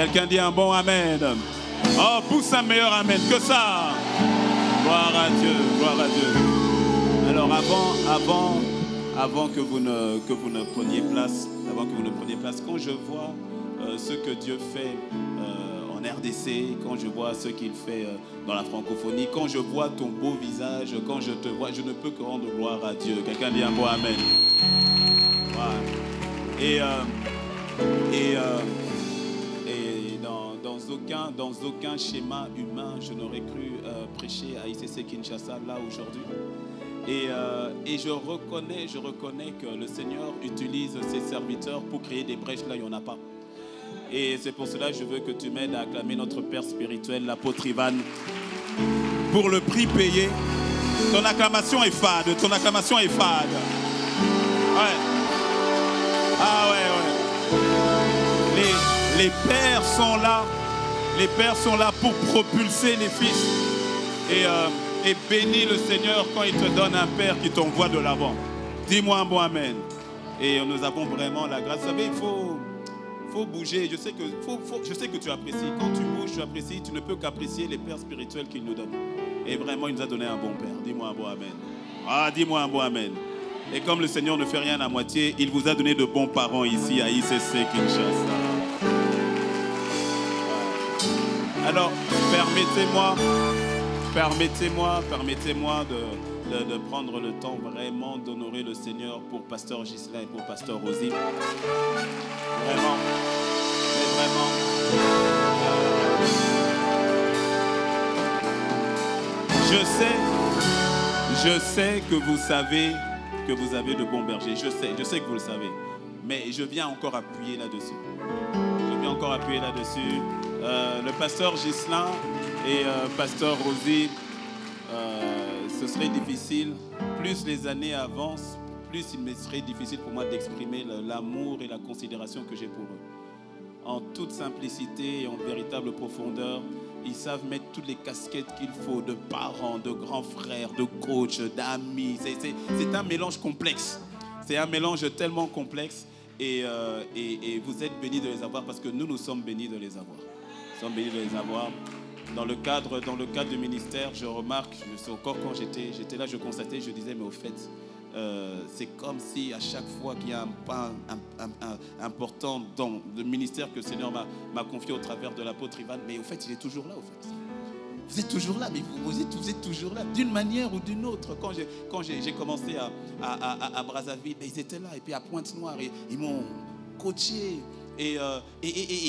Quelqu'un dit un bon amen. Oh, pousse un meilleur amen que ça. Gloire à Dieu, gloire à Dieu. Alors avant que vous ne preniez place, quand je vois ce que Dieu fait en RDC, quand je vois ce qu'il fait dans la francophonie, quand je vois ton beau visage, quand je te vois, je ne peux que rendre gloire à Dieu. Quelqu'un dit un bon amen. Voilà. Et dans aucun schéma humain, je n'aurais cru prêcher à ICC Kinshasa là aujourd'hui. Et je reconnais que le Seigneur utilise ses serviteurs pour créer des brèches là où il n'y en a pas. Et c'est pour cela que je veux que tu m'aides à acclamer notre Père spirituel, l'apôtre Ivan, pour le prix payé. Ton acclamation est fade, ton acclamation est fade. Ouais. Ah ouais. Les pères sont là. Les pères sont là pour propulser les fils. Et bénis le Seigneur quand il te donne un père qui t'envoie de l'avant. Dis-moi un bon amen. Et nous avons vraiment la grâce. Vous savez, il faut bouger. Je sais que tu apprécies. Quand tu bouges, tu apprécies. Tu ne peux qu'apprécier les pères spirituels qu'il nous donne. Et vraiment, il nous a donné un bon père. Dis-moi un bon amen. Ah, dis-moi un bon amen. Et comme le Seigneur ne fait rien à moitié, il vous a donné de bons parents ici à ICC Kinshasa. Alors, permettez-moi de prendre le temps vraiment d'honorer le Seigneur pour Pasteur Ghislain et pour Pasteur Rosie. Vraiment. Je sais que vous savez que vous avez de bons bergers. Je sais que vous le savez. Mais je viens encore appuyer là-dessus. Le pasteur Ghislain et pasteur Rosie, ce serait difficile. Plus les années avancent, plus il me serait difficile pour moi d'exprimer l'amour et la considération que j'ai pour eux. En toute simplicité et en véritable profondeur, ils savent mettre toutes les casquettes qu'il faut, de parents, de grands frères, de coachs, d'amis. C'est un mélange complexe. C'est un mélange tellement complexe. Et vous êtes bénis de les avoir parce que nous sommes bénis de les avoir. Nous sommes bénis de les avoir. Dans le cadre du ministère, je remarque, encore quand j'étais là, je constatais, je disais, mais au fait, c'est comme si à chaque fois qu'il y a un pas important dans le ministère que le Seigneur m'a confié au travers de l'apôtre Ivan, mais au fait, il est toujours là, au fait. Vous êtes toujours là, mais vous êtes toujours là, d'une manière ou d'une autre. Quand j'ai commencé à Brazzaville, ils étaient là, et puis à Pointe-Noire, ils m'ont coaché. Et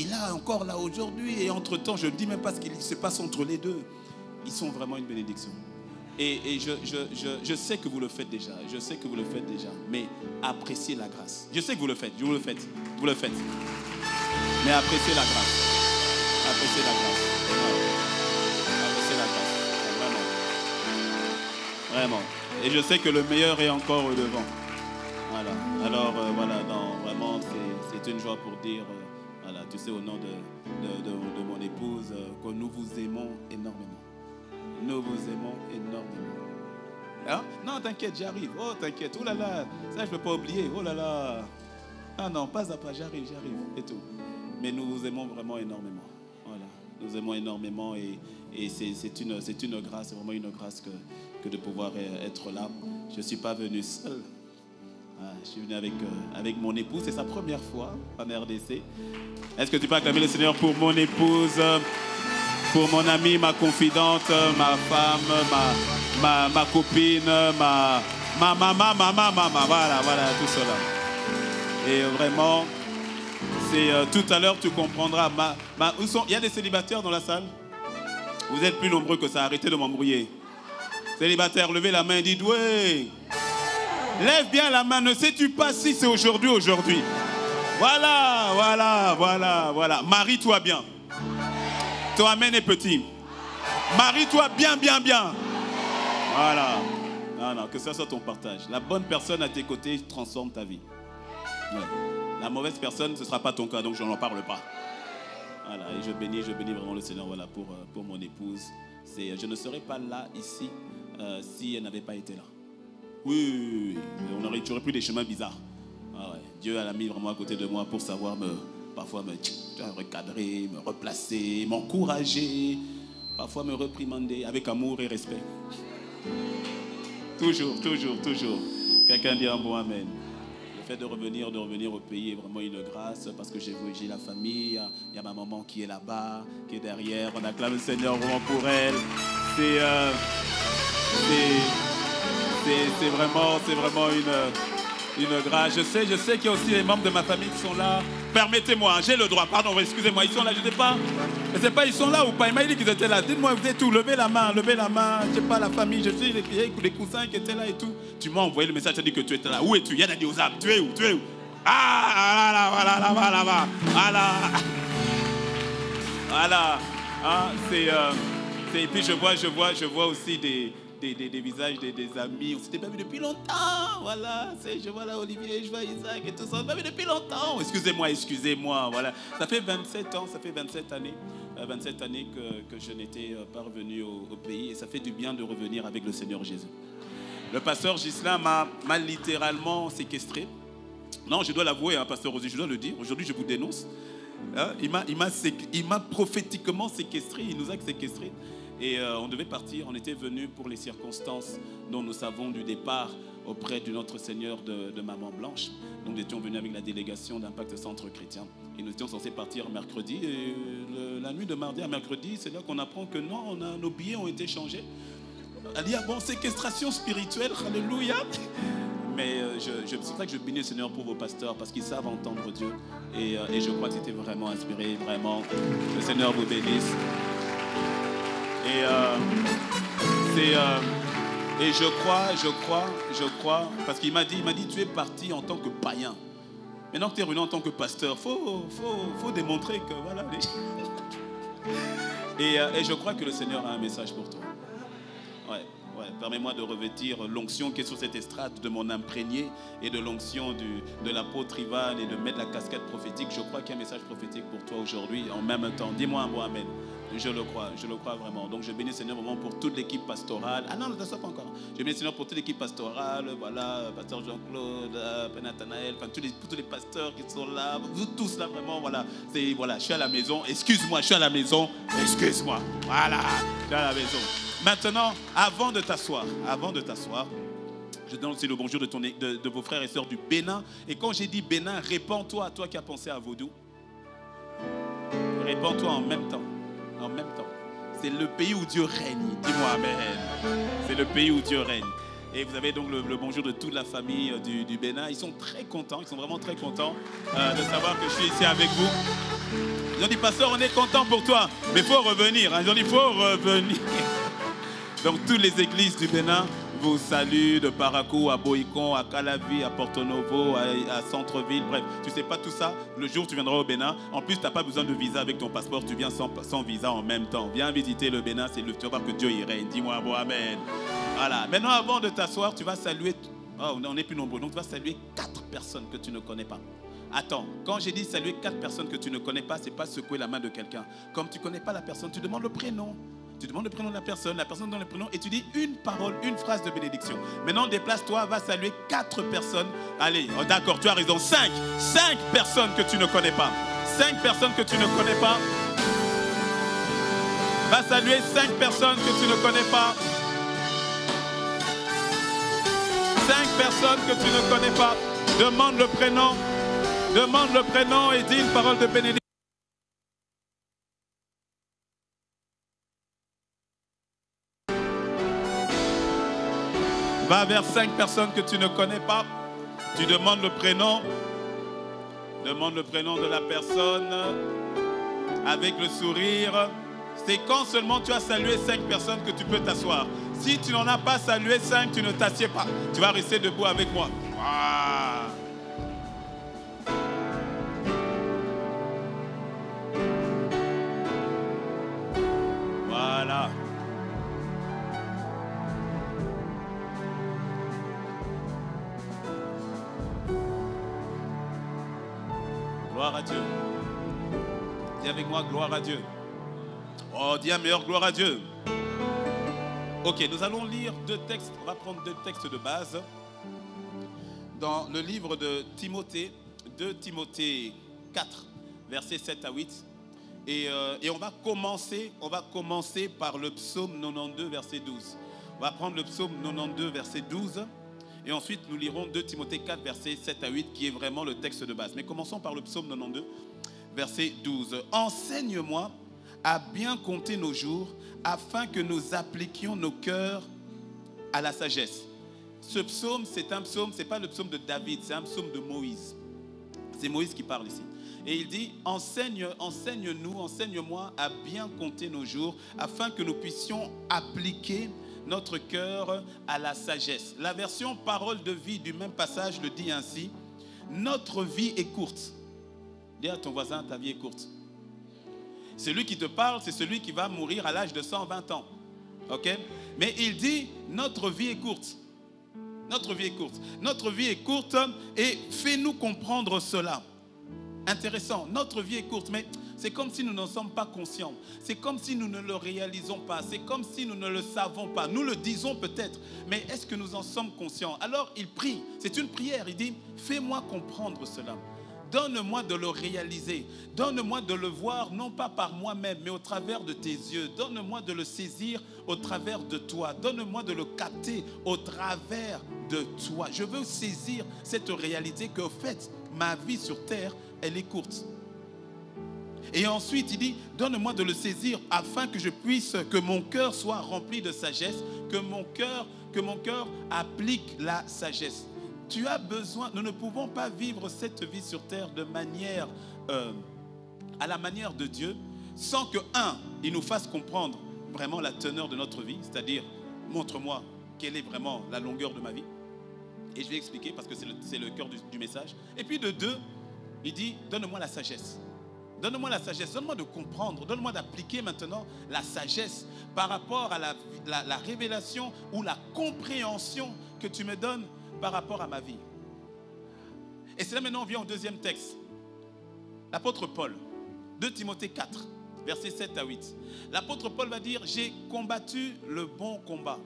là, encore là aujourd'hui, et entre-temps, je ne dis même pas ce qu'il se passe entre les deux. Ils sont vraiment une bénédiction. Et je sais que vous le faites déjà, mais appréciez la grâce. Je sais que vous le faites, vous le faites. Mais appréciez la grâce. Appréciez la grâce. Vraiment. Et je sais que le meilleur est encore au devant. Voilà. Alors, vraiment, c'est une joie pour dire, tu sais, au nom de mon épouse, que nous vous aimons énormément. Nous vous aimons énormément. Hein? Non, t'inquiète, j'arrive. Oh, t'inquiète. Oh là là, ça, je ne peux pas oublier. Oh là là. Ah non, pas à pas, j'arrive. Et tout. Mais nous vous aimons vraiment énormément. Voilà. Nous aimons énormément et c'est une grâce, c'est vraiment une grâce que de pouvoir être là. Je ne suis pas venu seul. Je suis venu avec mon épouse. C'est sa première fois en RDC. Est-ce que tu peux acclamer le Seigneur pour mon épouse, pour mon amie, ma confidente, ma femme, ma copine, ma maman. Voilà, tout cela. Et vraiment, c'est tout à l'heure, tu comprendras. Il y a des célibataires dans la salle? Vous êtes plus nombreux que ça. Arrêtez de m'embrouiller. Célibataire, levez la main et dites oui. Lève bien la main. Ne sais-tu pas si c'est aujourd'hui? Voilà. Marie-toi bien. Ton amen est petit. Marie-toi bien. Voilà. Non, que ça soit ton partage. La bonne personne à tes côtés transforme ta vie. Ouais. La mauvaise personne, ce ne sera pas ton cas, donc je n'en parle pas. Voilà, et je bénis vraiment le Seigneur pour mon épouse. Je ne serais pas là, ici, si elle n'avait pas été là. Oui. J'aurais pris des chemins bizarres. Ah ouais. Dieu l'a mis vraiment à côté de moi pour savoir parfois me recadrer, me replacer, m'encourager, parfois me réprimander avec amour et respect. Toujours, toujours, toujours. Quelqu'un dit un bon amen. Le fait de revenir au pays est vraiment une grâce parce que j'ai la famille, il y a ma maman qui est là-bas, qui est derrière. On acclame le Seigneur vraiment pour elle. C'est vraiment une grâce. Je sais qu'il y a aussi les membres de ma famille qui sont là. Permettez-moi, j'ai le droit, pardon, excusez-moi, ils sont là, je ne sais pas. Je ne sais pas, ils sont là ou pas. Il m'a dit qu'ils étaient là. Dites-moi, vous êtes où? Levez la main. Je ne sais pas, la famille, je sais, les cousins qui étaient là et tout. Tu m'as envoyé le message, tu as dit que tu étais là. Où es-tu? Il y en a dit aux âmes, tu es où? Ah, là, voilà. Ah, et puis je vois aussi des visages des amis. On s'était pas vu depuis longtemps. Voilà, je vois là Olivier, je vois Isaac et tout ça. On s'est pas vu depuis longtemps. Excusez-moi. Voilà. Ça fait 27 années. 27 années que je n'étais pas revenu au pays. Et ça fait du bien de revenir avec le Seigneur Jésus. Le pasteur Ghislain m'a littéralement séquestré. Non, je dois l'avouer, hein, pasteur Rosy, je dois le dire. Aujourd'hui, je vous dénonce. Hein, il m'a prophétiquement séquestré. Il nous a séquestrés. Et on devait partir, on était venus pour les circonstances dont nous savons du départ auprès de notre Seigneur de Maman Blanche. Donc nous étions venus avec la délégation d'Impact Centre Chrétien. Et nous étions censés partir mercredi. Et la nuit de mardi à mercredi, c'est là qu'on apprend que non, nos billets ont été changés. Elle dit, bon, séquestration spirituelle, alléluia. Mais c'est pour ça que je bénis le Seigneur pour vos pasteurs, parce qu'ils savent entendre Dieu. Et je crois que c'était vraiment inspiré, vraiment. Le Seigneur vous bénisse. Et je crois, parce qu'il m'a dit, tu es parti en tant que païen. Maintenant que tu es revenu en tant que pasteur, faut démontrer que voilà. Et je crois que le Seigneur a un message pour toi. Ouais. Permets-moi de revêtir l'onction qui est sur cette estrade de mon imprégné et de l'onction de l'apôtre Ivan et de mettre la casquette prophétique. Je crois qu'il y a un message prophétique pour toi aujourd'hui en même temps. Dis-moi un bon amen. Je le crois vraiment. Donc je bénis le Seigneur vraiment pour toute l'équipe pastorale. Ah non, ne t'assois pas encore. Je bénis le Seigneur pour toute l'équipe pastorale. Voilà, pasteur Jean-Claude, Nathanaël, enfin tous les pasteurs qui sont là. Vous tous là vraiment, voilà. Je suis à la maison. Excuse-moi, je suis à la maison. Excuse-moi. Voilà, je suis à la maison. Maintenant, avant de t'asseoir, je donne aussi le bonjour de vos frères et sœurs du Bénin. Et quand j'ai dit Bénin, répands-toi, toi qui as pensé à Vaudou. Répands-toi en même temps. En même temps. C'est le pays où Dieu règne. Dis-moi amen. C'est le pays où Dieu règne. Et vous avez donc le bonjour de toute la famille du Bénin. Ils sont très contents, ils sont vraiment très contents de savoir que je suis ici avec vous. Ils ont dit, pasteur, on est content pour toi, mais il faut revenir. Ils ont dit, il faut revenir. Donc toutes les églises du Bénin vous saluent, de Parakou à Boïcon, à Calavi, à Porto Novo, à Centreville. Bref, tu ne sais pas tout ça. Le jour où tu viendras au Bénin, en plus tu n'as pas besoin de visa avec ton passeport, tu viens sans visa en même temps. Viens visiter le Bénin, tu vas voir que Dieu y règne. Dis-moi bon amen. Voilà. Maintenant, avant de t'asseoir, tu vas saluer. Oh, on est plus nombreux, donc tu vas saluer 4 personnes que tu ne connais pas. Attends, quand j'ai dit saluer 4 personnes que tu ne connais pas, ce n'est pas secouer la main de quelqu'un. Comme tu ne connais pas la personne, tu demandes le prénom. Tu demandes le prénom de la personne donne le prénom et tu dis une parole, une phrase de bénédiction. Maintenant, déplace-toi, va saluer 4 personnes. Allez, oh, d'accord, tu as raison. 5 personnes que tu ne connais pas. 5 personnes que tu ne connais pas. Va saluer 5 personnes que tu ne connais pas. 5 personnes que tu ne connais pas. Demande le prénom et dis une parole de bénédiction. Va vers 5 personnes que tu ne connais pas. Tu demandes le prénom. Demande le prénom de la personne avec le sourire. C'est quand seulement tu as salué 5 personnes que tu peux t'asseoir. Si tu n'en as pas salué 5, tu ne t'assieds pas. Tu vas rester debout avec moi. Wow. Voilà. Gloire à Dieu. Dis avec moi, gloire à Dieu. Oh, dis un meilleur gloire à Dieu. Ok, nous allons lire 2 textes. On va prendre 2 textes de base. Dans le livre de Timothée, 2 Timothée 4, versets 7 à 8. Et on va commencer par le psaume 92, verset 12. On va prendre le psaume 92, verset 12. Et ensuite, nous lirons 2 Timothée 4, versets 7 à 8, qui est vraiment le texte de base. Mais commençons par le psaume 92, verset 12. « Enseigne-moi à bien compter nos jours, afin que nous appliquions nos cœurs à la sagesse. » Ce psaume, c'est un psaume, ce n'est pas le psaume de David, c'est un psaume de Moïse. C'est Moïse qui parle ici. Et il dit, enseigne-moi à bien compter nos jours, afin que nous puissions appliquer notre cœur à la sagesse. La version parole de vie du même passage le dit ainsi, notre vie est courte. Dis à ton voisin, ta vie est courte. Celui qui te parle, c'est celui qui va mourir à l'âge de 120 ans. Ok? Mais il dit, notre vie est courte. Notre vie est courte. Notre vie est courte et fais-nous comprendre cela. Intéressant, notre vie est courte, mais c'est comme si nous n'en sommes pas conscients. C'est comme si nous ne le réalisons pas. C'est comme si nous ne le savons pas. Nous le disons peut-être, mais est-ce que nous en sommes conscients? Alors il prie, c'est une prière, il dit, fais-moi comprendre cela. Donne-moi de le réaliser. Donne-moi de le voir, non pas par moi-même, mais au travers de tes yeux. Donne-moi de le saisir au travers de toi. Donne-moi de le capter au travers de toi. Je veux saisir cette réalité qu'au fait, ma vie sur terre, elle est courte. Et ensuite, il dit, donne-moi de le saisir afin que je puisse, que mon cœur soit rempli de sagesse, que mon cœur applique la sagesse. Tu as besoin, nous ne pouvons pas vivre cette vie sur terre de manière, à la manière de Dieu, sans que, il nous fasse comprendre vraiment la teneur de notre vie, c'est-à-dire, montre-moi quelle est vraiment la longueur de ma vie. Et je vais expliquer parce que c'est le cœur du message. Et puis de deux, il dit, donne-moi la sagesse. Donne-moi la sagesse, donne-moi de comprendre, donne-moi d'appliquer maintenant la sagesse par rapport à la révélation ou la compréhension que tu me donnes par rapport à ma vie. Et c'est là maintenant on vient au deuxième texte. L'apôtre Paul, 2 Timothée 4, versets 7 à 8. L'apôtre Paul va dire, j'ai combattu le bon combat.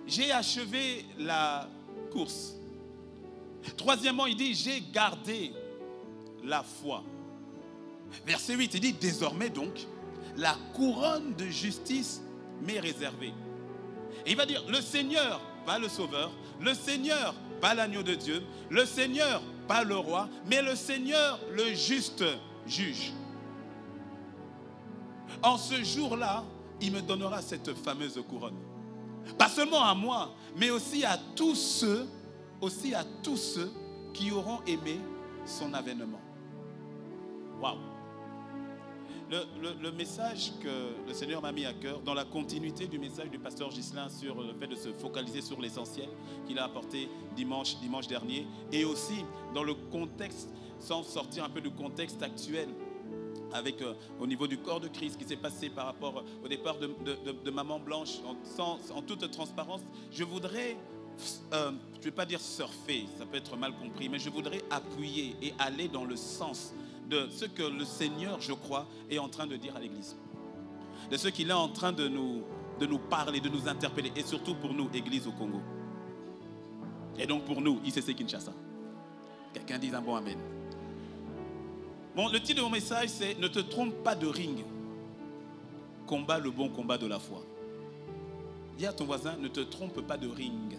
J'ai achevé la course. Troisièmement, il dit, j'ai gardé la foi. Verset 8, il dit, désormais donc, la couronne de justice m'est réservée. Et il va dire, le Seigneur, pas le Sauveur, le Seigneur, pas l'agneau de Dieu, le Seigneur, pas le roi, mais le Seigneur, le juste juge. En ce jour-là, il me donnera cette fameuse couronne. Pas seulement à moi, mais aussi à tous ceux qui auront aimé son avènement. Waouh! Le message que le Seigneur m'a mis à cœur, dans la continuité du message du pasteur Ghislain sur le fait de se focaliser sur l'essentiel qu'il a apporté dimanche dernier, et aussi dans le contexte, sans sortir un peu du contexte actuel, avec au niveau du corps de Christ, qui s'est passé par rapport au départ de Maman Blanche, en toute transparence, je voudrais, je ne vais pas dire surfer, ça peut être mal compris, mais je voudrais appuyer et aller dans le sens de ce que le Seigneur, je crois, est en train de dire à l'Église. De ce qu'il est en train de nous parler, de nous interpeller, et surtout pour nous, Église au Congo. Et donc pour nous, ICC Kinshasa. Quelqu'un dit un bon amen. Bon, le titre de mon message, c'est « Ne te trompe pas de ring. Combat le bon combat de la foi ». Dis à ton voisin, ne te trompe pas de ring.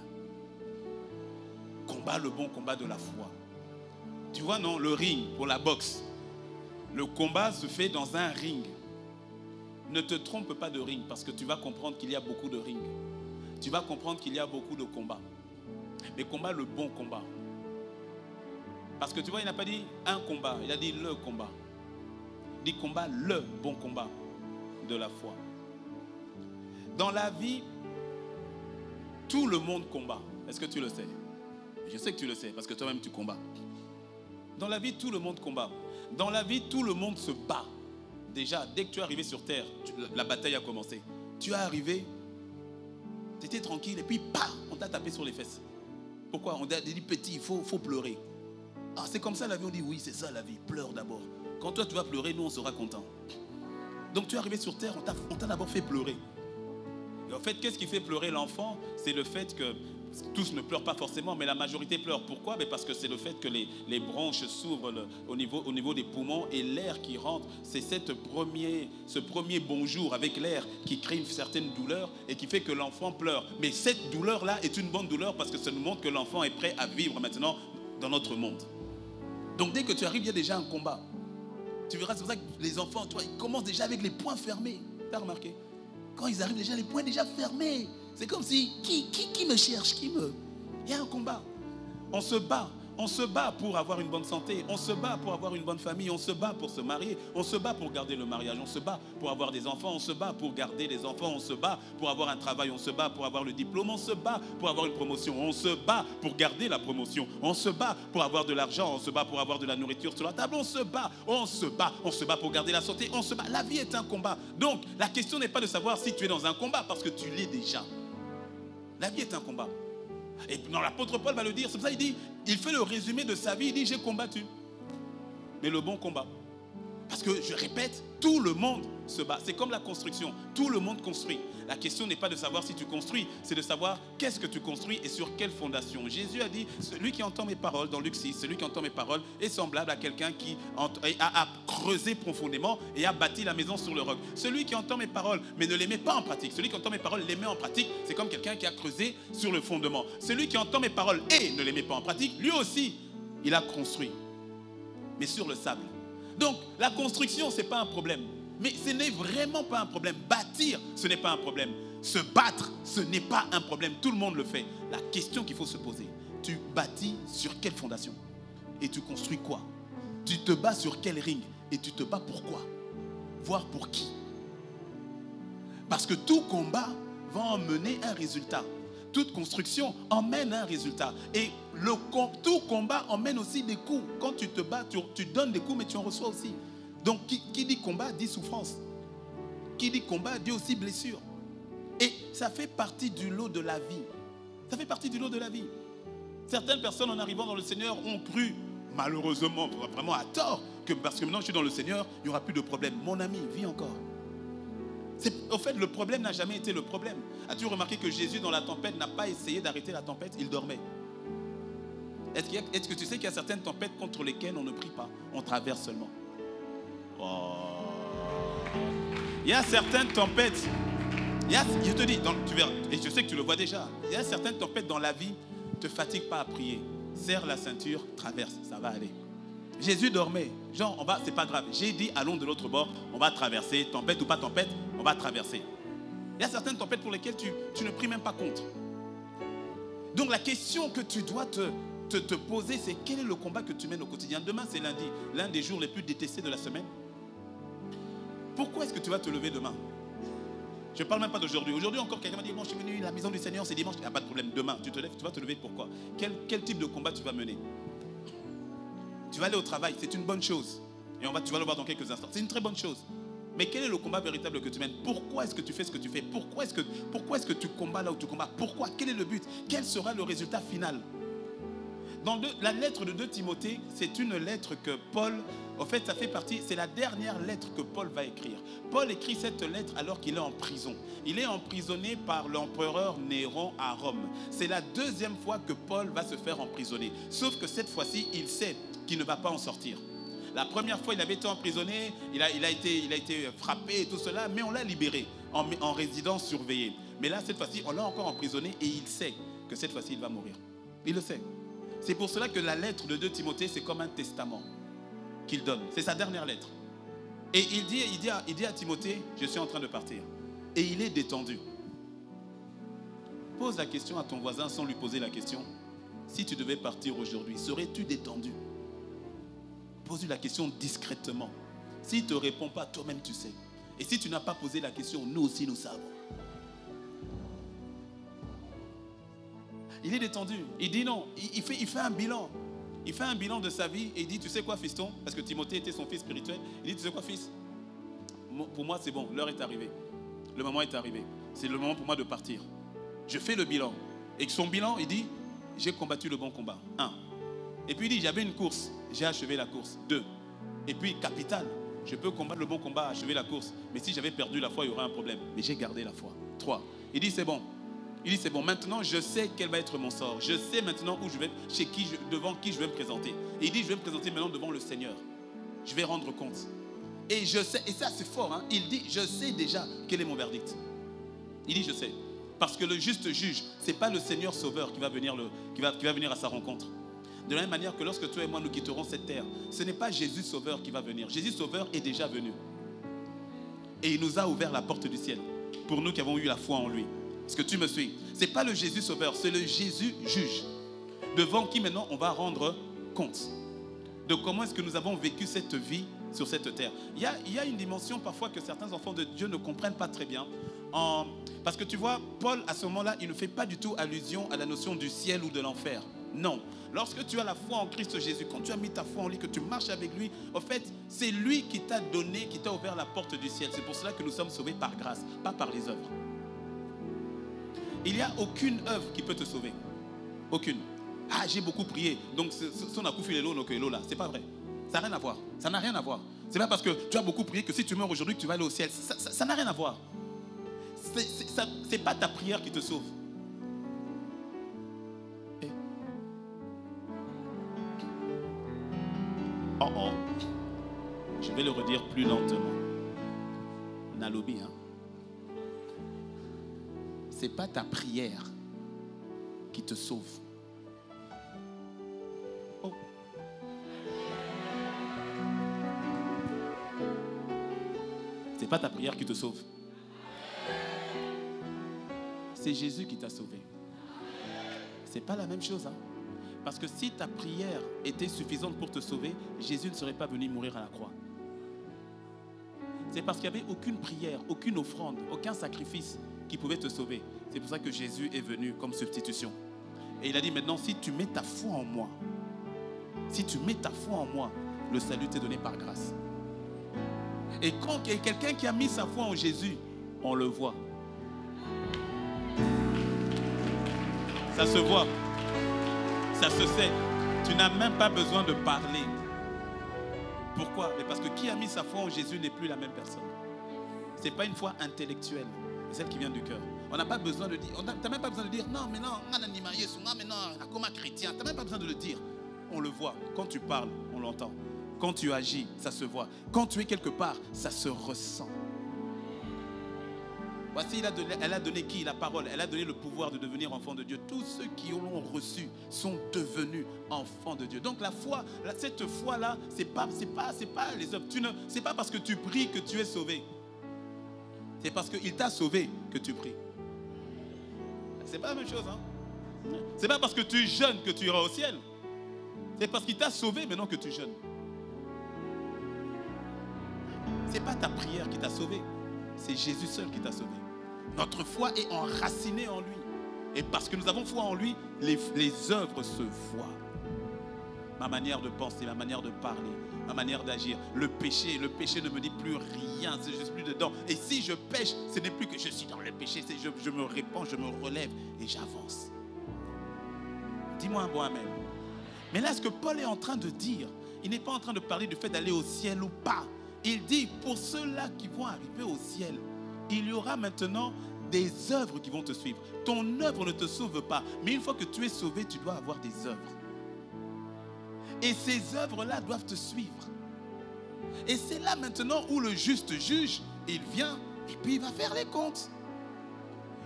Combat le bon combat de la foi. Tu vois, non, le ring pour la boxe. Le combat se fait dans un ring. Ne te trompe pas de ring parce que tu vas comprendre qu'il y a beaucoup de rings. Tu vas comprendre qu'il y a beaucoup de combats. Mais combat le bon combat. Parce que tu vois, il n'a pas dit un combat, il a dit le combat. Il dit combat le bon combat de la foi. Dans la vie, tout le monde combat. Est-ce que tu le sais? Je sais que tu le sais parce que toi-même tu combats. Dans la vie, tout le monde combat. Dans la vie, tout le monde se bat. Déjà, dès que tu es arrivé sur terre, la bataille a commencé. Tu es arrivé, tu étais tranquille et puis, on t'a tapé sur les fesses. Pourquoi? On t'a dit petit, il faut pleurer. Ah, c'est comme ça la vie, on dit oui, c'est ça la vie, pleure d'abord. Quand toi tu vas pleurer, nous on sera contents. Donc tu es arrivé sur terre, on t'a d'abord fait pleurer. Et en fait, qu'est-ce qui fait pleurer l'enfant? C'est le fait que tous ne pleurent pas forcément, mais la majorité pleure. Pourquoi? Parce que c'est le fait que les bronches s'ouvrent au niveau des poumons et l'air qui rentre, c'est ce premier bonjour avec l'air qui crée une certaine douleur et qui fait que l'enfant pleure. Mais cette douleur-là est une bonne douleur parce que ça nous montre que l'enfant est prêt à vivre maintenant dans notre monde. Donc dès que tu arrives, il y a déjà un combat. Tu verras, c'est pour ça que les enfants, toi, ils commencent déjà avec les poings fermés. Tu as remarqué? Quand ils arrivent déjà, les poings déjà fermés. C'est comme si, qui me cherche, Il y a un combat. On se bat pour avoir une bonne santé. On se bat pour avoir une bonne famille. On se bat pour se marier. On se bat pour garder le mariage. On se bat pour avoir des enfants. On se bat pour garder les enfants. On se bat pour avoir un travail. On se bat pour avoir le diplôme. On se bat pour avoir une promotion. On se bat pour garder la promotion. On se bat pour avoir de l'argent. On se bat pour avoir de la nourriture sur la table. On se bat pour garder la santé. On se bat. La vie est un combat. Donc, la question n'est pas de savoir si tu es dans un combat parce que tu l'es déjà. La vie est un combat. Et non, l'apôtre Paul va le dire. C'est pour ça qu'il dit, il fait le résumé de sa vie. Il dit, j'ai combattu. Mais le bon combat. Parce que, je répète, tout le monde se bat. C'est comme la construction. Tout le monde construit. La question n'est pas de savoir si tu construis, c'est de savoir qu'est-ce que tu construis et sur quelle fondation. Jésus a dit, celui qui entend mes paroles, dans Luc 6, celui qui entend mes paroles est semblable à quelqu'un qui a creusé profondément et a bâti la maison sur le roc. Celui qui entend mes paroles mais ne les met pas en pratique, celui qui entend mes paroles les met en pratique, c'est comme quelqu'un qui a creusé sur le fondement. Celui qui entend mes paroles et ne les met pas en pratique, lui aussi, il a construit, mais sur le sable. Donc, la construction, ce n'est pas un problème. Mais ce n'est vraiment pas un problème. Bâtir, ce n'est pas un problème. Se battre, ce n'est pas un problème. Tout le monde le fait. La question qu'il faut se poser, tu bâtis sur quelle fondation? Et tu construis quoi? Tu te bats sur quel ring? Et tu te bats pourquoi? Voire pour qui? Parce que tout combat va emmener un résultat. Toute construction emmène un résultat. Et tout combat emmène aussi des coups. Quand tu te bats, tu donnes des coups, mais tu en reçois aussi. Donc, qui dit combat, dit souffrance. Qui dit combat, dit aussi blessure. Et ça fait partie du lot de la vie. Ça fait partie du lot de la vie. Certaines personnes, en arrivant dans le Seigneur, ont cru, malheureusement, vraiment à tort, que parce que maintenant je suis dans le Seigneur, il n'y aura plus de problème. Mon ami, vis encore. Au fait, le problème n'a jamais été le problème. As-tu remarqué que Jésus, dans la tempête, n'a pas essayé d'arrêter la tempête? Il dormait. Est-ce que tu sais qu'il y a certaines tempêtes contre lesquelles on ne prie pas? On traverse seulement. Oh. Il y a certaines tempêtes. Je te dis, tu verras, et je sais que tu le vois déjà. Il y a certaines tempêtes dans la vie. Ne te fatigue pas à prier. Serre la ceinture, traverse, ça va aller. Jésus dormait. Genre, c'est pas grave. J'ai dit, allons de l'autre bord, on va traverser. Tempête ou pas tempête, on va traverser. Il y a certaines tempêtes pour lesquelles tu ne pries même pas contre. Donc la question que tu dois te poser, c'est quel est le combat que tu mènes au quotidien? Demain, c'est lundi, l'un des jours les plus détestés de la semaine. Pourquoi est-ce que tu vas te lever demain? Je ne parle même pas d'aujourd'hui. Aujourd'hui encore, quelqu'un m'a dit, bon, je suis venu à la maison du Seigneur, c'est dimanche. Il n'y a pas de problème. Demain, tu te lèves, tu vas te lever pourquoi? Quel type de combat tu vas mener? Tu vas aller au travail, c'est une bonne chose. Et tu vas le voir dans quelques instants. C'est une très bonne chose. Mais quel est le combat véritable que tu mènes? Pourquoi est-ce que tu fais ce que tu fais? Pourquoi est-ce que tu combats là où tu combats? Pourquoi? Quel est le but? Quel sera le résultat final? Dans la lettre de 2 Timothée, c'est une lettre que Paul, en fait, ça fait partie, c'est la dernière lettre que Paul va écrire. Paul écrit cette lettre alors qu'il est en prison. Il est emprisonné par l'empereur Néron à Rome. C'est la 2e fois que Paul va se faire emprisonner. Sauf que cette fois-ci, il sait qu'il ne va pas en sortir. La première fois, il avait été emprisonné, il a été frappé et tout cela, mais on l'a libéré en résidence surveillée. Mais là, cette fois-ci, on l'a encore emprisonné et il sait que cette fois-ci, il va mourir. Il le sait. C'est pour cela que la lettre de 2 Timothée, c'est comme un testament qu'il donne. C'est sa dernière lettre. Et il dit à Timothée, je suis en train de partir. Et il est détendu. Pose la question à ton voisin sans lui poser la question. Si tu devais partir aujourd'hui, serais-tu détendu? Pose-lui la question discrètement. S'il ne te répond pas, toi-même tu sais. Et si tu n'as pas posé la question, nous aussi nous savons. Il est détendu. Il dit non. Il fait un bilan. Il fait un bilan de sa vie et il dit, tu sais quoi, fiston? Parce que Timothée était son fils spirituel. Il dit, tu sais quoi, fils? Pour moi, c'est bon. L'heure est arrivée. Le moment est arrivé. C'est le moment pour moi de partir. Je fais le bilan. Et son bilan, il dit, j'ai combattu le bon combat. 1. Et puis il dit, j'avais une course. J'ai achevé la course. 2. Et puis, capital. Je peux combattre le bon combat, achever la course. Mais si j'avais perdu la foi, il y aurait un problème. Mais j'ai gardé la foi. 3. Il dit, c'est bon. Il dit, c'est bon, maintenant je sais quel va être mon sort. Je sais maintenant où je vais, devant qui je vais me présenter. Et il dit, je vais me présenter maintenant devant le Seigneur. Je vais rendre compte. Et je sais, et ça c'est fort, hein, il dit, je sais déjà quel est mon verdict. Il dit, je sais. Parce que le juste juge, ce n'est pas le Seigneur Sauveur qui va venir à sa rencontre. De la même manière que lorsque toi et moi nous quitterons cette terre, ce n'est pas Jésus Sauveur qui va venir. Jésus Sauveur est déjà venu. Et il nous a ouvert la porte du ciel. Pour nous qui avons eu la foi en lui. Est-ce que tu me suis? Ce n'est pas le Jésus Sauveur, c'est le Jésus juge. Devant qui maintenant on va rendre compte de comment est-ce que nous avons vécu cette vie sur cette terre. Il y a une dimension parfois que certains enfants de Dieu ne comprennent pas très bien. Parce que tu vois, Paul à ce moment-là, il ne fait pas du tout allusion à la notion du ciel ou de l'enfer. Non. Lorsque tu as la foi en Christ Jésus, quand tu as mis ta foi en lui, que tu marches avec lui, en fait, c'est lui qui t'a donné, qui t'a ouvert la porte du ciel. C'est pour cela que nous sommes sauvés par grâce, pas par les œuvres. Il n'y a aucune œuvre qui peut te sauver. Aucune. Ah, j'ai beaucoup prié, donc son a coupé les lots, là. C'est pas vrai. Ça n'a rien à voir. Ça n'a rien à voir. C'est pas parce que tu as beaucoup prié que si tu meurs aujourd'hui, que tu vas aller au ciel. Ça n'a rien à voir. C'est pas ta prière qui te sauve. Oh. Je vais le redire plus lentement. Nalobi, hein. C'est pas ta prière qui te sauve. Oh. C'est pas ta prière qui te sauve. C'est Jésus qui t'a sauvé. C'est pas la même chose, hein. Parce que si ta prière était suffisante pour te sauver, Jésus ne serait pas venu mourir à la croix. C'est parce qu'il n'y avait aucune prière, aucune offrande, aucun sacrifice qui pouvait te sauver. C'est pour ça que Jésus est venu comme substitution. Et il a dit maintenant, si tu mets ta foi en moi, le salut t'est donné par grâce. Et quand il y a quelqu'un qui a mis sa foi en Jésus, on le voit. Ça se voit. Ça se sait. Tu n'as même pas besoin de parler. Pourquoi? Mais parce que qui a mis sa foi en Jésus n'est plus la même personne. Ce n'est pas une foi intellectuelle. C'est celle qui vient du cœur. On n'a pas besoin de dire. Tu n'as même pas besoin de dire non, mais non, comme un chrétien. Tu n'as même pas besoin de le dire. On le voit. Quand tu parles, on l'entend. Quand tu agis, ça se voit. Quand tu es quelque part, ça se ressent. Voici, elle a donné qui? La parole. Elle a donné le pouvoir de devenir enfant de Dieu. Tous ceux qui l'ont reçu sont devenus enfants de Dieu. Donc la foi, cette foi-là, c'est pas les œuvres. C'est pas parce que tu pries que tu es sauvé. C'est parce qu'il t'a sauvé que tu pries. C'est pas la même chose, hein? C'est pas parce que tu jeûnes que tu iras au ciel. C'est parce qu'il t'a sauvé maintenant que tu jeûnes. C'est pas ta prière qui t'a sauvé. C'est Jésus seul qui t'a sauvé. Notre foi est enracinée en lui. Et parce que nous avons foi en lui, les œuvres se voient. Ma manière de penser, ma manière de parler, ma manière d'agir. Le péché ne me dit plus rien. Je ne suis plus dedans. Et si je pêche, ce n'est plus que je suis dans le péché. C'est je me répands, je me relève et j'avance. Dis-moi un bon amen. Mais là, ce que Paul est en train de dire, il n'est pas en train de parler du fait d'aller au ciel ou pas. Il dit, pour ceux-là qui vont arriver au ciel, il y aura maintenant des œuvres qui vont te suivre. Ton œuvre ne te sauve pas, mais une fois que tu es sauvé, tu dois avoir des œuvres. Et ces œuvres-là doivent te suivre. Et c'est là maintenant où le juste juge, il vient et puis il va faire les comptes.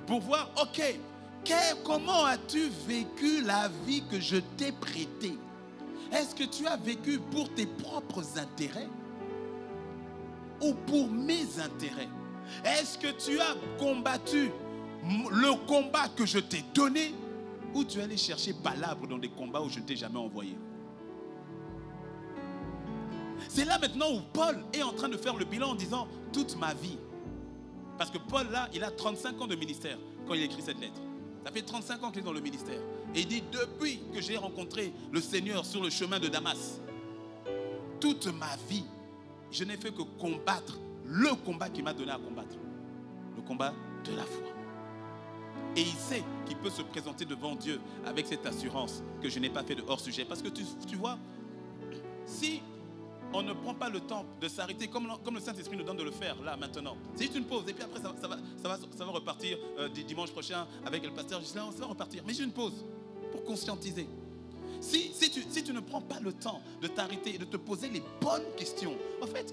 Pour voir, ok, comment as-tu vécu la vie que je t'ai prêtée? Est-ce que tu as vécu pour tes propres intérêts ou pour mes intérêts? Est-ce que tu as combattu le combat que je t'ai donné ou tu es allé chercher palabre dans des combats où je ne t'ai jamais envoyé? C'est là maintenant où Paul est en train de faire le bilan en disant toute ma vie. Parce que Paul là, il a 35 ans de ministère quand il écrit cette lettre. Ça fait 35 ans qu'il est dans le ministère. Et il dit depuis que j'ai rencontré le Seigneur sur le chemin de Damas, toute ma vie, je n'ai fait que combattre le combat qu'il m'a donné à combattre. Le combat de la foi. Et il sait qu'il peut se présenter devant Dieu avec cette assurance que je n'ai pas fait de hors-sujet. Parce que tu vois, si on ne prend pas le temps de s'arrêter comme le Saint-Esprit nous donne de le faire là maintenant. C'est juste une pause et puis après ça va repartir dimanche prochain avec le pasteur Gislain, ça va repartir. Mais juste une pause pour conscientiser. Si tu ne prends pas le temps de t'arrêter et de te poser les bonnes questions, en fait,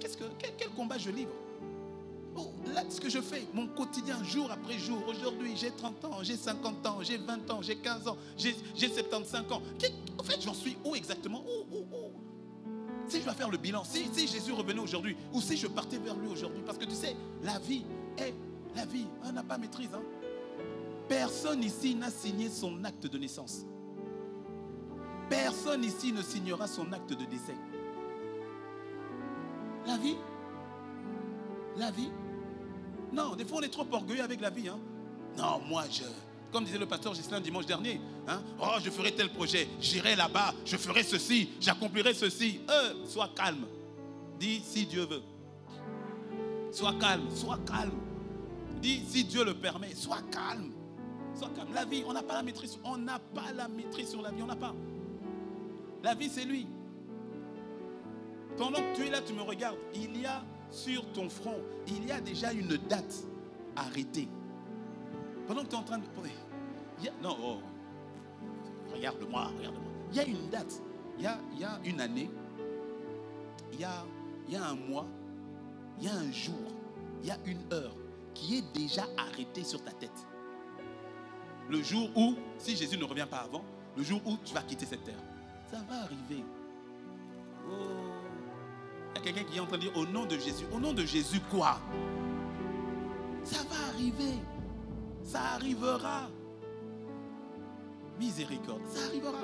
quel combat je livre? Oh, là, ce que je fais, mon quotidien, jour après jour. Aujourd'hui, j'ai 30 ans, j'ai 50 ans, j'ai 20 ans, j'ai 15 ans, j'ai 75 ans. En fait, j'en suis où exactement? Où? Si je dois faire le bilan, si Jésus revenait aujourd'hui, ou si je partais vers lui aujourd'hui, parce que tu sais, la vie, on n'a pas maîtrise. Hein? Personne ici n'a signé son acte de naissance. Personne ici ne signera son acte de décès. La vie. Non, des fois on est trop orgueilleux avec la vie. Hein? Non, moi comme disait le pasteur Gislain dimanche dernier, hein? Oh, je ferai tel projet, j'irai là-bas, je ferai ceci, j'accomplirai ceci. Sois calme. Dis si Dieu veut. Sois calme. Dis si Dieu le permet, sois calme. La vie, on n'a pas la maîtrise. On n'a pas la maîtrise sur la vie, on n'a pas. La vie, c'est lui. Pendant que tu es là, tu me regardes. Il y a sur ton front, il y a déjà une date arrêtée. Pendant que tu es en train de... Regarde-moi. Il y a une date. Il y a une année. Il y a un mois. Il y a un jour. Il y a une heure qui est déjà arrêtée sur ta tête. Le jour où, si Jésus ne revient pas avant, le jour où tu vas quitter cette terre. Ça va arriver. Oh. Il y a quelqu'un qui est en train de dire au nom de Jésus. Au nom de Jésus quoi? Ça va arriver. Ça arrivera. Miséricorde. Ça arrivera.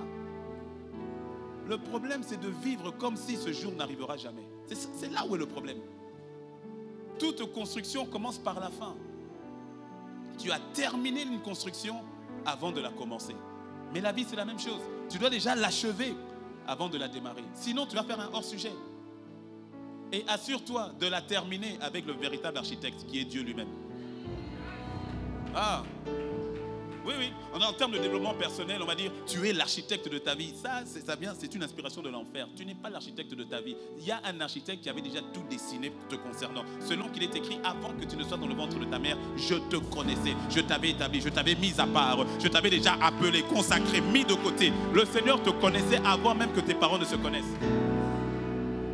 Le problème c'est de vivre comme si ce jour n'arrivera jamais. C'est là où est le problème. Toute construction commence par la fin. Tu as terminé une construction avant de la commencer. Mais la vie c'est la même chose. Tu dois déjà l'achever avant de la démarrer. Sinon, tu vas faire un hors-sujet. Et assure-toi de la terminer avec le véritable architecte qui est Dieu lui-même. Ah, oui. En termes de développement personnel, on va dire, tu es l'architecte de ta vie. C'est une inspiration de l'enfer. Tu n'es pas l'architecte de ta vie. Il y a un architecte qui avait déjà tout dessiné te concernant. Selon qu'il est écrit, avant que tu ne sois dans le ventre de ta mère, je te connaissais. Je t'avais établi, je t'avais mis à part. Je t'avais déjà appelé, consacré, mis de côté. Le Seigneur te connaissait avant même que tes parents ne se connaissent.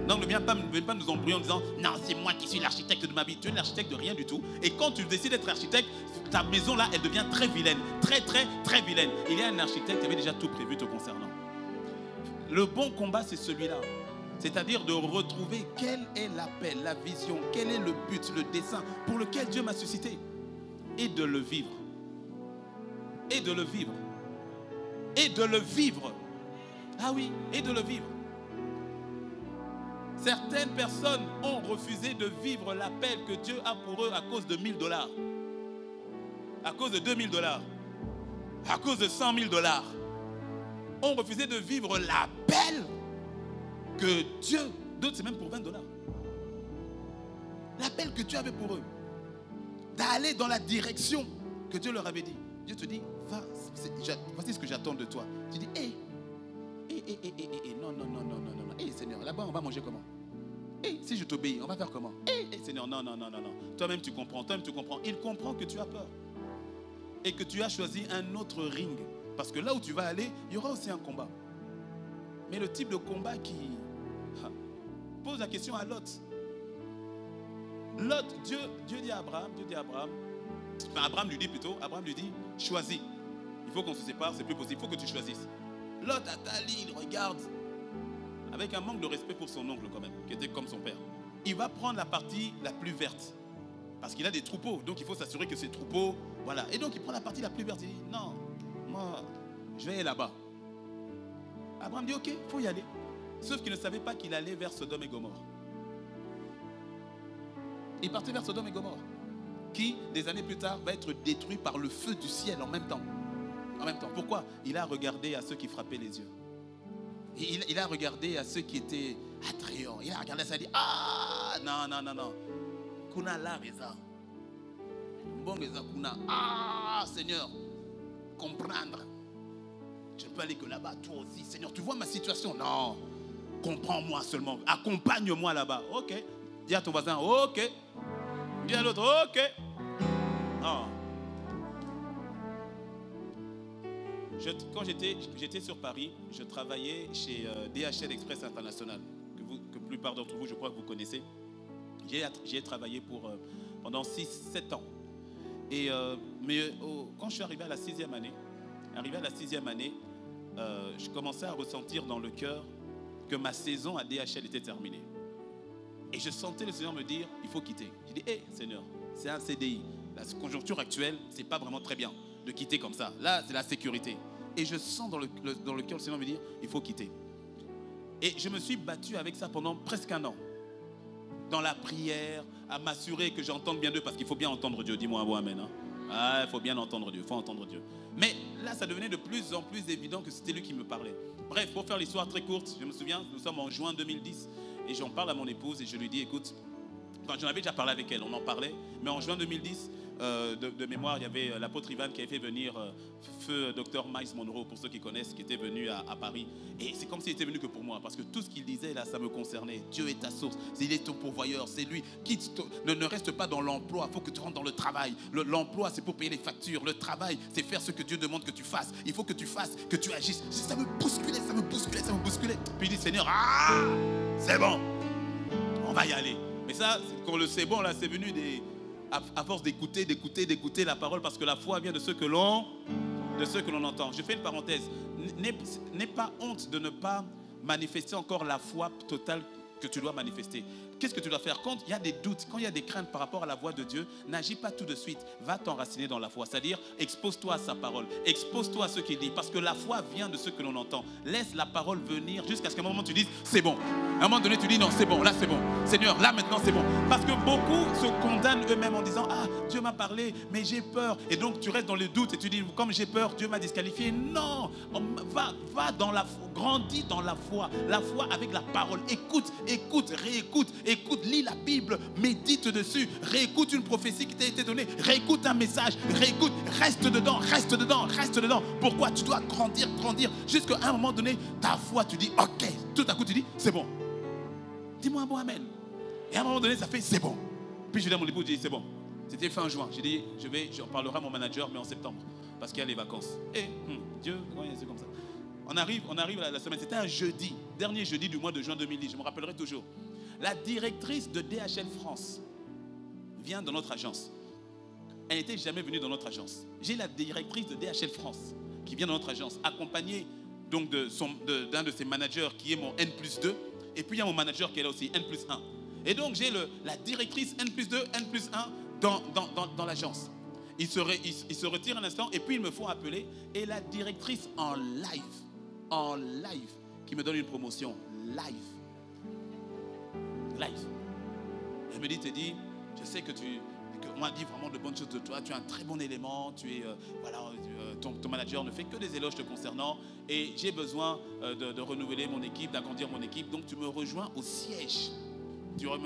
Donc ne viens pas nous embrouiller en disant non, c'est moi qui suis l'architecte de ma vie. Tu es l'architecte de rien du tout. Et quand tu décides d'être architecte, ta maison là, elle devient très vilaine. Très vilaine. Il y a un architecte qui avait déjà tout prévu te concernant. Le bon combat, c'est celui-là. C'est-à-dire de retrouver quel est l'appel, la vision, quel est le but, le dessein pour lequel Dieu m'a suscité. Et de le vivre. Et de le vivre. Et de le vivre. Ah oui, et de le vivre. Certaines personnes ont refusé de vivre l'appel que Dieu a pour eux à cause de $1000, à cause de $2000, à cause de $100 000. Ont refusé de vivre l'appel que Dieu, d'autres c'est même pour $20. L'appel que Dieu avait pour eux, d'aller dans la direction que Dieu leur avait dit. Dieu te dit, va, voici ce que j'attends de toi. Tu dis, non, Seigneur, là-bas on va manger comment? Si je t'obéis, on va faire comment? Seigneur, non. Toi-même tu comprends. Il comprend que tu as peur. Et que tu as choisi un autre ring. Parce que là où tu vas aller, il y aura aussi un combat. Mais le type de combat qui... Pose la question à Lot. Lot, Dieu dit à Abraham, Abraham lui dit, choisis. Il faut qu'on se sépare, c'est plus possible, il faut que tu choisisses. Lot, Atali, il regarde. Avec un manque de respect pour son oncle quand même, qui était comme son père. Il va prendre la partie la plus verte. Parce qu'il a des troupeaux, donc il faut s'assurer que ces troupeaux... Voilà. Et donc il prend la partie la plus verte. Il dit, non, moi, je vais aller là-bas. Abraham dit, ok, il faut y aller. Sauf qu'il ne savait pas qu'il allait vers Sodome et Gomorrhe. Il partait vers Sodome et Gomorrhe, qui, des années plus tard, va être détruit par le feu du ciel en même temps. Pourquoi? Il a regardé à ceux qui frappaient les yeux. Il a regardé à ceux qui étaient attrayants. Il a regardé à ça et dit, ah, non. Kuna la reza. Bon reza kuna. Ah, Seigneur, comprendre. Je peux aller que là-bas, toi aussi. Seigneur, tu vois ma situation? Non. comprends-moi seulement, accompagne-moi là-bas. Ok. Dis à ton voisin, ok. Dis à l'autre, ok. Oh. Quand j'étais sur Paris, je travaillais chez DHL Express International, que la plupart d'entre vous, je crois que vous connaissez. J'ai travaillé pendant 6-7 ans. Quand je suis arrivé à la 6e année, je commençais à ressentir dans le cœur que ma saison à DHL était terminée. Et je sentais le Seigneur me dire, il faut quitter. J'ai dit, hé Seigneur, c'est un CDI. La conjoncture actuelle, c'est pas vraiment très bien de quitter comme ça. Là, c'est la sécurité. Et je sens dans le cœur le Seigneur me dire, il faut quitter. Et je me suis battu avec ça pendant presque un an. Dans la prière, à m'assurer que j'entende bien Dieu, parce qu'il faut bien entendre Dieu. Dis-moi un bon amen. Hein? Ah, il faut bien entendre Dieu, il faut entendre Dieu. Mais là, ça devenait de plus en plus évident que c'était lui qui me parlait. Bref, pour faire l'histoire très courte, je me souviens, nous sommes en juin 2010, et j'en parle à mon épouse, et je lui dis, écoute, j'en avais déjà parlé avec elle, on en parlait, mais en juin 2010, de mémoire, il y avait l'apôtre Ivan qui avait fait venir feu Dr Miles Monroe, pour ceux qui connaissent, qui était venu à Paris. Et c'est comme s'il était venu que pour moi, parce que tout ce qu'il disait là, ça me concernait. Dieu est ta source, il est ton pourvoyeur, c'est lui. Ne reste pas dans l'emploi, il faut que tu rentres dans le travail. L'emploi, c'est pour payer les factures. Le travail, c'est faire ce que Dieu demande que tu fasses. Il faut que tu fasses, que tu agisses. Ça me bousculait. Puis il dit, Seigneur, c'est bon, on va y aller. Mais ça, quand le c'est bon, là, c'est venu à force d'écouter la parole, parce que la foi vient de ceux que l'on entend. Je fais une parenthèse. N'aie pas honte de ne pas manifester encore la foi totale que tu dois manifester. Qu'est-ce que tu dois faire? Quand il y a des doutes, quand il y a des craintes par rapport à la voix de Dieu, n'agis pas tout de suite. Va t'enraciner dans la foi. C'est-à-dire, expose-toi à sa parole. Expose-toi à ce qu'il dit. Parce que la foi vient de ce que l'on entend. Laisse la parole venir jusqu'à ce qu'à un moment tu dises, c'est bon. À un moment donné, tu dis, non, c'est bon, là c'est bon. Seigneur, là maintenant c'est bon. Parce que beaucoup se condamnent eux-mêmes en disant, Dieu m'a parlé, mais j'ai peur. Et donc tu restes dans le doute et tu dis, comme j'ai peur, Dieu m'a disqualifié. Non, va dans la foi, grandis dans la foi avec la parole. Écoute, réécoute, lis la Bible, médite dessus, réécoute une prophétie qui t'a été donnée, réécoute un message, reste dedans. Pourquoi? Tu dois grandir, jusqu'à un moment donné, ta foi, tu dis, ok, tout à coup tu dis, c'est bon. Dis-moi un bon amen. Et à un moment donné, ça fait, c'est bon. Puis je dis à mon époux, je dis, c'est bon. C'était fin juin. J'ai dit, j'en parlerai à mon manager, mais en septembre, parce qu'il y a les vacances. Et Dieu, c'est comme ça. On arrive à la semaine, c'était un jeudi, dernier jeudi du mois de juin 2010, je me rappellerai toujours. La directrice de DHL France vient dans notre agence. Elle n'était jamais venue dans notre agence. J'ai la directrice de DHL France qui vient dans notre agence, accompagnée donc d'un de ses managers qui est mon N+2. Et puis il y a mon manager qui est là aussi, N+1. Et donc j'ai la directrice N+2, N+1 dans l'agence. Il se retire un instant et puis ils me font appeler. Et la directrice en live, qui me donne une promotion, live. Elle me dit, je sais que on m'a dit vraiment de bonnes choses de toi, tu es un très bon élément, ton manager ne fait que des éloges te concernant et j'ai besoin de renouveler mon équipe, d'agrandir mon équipe, donc tu me rejoins au siège. Tu vas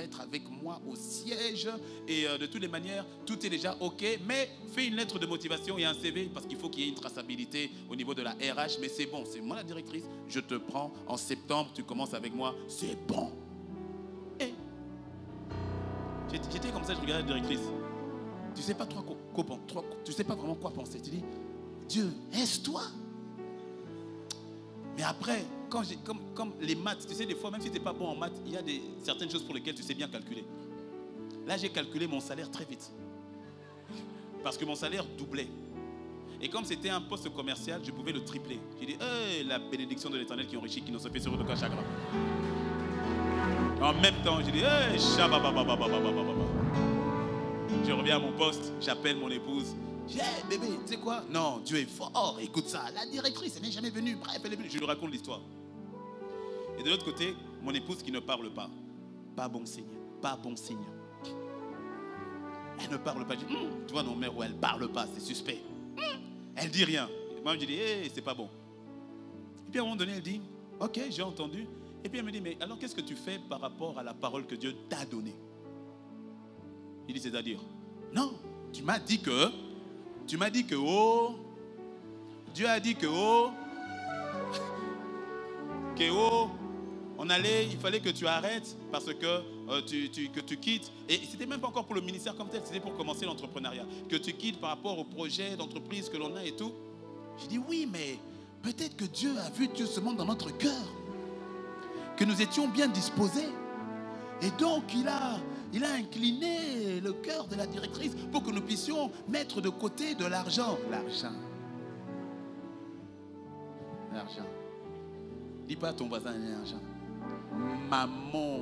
être avec moi au siège et de toutes les manières, tout est déjà ok, mais fais une lettre de motivation et un CV parce qu'il faut qu'il y ait une traçabilité au niveau de la RH, mais c'est bon, c'est moi la directrice, je te prends en septembre, tu commences avec moi, c'est bon. Et j'étais comme ça, je regardais la directrice. Tu sais pas tu sais pas vraiment quoi penser. Tu dis, Dieu, est-ce-toi? Mais après, comme les maths, tu sais, des fois, même si tu n'es pas bon en maths, il y a certaines choses pour lesquelles tu sais bien calculer. Là, j'ai calculé mon salaire très vite. Parce que mon salaire doublait. Et comme c'était un poste commercial, je pouvais le tripler. J'ai dit, la bénédiction de l'Éternel qui enrichit, qui ne se fait sur aucun chagrin. En même temps, j'ai dit, je reviens à mon poste, j'appelle mon épouse. Je dis, bébé, tu sais quoi? Non, Dieu est fort, écoute ça. La directrice, elle n'est jamais venue. Bref, elle est venue. Je lui raconte l'histoire. Et de l'autre côté, mon épouse qui ne parle pas. Pas bon signe. Elle ne parle pas. Je dis, tu vois, non, mère, où elle ne parle pas, c'est suspect. Elle dit rien. Moi, je dis, c'est pas bon. Et puis à un moment donné, elle dit, ok, j'ai entendu. Et puis elle me dit, mais alors qu'est-ce que tu fais par rapport à la parole que Dieu t'a donnée? Il dit, c'est-à-dire, non, tu m'as dit que, Dieu a dit que, il fallait que tu arrêtes parce que, que tu quittes. Et ce n'était même pas encore pour le ministère comme tel, c'était pour commencer l'entrepreneuriat. Que tu quittes par rapport au projet d'entreprise que l'on a et tout. J'ai dit oui, mais peut-être que Dieu a vu Dieu seulement dans notre cœur. Que nous étions bien disposés. Et donc, il a incliné le cœur de la directrice pour que nous puissions mettre de côté de l'argent. L'argent. Dis pas à ton voisin l'argent. Maman.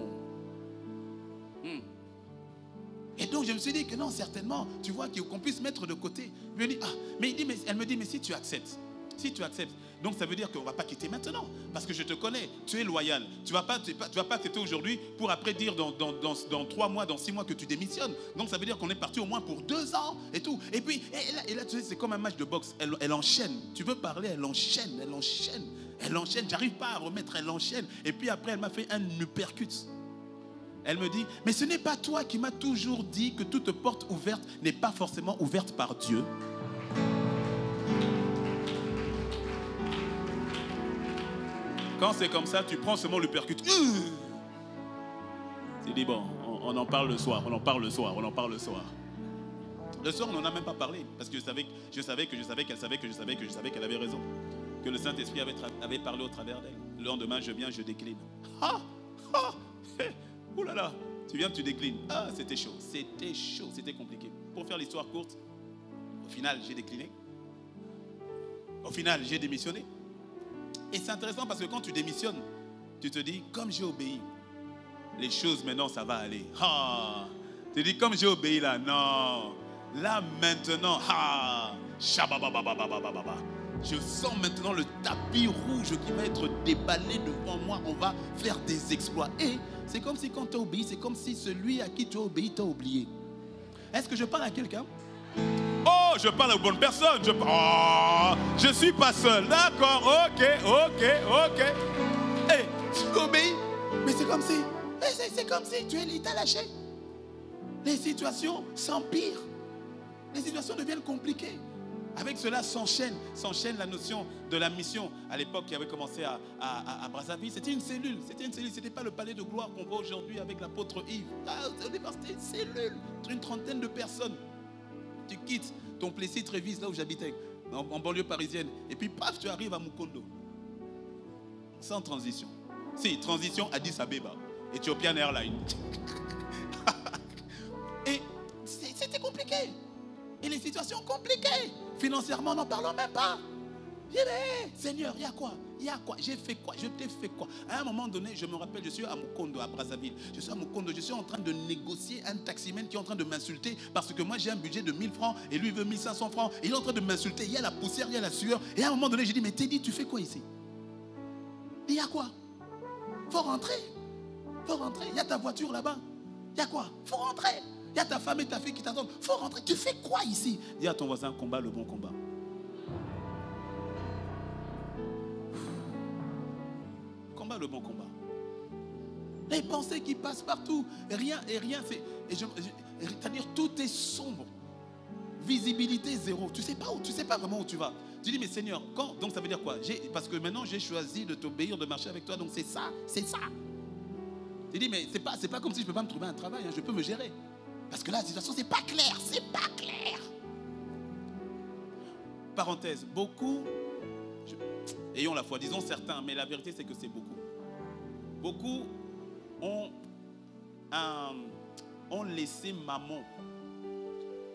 Et donc, je me suis dit que non, certainement, tu vois, qu'on puisse mettre de côté. Elle me dit, mais si tu acceptes. Donc ça veut dire qu'on ne va pas quitter maintenant. Parce que je te connais, tu es loyal. Tu ne vas pas accepter aujourd'hui pour après dire dans 3 mois, dans 6 mois que tu démissionnes. Donc ça veut dire qu'on est parti au moins pour 2 ans et tout. Et puis, et là tu sais, c'est comme un match de boxe. Elle enchaîne. Tu veux parler, elle enchaîne. J'arrive pas à remettre, elle enchaîne. Et puis après, elle m'a fait un uppercut. Elle me dit, mais ce n'est pas toi qui m'as toujours dit que toute porte ouverte n'est pas forcément ouverte par Dieu. Quand c'est comme ça, tu prends seulement le percute. C'est dit, bon, on en parle le soir. Le soir, on n'en a même pas parlé. Parce que je savais qu'elle avait raison. Que le Saint-Esprit avait parlé au travers d'elle. Le lendemain, je viens, je décline. Ouh là là, tu viens, tu déclines. C'était chaud, c'était compliqué. Pour faire l'histoire courte, au final, j'ai décliné. Au final, j'ai démissionné. Et c'est intéressant parce que quand tu démissionnes, tu te dis, comme j'ai obéi, les choses maintenant, ça va aller. Tu te dis, comme j'ai obéi là, non. Là maintenant, je sens maintenant le tapis rouge qui va être déballé devant moi. On va faire des exploits. Et c'est comme si quand tu as obéi, c'est comme si celui à qui tu as obéi t'a oublié. Est-ce que je parle à quelqu'un? Oh, je parle aux bonnes personnes. Je ne suis pas seul. D'accord, ok. Tu obéis. Mais c'est comme si il t'a lâché. Les situations s'empirent. Les situations deviennent compliquées. Avec cela s'enchaîne la notion de la mission. À l'époque, qui avait commencé à Brazzaville, c'était une cellule. Ce n'était pas le palais de gloire qu'on voit aujourd'hui avec l'apôtre Yves. Au départ, c'était une cellule, une trentaine de personnes. Tu quittes ton Plessis-Trévise, là où j'habitais, en banlieue parisienne. Et puis, paf, tu arrives à Mukondo. Sans transition. Si, transition Addis Abeba, Ethiopian Airlines. Et c'était compliqué. Et les situations compliquées. Financièrement, n'en parlons même pas. Je dis, Seigneur, il y a quoi? J'ai fait quoi? Je t'ai fait quoi? À un moment donné, je me rappelle, je suis à Mukondo, à Brazzaville. Je suis en train de négocier un taximène qui est en train de m'insulter parce que moi, j'ai un budget de 1000 francs et lui, il veut 1500 francs. Et il est en train de m'insulter. Il y a la poussière, il y a la sueur. Et à un moment donné, j'ai dit, mais Teddy, tu fais quoi ici? Il y a quoi? Faut rentrer. Il y a ta voiture là-bas. Il y a quoi? Faut rentrer. Il y a ta femme et ta fille qui t'attendent. Faut rentrer. Tu fais quoi ici? Dis à ton voisin, combat le bon combat. Combat le bon combat. Les pensées qui passent partout. Rien, c'est-à-dire tout est sombre. Visibilité zéro. Tu sais pas vraiment où tu vas. Tu dis, mais Seigneur, quand? Donc ça veut dire quoi? Parce que maintenant j'ai choisi de t'obéir, de marcher avec toi. Donc c'est ça. Tu dis, mais c'est pas comme si je ne peux pas me trouver un travail. Je peux me gérer. Parce que là, la situation, c'est pas clair. Parenthèse, beaucoup, ayons la foi, disons certains, mais la vérité, c'est que c'est beaucoup. Beaucoup ont laissé maman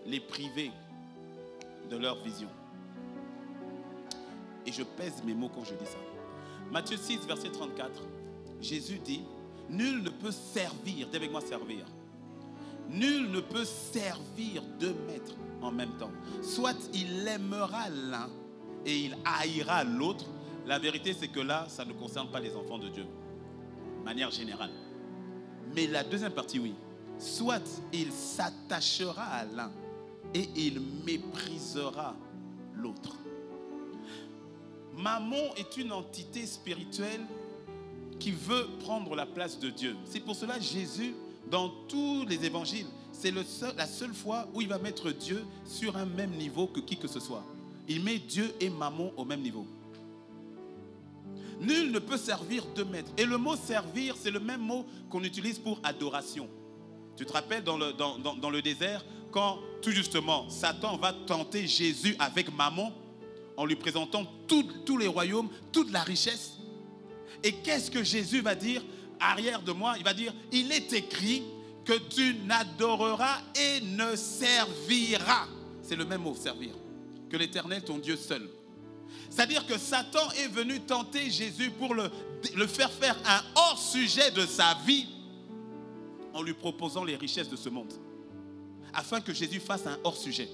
les priver de leur vision. Et je pèse mes mots quand je dis ça. Matthieu 6, verset 34, Jésus dit, nul ne peut servir, dis avec moi servir. Nul ne peut servir 2 maîtres en même temps. Soit il aimera l'un et il haïra l'autre. La vérité, c'est que là, ça ne concerne pas les enfants de Dieu, de manière générale. Mais la deuxième partie, oui. Soit il s'attachera à l'un et il méprisera l'autre. Maman est une entité spirituelle qui veut prendre la place de Dieu. C'est pour cela Jésus, dans tous les évangiles, c'est la seule fois où il va mettre Dieu sur un même niveau que qui que ce soit. Il met Dieu et maman au même niveau. Nul ne peut servir deux maîtres. Et le mot servir, c'est le même mot qu'on utilise pour adoration. Tu te rappelles dans le désert, quand tout justement Satan va tenter Jésus avec Mammon, en lui présentant tous les royaumes, toute la richesse. Et qu'est-ce que Jésus va dire arrière de moi? Il va dire, il est écrit que tu n'adoreras et ne serviras. C'est le même mot, servir. Que l'Éternel, ton Dieu seul. C'est-à-dire que Satan est venu tenter Jésus pour le faire un hors-sujet de sa vie en lui proposant les richesses de ce monde. Afin que Jésus fasse un hors-sujet.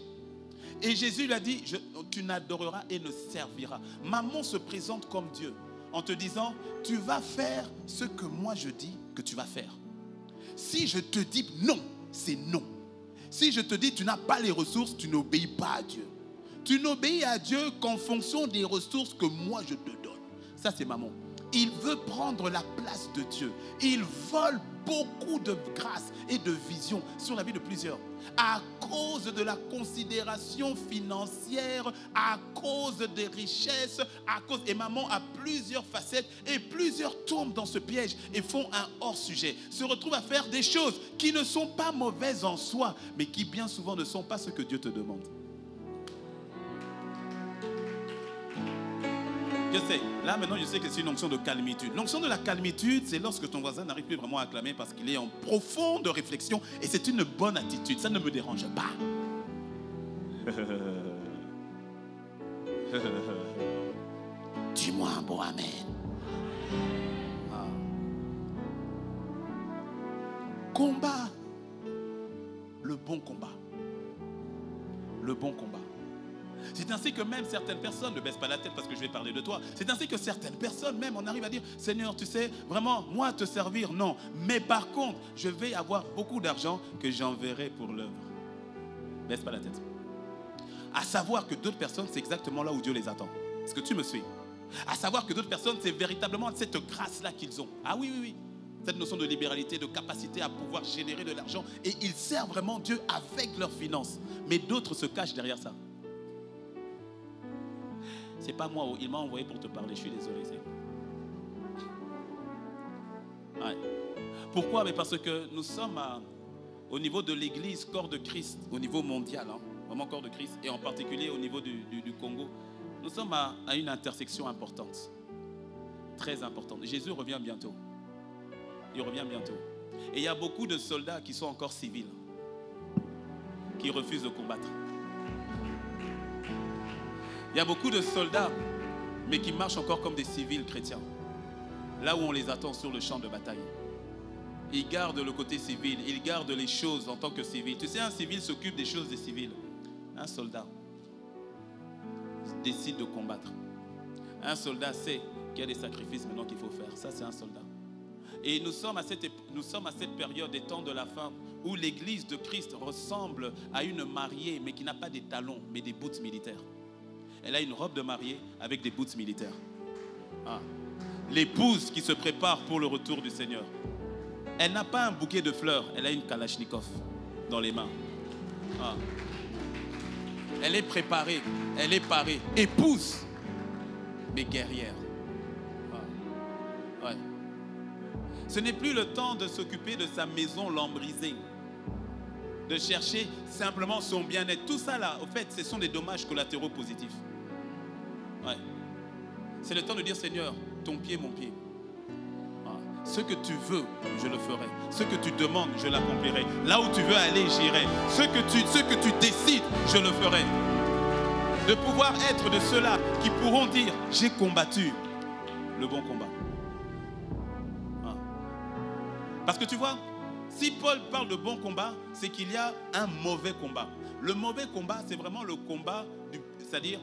Et Jésus lui a dit, tu n'adoreras et ne serviras. Mammon se présente comme Dieu en te disant, tu vas faire ce que moi je dis que tu vas faire. Si je te dis non, c'est non. Si je te dis tu n'as pas les ressources, tu n'obéis pas à Dieu. Tu n'obéis à Dieu qu'en fonction des ressources que moi je te donne. Ça c'est Mammon. Il veut prendre la place de Dieu. Il vole beaucoup de grâce et de vision sur la vie de plusieurs. À cause de la considération financière, à cause des richesses, et Mammon a plusieurs facettes et plusieurs tombent dans ce piège et font un hors-sujet. Se retrouvent à faire des choses qui ne sont pas mauvaises en soi, mais qui bien souvent ne sont pas ce que Dieu te demande. Je sais, là maintenant je sais que c'est une onction de calmitude. L'onction de la calmitude, c'est lorsque ton voisin n'arrive plus vraiment à acclamer parce qu'il est en profonde réflexion et c'est une bonne attitude, ça ne me dérange pas. Dis-moi un bon amen. Ah. Combat. Le bon combat. Le bon combat. C'est ainsi que même certaines personnes, ne baissent pas la tête parce que je vais parler de toi, c'est ainsi que certaines personnes même on arrive à dire, Seigneur tu sais, vraiment moi te servir, non, mais par contre je vais avoir beaucoup d'argent que j'enverrai pour l'œuvre. Baisse pas la tête. À savoir que d'autres personnes c'est exactement là où Dieu les attend. Est-ce que tu me suis? À savoir que d'autres personnes c'est véritablement cette grâce là qu'ils ont. Ah oui, oui, oui. Cette notion de libéralité, de capacité à pouvoir générer de l'argent et ils servent vraiment Dieu avec leurs finances. Mais d'autres se cachent derrière ça. C'est pas moi, il m'a envoyé pour te parler, je suis désolé. Ouais. Pourquoi? Mais parce que nous sommes au niveau de l'église, corps de Christ, au niveau mondial, hein, vraiment corps de Christ, et en particulier au niveau du Congo. Nous sommes à une intersection importante, très importante. Jésus revient bientôt. Il revient bientôt. Et il y a beaucoup de soldats qui sont encore civils, qui refusent de combattre. Il y a beaucoup de soldats, mais qui marchent encore comme des civils chrétiens. Là où on les attend sur le champ de bataille. Ils gardent le côté civil, ils gardent les choses en tant que civil. Tu sais, un civil s'occupe des choses des civils. Un soldat décide de combattre. Un soldat sait qu'il y a des sacrifices maintenant qu'il faut faire. Ça, c'est un soldat. Et nous sommes à cette période des temps de la fin où l'église de Christ ressemble à une mariée, mais qui n'a pas des talons, mais des boots militaires. Elle a une robe de mariée avec des boots militaires. Ah. L'épouse qui se prépare pour le retour du Seigneur. Elle n'a pas un bouquet de fleurs, elle a une kalachnikov dans les mains. Ah. Elle est préparée, elle est parée. Épouse, mais guerrière. Ah. Ouais. Ce n'est plus le temps de s'occuper de sa maison lambrisée, de chercher simplement son bien-être. Tout ça là, au fait, ce sont des dommages collatéraux positifs. Ouais. C'est le temps de dire, Seigneur, ton pied, mon pied. Ah. Ce que tu veux, je le ferai. Ce que tu demandes, je l'accomplirai. Là où tu veux aller, j'irai. Ce que tu décides, je le ferai. De pouvoir être de ceux-là qui pourront dire, j'ai combattu le bon combat. Ah. Parce que tu vois, si Paul parle de bon combat, c'est qu'il y a un mauvais combat. Le mauvais combat, c'est vraiment le combat, c'est-à-dire,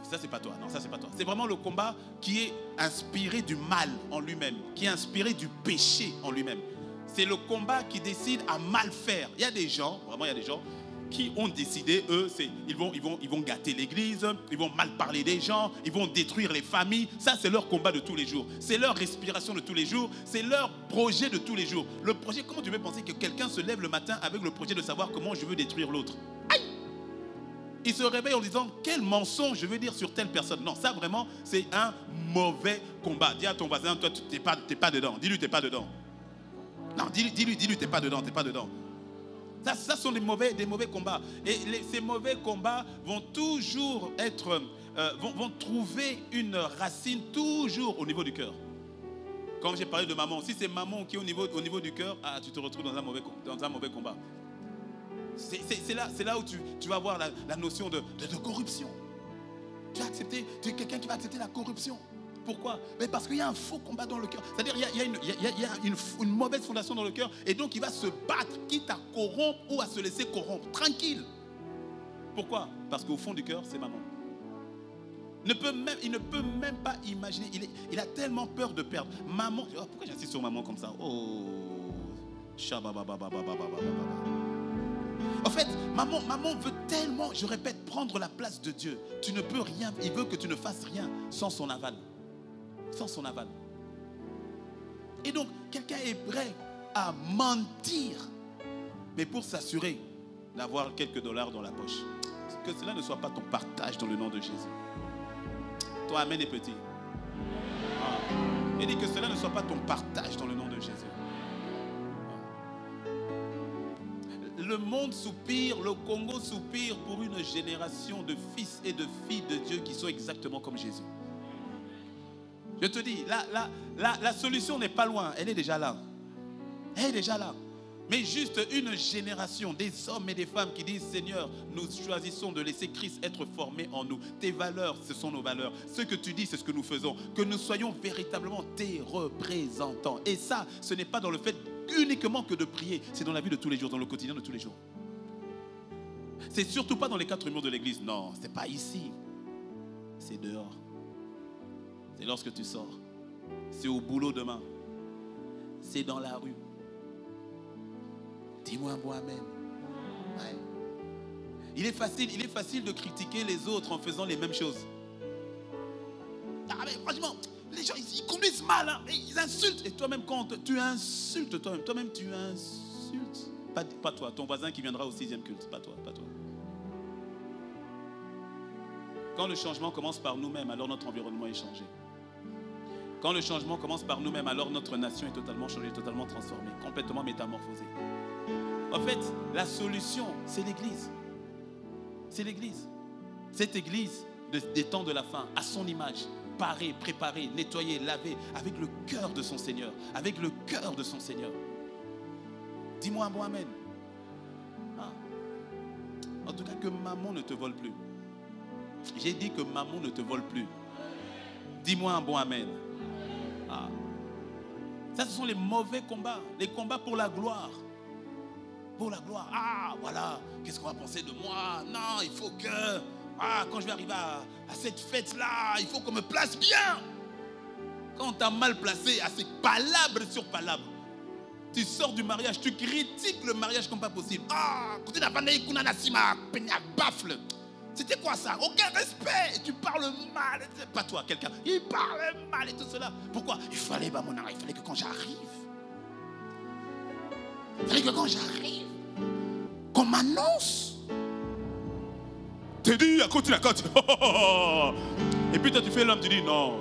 ça c'est pas toi, non ça c'est pas toi. C'est vraiment le combat qui est inspiré du mal en lui-même, qui est inspiré du péché en lui-même. C'est le combat qui décide à mal faire. Il y a des gens, vraiment il y a des gens qui ont décidé, eux, ils vont gâter l'église, ils vont mal parler des gens, ils vont détruire les familles. Ça, c'est leur combat de tous les jours. C'est leur respiration de tous les jours. C'est leur projet de tous les jours. Le projet, comment tu veux penser que quelqu'un se lève le matin avec le projet de savoir comment je veux détruire l'autre? Aïe! il se réveille en disant quel mensonge je veux dire sur telle personne. Non, ça vraiment, c'est un mauvais combat. Dis à ton voisin, toi, tu n'es pas dedans. Dis-lui, tu n'es pas dedans. Non, dis-lui, tu n'es pas dedans, tu n'es pas dedans. Ça sont des mauvais combats. Et ces mauvais combats vont toujours être, vont trouver une racine toujours au niveau du cœur. Comme j'ai parlé de maman, si c'est maman qui est au niveau du cœur, tu te retrouves dans un mauvais combat. C'est là où tu vas avoir la notion de corruption. Tu as accepté, tu es quelqu'un qui va accepter la corruption. Pourquoi? Mais parce qu'il y a un faux combat dans le cœur. C'est-à-dire il y a une mauvaise fondation dans le cœur. Et donc il va se battre, quitte à corrompre ou à se laisser corrompre. Tranquille. Pourquoi? Parce qu'au fond du cœur, c'est maman. Il ne peut même pas imaginer. Il a tellement peur de perdre. Maman, pourquoi j'insiste sur maman comme ça? Oh, en fait, maman veut tellement, je répète, prendre la place de Dieu. Tu ne peux rien, il veut que tu ne fasses rien sans son aval. Sans son aval. Et donc, quelqu'un est prêt à mentir, mais pour s'assurer d'avoir quelques dollars dans la poche. Que cela ne soit pas ton partage dans le nom de Jésus. Toi, amen les petits. Et dit que cela ne soit pas ton partage dans le nom de Jésus. Le monde soupire, le Congo soupire pour une génération de fils et de filles de Dieu qui sont exactement comme Jésus. Je te dis, la solution n'est pas loin, elle est déjà là. Elle est déjà là. Mais juste une génération des hommes et des femmes qui disent Seigneur, nous choisissons de laisser Christ être formé en nous. Tes valeurs, ce sont nos valeurs. Ce que tu dis, c'est ce que nous faisons. Que nous soyons véritablement tes représentants. Et ça, ce n'est pas dans le fait uniquement que de prier. C'est dans la vie de tous les jours, dans le quotidien de tous les jours. C'est surtout pas dans les 4 murs de l'église. Non, c'est pas ici. C'est dehors. C'est lorsque tu sors. C'est au boulot demain. C'est dans la rue. Dis-moi un bon amen. Ouais. Il est facile de critiquer les autres en faisant les mêmes choses. Ah mais franchement, les gens ils conduisent mal, hein, ils insultent. Et toi-même quand tu insultes toi-même tu insultes. Pas toi, ton voisin qui viendra au 6e culte, pas toi. Quand le changement commence par nous-mêmes, alors notre environnement est changé. Quand le changement commence par nous-mêmes, alors notre nation est totalement changée, totalement transformée, complètement métamorphosée. En fait, la solution, c'est l'Église. C'est l'Église. Cette Église des temps de la fin, à son image, parée, préparée, nettoyée, lavée, avec le cœur de son Seigneur. Avec le cœur de son Seigneur. Dis-moi un bon amen. Ah. En tout cas, que maman ne te vole plus. J'ai dit que maman ne te vole plus. Dis-moi un bon amen. Ah. Ça, ce sont les mauvais combats. Les combats pour la gloire. Pour la gloire. Ah, voilà. Qu'est-ce qu'on va penser de moi? Non, il faut que... quand je vais arriver à cette fête-là, il faut qu'on me place bien. Quand on t'a mal placé, c'est palabre sur palabre. Tu sors du mariage, tu critiques le mariage comme pas possible. Quand tu n'as pas naï, qu'on a nassima, peigna baffle. C'était quoi ça? Aucun respect. Et tu parles mal. Pas toi, quelqu'un. Il parle mal et tout cela. Pourquoi? Il fallait que quand j'arrive, qu'on m'annonce. T'es dit, à côté de la côte. Et puis toi, tu fais l'homme, tu dis non.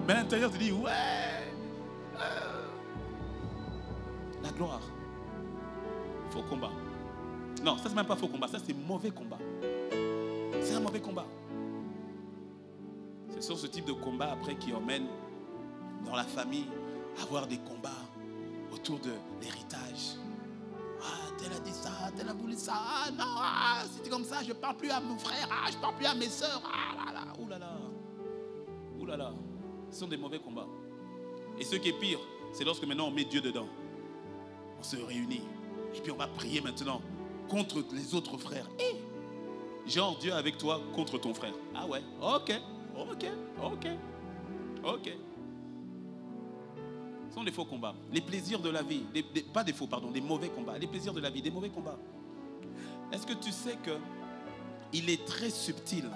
Mais à l'intérieur, tu dis ouais. La gloire. Faux combat. Non, ça c'est même pas faux combat, ça c'est mauvais combat. C'est un mauvais combat. C'est sur ce type de combat après qui emmène dans la famille à avoir des combats autour de l'héritage. Tel a dit ça, tel a voulu ça. Non, c'était comme ça, je ne parle plus à mon frère, je ne parle plus à mes soeurs. Oulala. Ce sont des mauvais combats. Et ce qui est pire, c'est lorsque maintenant on met Dieu dedans. On se réunit. Et puis on va prier maintenant contre les autres frères. Genre Dieu avec toi contre ton frère. Ah ouais, ok. Ce sont des faux combats. Les plaisirs de la vie, pas des faux, pardon, des mauvais combats. Les plaisirs de la vie, des mauvais combats. Est-ce que tu sais qu'il est très subtil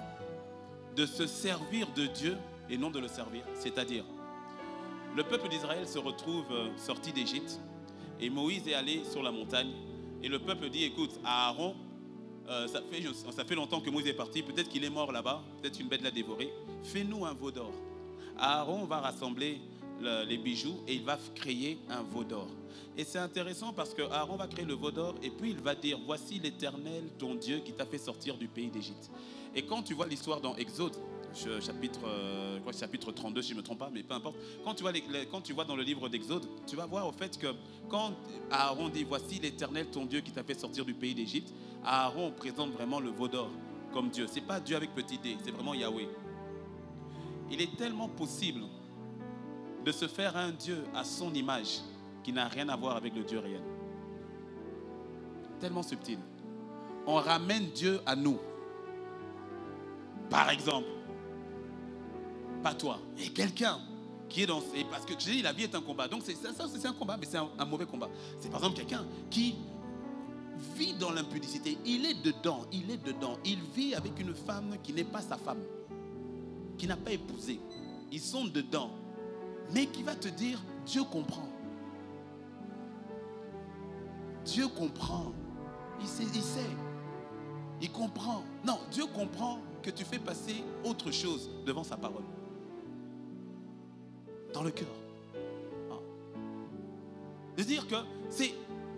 de se servir de Dieu et non de le servir? C'est-à-dire, le peuple d'Israël se retrouve sorti d'Égypte et Moïse est allé sur la montagne et le peuple dit, écoute, à Aaron, ça fait longtemps que Moïse est parti, peut-être qu'il est mort là-bas, peut-être une bête l'a dévoré. Fais-nous un veau d'or. Aaron va rassembler les bijoux et il va créer un veau d'or. Et c'est intéressant parce que Aaron va créer le veau d'or et puis il va dire, voici l'Éternel, ton Dieu, qui t'a fait sortir du pays d'Égypte. Et quand tu vois l'histoire dans Exode, chapitre 32 si je ne me trompe pas, mais peu importe, quand tu vois dans le livre d'Exode, tu vas voir au fait que quand Aaron dit, voici l'Éternel, ton Dieu, qui t'a fait sortir du pays d'Égypte, Aaron présente vraiment le veau d'or comme Dieu. Ce n'est pas Dieu avec petit d, c'est vraiment Yahweh. Il est tellement possible de se faire un Dieu à son image qui n'a rien à voir avec le Dieu réel. Tellement subtil. On ramène Dieu à nous. Par exemple, pas toi, mais quelqu'un qui est dans... Parce que j'ai dit, la vie est un combat. Donc c'est un combat, mais c'est un mauvais combat. C'est par exemple quelqu'un qui vit dans l'impudicité. Il est dedans. Il vit avec une femme qui n'est pas sa femme, qui n'a pas épousé. Ils sont dedans. Mais qui va te dire, Dieu comprend. Dieu comprend. Il sait. Il comprend. Non, Dieu comprend que tu fais passer autre chose devant sa parole. Dans le cœur. De dire que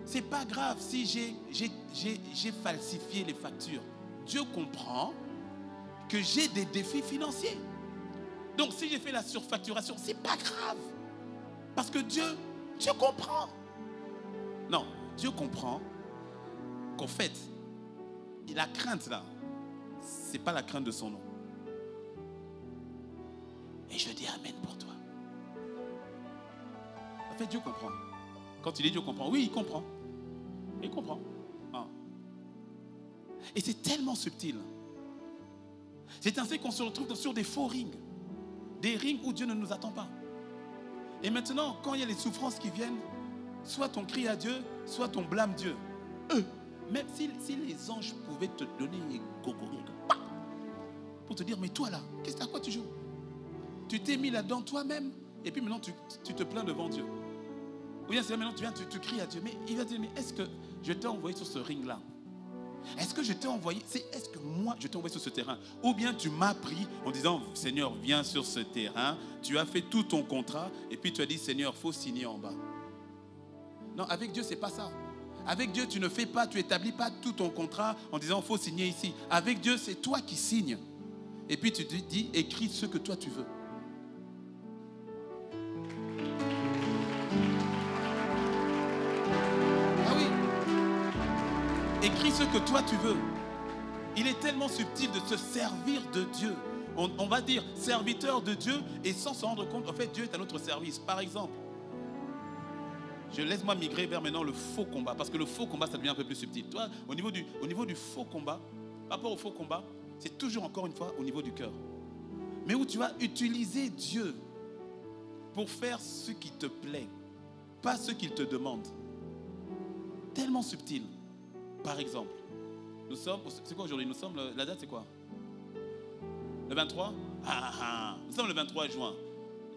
c'est pas grave si j'ai falsifié les factures. Dieu comprend que j'ai des défis financiers. Donc si j'ai fait la surfacturation, c'est pas grave. Parce que Dieu comprend. Non, Dieu comprend qu'en fait, la crainte là, c'est pas la crainte de son nom. Et je dis amen pour toi. En fait, Dieu comprend. Quand il dit Dieu comprend, oui, il comprend. Il comprend. Ah. Et c'est tellement subtil. C'est ainsi qu'on se retrouve sur des faux rings. Des rings où Dieu ne nous attend pas. Et maintenant, quand il y a les souffrances qui viennent, soit on crie à Dieu, soit on blâme Dieu. Même si les anges pouvaient te donner pour te dire, mais toi là, à quoi tu joues? Tu t'es mis là-dedans toi-même, et puis maintenant tu te plains devant Dieu. Ou bien c'est maintenant tu cries à Dieu, mais il va te dire, mais est-ce que je t'ai envoyé sur ce ring-là? Est-ce que je t'ai envoyé, est-ce que moi je t'ai envoyé sur ce terrain? Ou bien tu m'as pris en disant, Seigneur, viens sur ce terrain, tu as fait tout ton contrat, et puis tu as dit, Seigneur, il faut signer en bas. Non, avec Dieu, c'est pas ça. Avec Dieu, tu ne fais pas, tu n'établis pas tout ton contrat en disant, il faut signer ici. Avec Dieu, c'est toi qui signes. Et puis tu te dis, écris ce que toi tu veux. Ah oui. Écris ce que toi tu veux. Il est tellement subtil de se servir de Dieu. On va dire serviteur de Dieu et sans se rendre compte, en fait, Dieu est à notre service. Par exemple, laisse-moi migrer vers maintenant le faux combat. Parce que le faux combat, ça devient un peu plus subtil. Toi, au niveau du faux combat, par rapport au faux combat, c'est toujours encore une fois au niveau du cœur. Mais où tu vas utiliser Dieu pour faire ce qui te plaît, pas ce qu'il te demande. Tellement subtil. Par exemple, c'est quoi aujourd'hui? La date c'est quoi? Le 23? Nous sommes le 23 juin.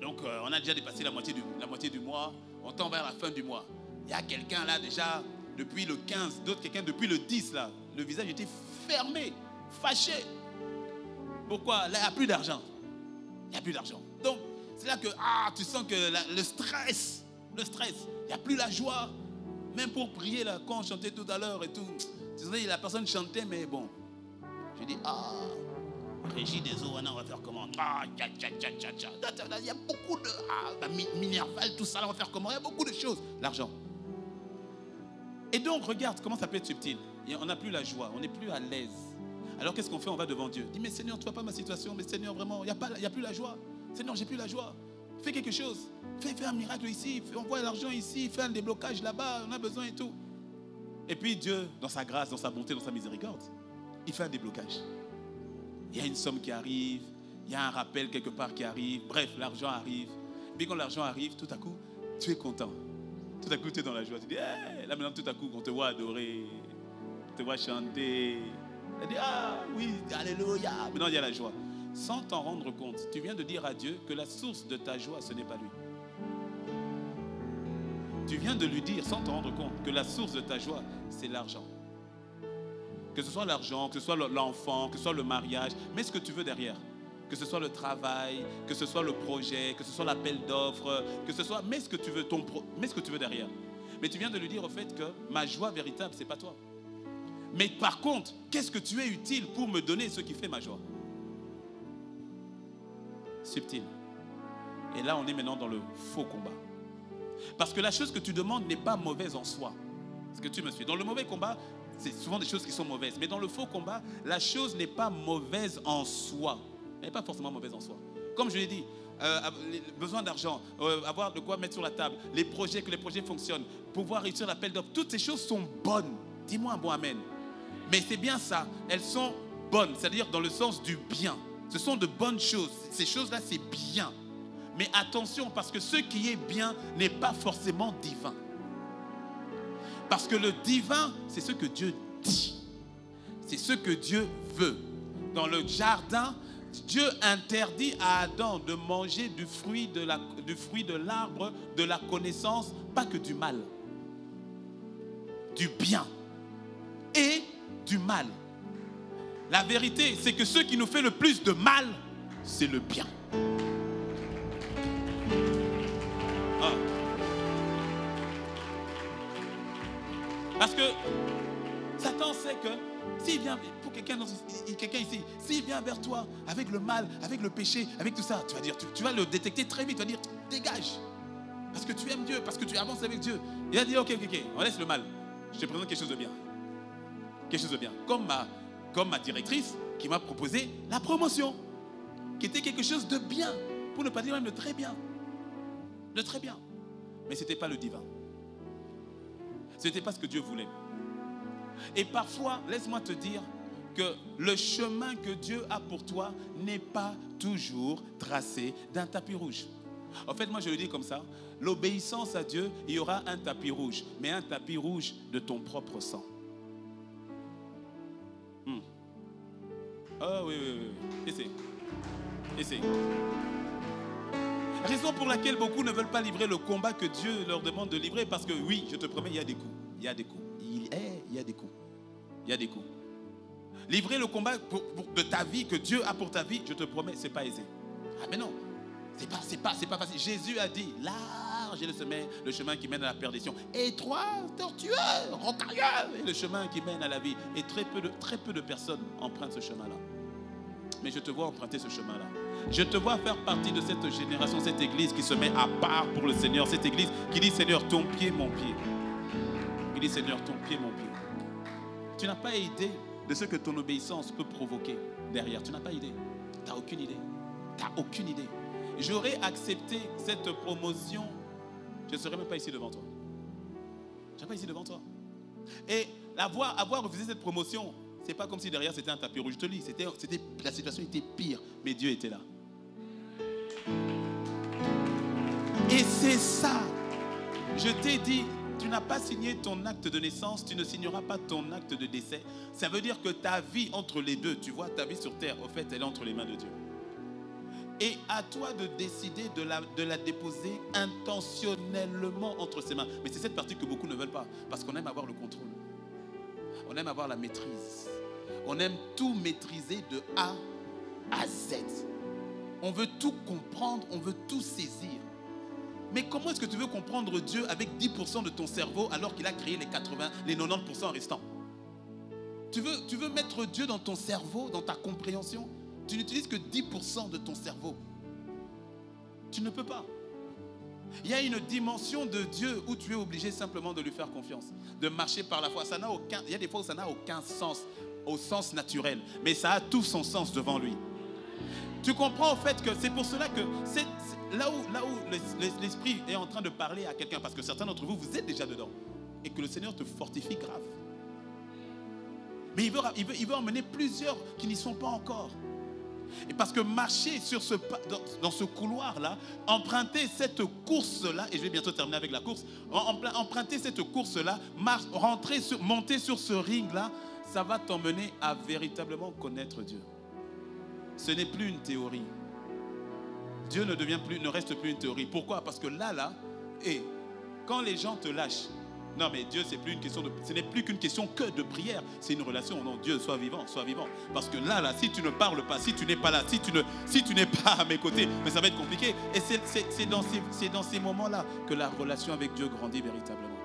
Donc on a déjà dépassé la moitié du mois. On tend vers la fin du mois. Il y a quelqu'un là déjà depuis le 15, d'autres quelqu'un depuis le 10 là. Le visage était fermé, fâché. Pourquoi? Là, il n'y a plus d'argent. Il n'y a plus d'argent. Donc, c'est là que tu sens que le stress, il n'y a plus la joie. Même pour prier, là, quand on chantait tout à l'heure et tout, tu sais, la personne chantait, mais bon. J'ai dit, Régie des eaux, on va faire comment? Il y a beaucoup de... Minerval, tout ça, là, on va faire comment? Il y a beaucoup de choses. L'argent. Et donc, regarde comment ça peut être subtil. On n'a plus la joie, on n'est plus à l'aise. Alors qu'est-ce qu'on fait? On va devant Dieu. Dis, mais Seigneur, tu vois pas ma situation, mais Seigneur, vraiment, il n'y a plus la joie. Seigneur, j'ai plus la joie. Fais quelque chose. Fais un miracle ici. Envoie l'argent ici. Fais un déblocage là-bas. On a besoin et tout. Et puis Dieu, dans sa grâce, dans sa bonté, dans sa miséricorde, il fait un déblocage. Il y a une somme qui arrive. Il y a un rappel quelque part qui arrive. Bref, l'argent arrive. Et puis quand l'argent arrive, tout à coup, tu es content. Tout à coup, tu es dans la joie. Tu dis, hey! Là maintenant, tout à coup, on te voit adorer. On te voit chanter. Elle dit, oui, alléluia. Maintenant, il y a la joie. Sans t'en rendre compte, tu viens de dire à Dieu que la source de ta joie, ce n'est pas lui. Tu viens de lui dire, sans t'en rendre compte, que la source de ta joie, c'est l'argent. Que ce soit l'argent, que ce soit l'enfant, que ce soit le mariage, mets ce que tu veux derrière. Que ce soit le travail, que ce soit le projet, que ce soit l'appel d'offres, que ce soit, mets ce que tu veux, mets ce que tu veux derrière. Mais tu viens de lui dire au fait que ma joie véritable, ce n'est pas toi. Mais par contre, qu'est-ce que tu es utile pour me donner ce qui fait ma joie? Subtil. Et là, on est maintenant dans le faux combat. Parce que la chose que tu demandes n'est pas mauvaise en soi. Est-ce que tu me suis? Dans le mauvais combat, c'est souvent des choses qui sont mauvaises. Mais dans le faux combat, la chose n'est pas mauvaise en soi. Elle n'est pas forcément mauvaise en soi. Comme je l'ai dit, besoin d'argent, avoir de quoi mettre sur la table, que les projets fonctionnent, pouvoir réussir l'appel d'offres, toutes ces choses sont bonnes. Dis-moi un bon amen. Mais c'est bien ça, elles sont bonnes, c'est-à-dire dans le sens du bien. Ce sont de bonnes choses. Ces choses-là, c'est bien. Mais attention, parce que ce qui est bien n'est pas forcément divin. Parce que le divin, c'est ce que Dieu dit. C'est ce que Dieu veut. Dans le jardin, Dieu interdit à Adam de manger du fruit de l'arbre de la connaissance, pas que du mal. Du bien et du mal. La vérité, c'est que ce qui nous fait le plus de mal, c'est le bien. Ah. Parce que Satan sait que s'il vient, pour quelqu'un ici, s'il vient vers toi avec le mal, avec le péché, avec tout ça, tu vas dire, tu vas le détecter très vite, tu vas dire, dégage. Parce que tu aimes Dieu, parce que tu avances avec Dieu. Il va dire, ok, on laisse le mal. Je te présente quelque chose de bien. Quelque chose de bien. Comme ma directrice qui m'a proposé la promotion, qui était quelque chose de bien, pour ne pas dire même de très bien. De très bien. Mais ce n'était pas le divin. Ce n'était pas ce que Dieu voulait. Et parfois, laisse-moi te dire que le chemin que Dieu a pour toi n'est pas toujours tracé d'un tapis rouge. En fait, moi je le dis comme ça, l'obéissance à Dieu, il y aura un tapis rouge, mais un tapis rouge de ton propre sang. Ah oui. Essaye. Raison pour laquelle beaucoup ne veulent pas livrer le combat que Dieu leur demande de livrer, parce que oui, je te promets, il y a des coups. Il y a des coups. Livrer le combat de ta vie, que Dieu a pour ta vie, je te promets, ce n'est pas aisé. Ah mais non, c'est pas facile. Jésus a dit, large est le chemin qui mène à la perdition. Étroit, tortueux, rocailleux est le chemin qui mène à la vie. Et très peu de personnes empruntent ce chemin-là. Mais je te vois emprunter ce chemin-là. Je te vois faire partie de cette génération, cette église qui se met à part pour le Seigneur. Cette église qui dit, Seigneur, ton pied, mon pied. Qui dit, Seigneur, ton pied, mon pied. Tu n'as pas idée de ce que ton obéissance peut provoquer derrière. Tu n'as pas idée. Tu n'as aucune idée. J'aurais accepté cette promotion, je ne serais même pas ici devant toi. Je ne serais pas ici devant toi. Et avoir refusé cette promotion, ce n'est pas comme si derrière c'était un tapis rouge. Je te dis, la situation était pire, mais Dieu était là. Et c'est ça. Je t'ai dit, tu n'as pas signé ton acte de naissance, tu ne signeras pas ton acte de décès. Ça veut dire que ta vie entre les deux, tu vois, ta vie sur terre, au fait, elle est entre les mains de Dieu. Et à toi de décider de la déposer intentionnellement entre ses mains. Mais c'est cette partie que beaucoup ne veulent pas, parce qu'on aime avoir le contrôle. On aime avoir la maîtrise. On aime tout maîtriser de A à Z. On veut tout comprendre, on veut tout saisir. Mais comment est-ce que tu veux comprendre Dieu avec 10% de ton cerveau alors qu'il a créé les 90% restants? Tu veux mettre Dieu dans ton cerveau, dans ta compréhension? Tu n'utilises que 10% de ton cerveau. Tu ne peux pas. Il y a une dimension de Dieu où tu es obligé simplement de lui faire confiance, de marcher par la foi. Il y a des fois où ça n'a aucun sens, au sens naturel, mais ça a tout son sens devant lui. Tu comprends au fait que c'est pour cela que c'est là où l'Esprit est en train de parler à quelqu'un, parce que certains d'entre vous, vous êtes déjà dedans, et que le Seigneur te fortifie grave. Mais il veut emmener plusieurs qui n'y sont pas encore. Et parce que marcher dans ce couloir-là, emprunter cette course-là, et je vais bientôt terminer avec la course, emprunter cette course-là, monter sur ce ring-là, ça va t'emmener à véritablement connaître Dieu. Ce n'est plus une théorie. Dieu ne reste plus une théorie. Pourquoi? Parce que là, et quand les gens te lâchent, Non, mais Dieu, c'est plus une question de, ce n'est plus qu'une question que de prière. C'est une relation. Non, Dieu, sois vivant, sois vivant. Parce que là, si tu ne parles pas, si tu n'es pas là, si tu n'es pas à mes côtés, mais ça va être compliqué. Et c'est dans ces moments-là que la relation avec Dieu grandit véritablement.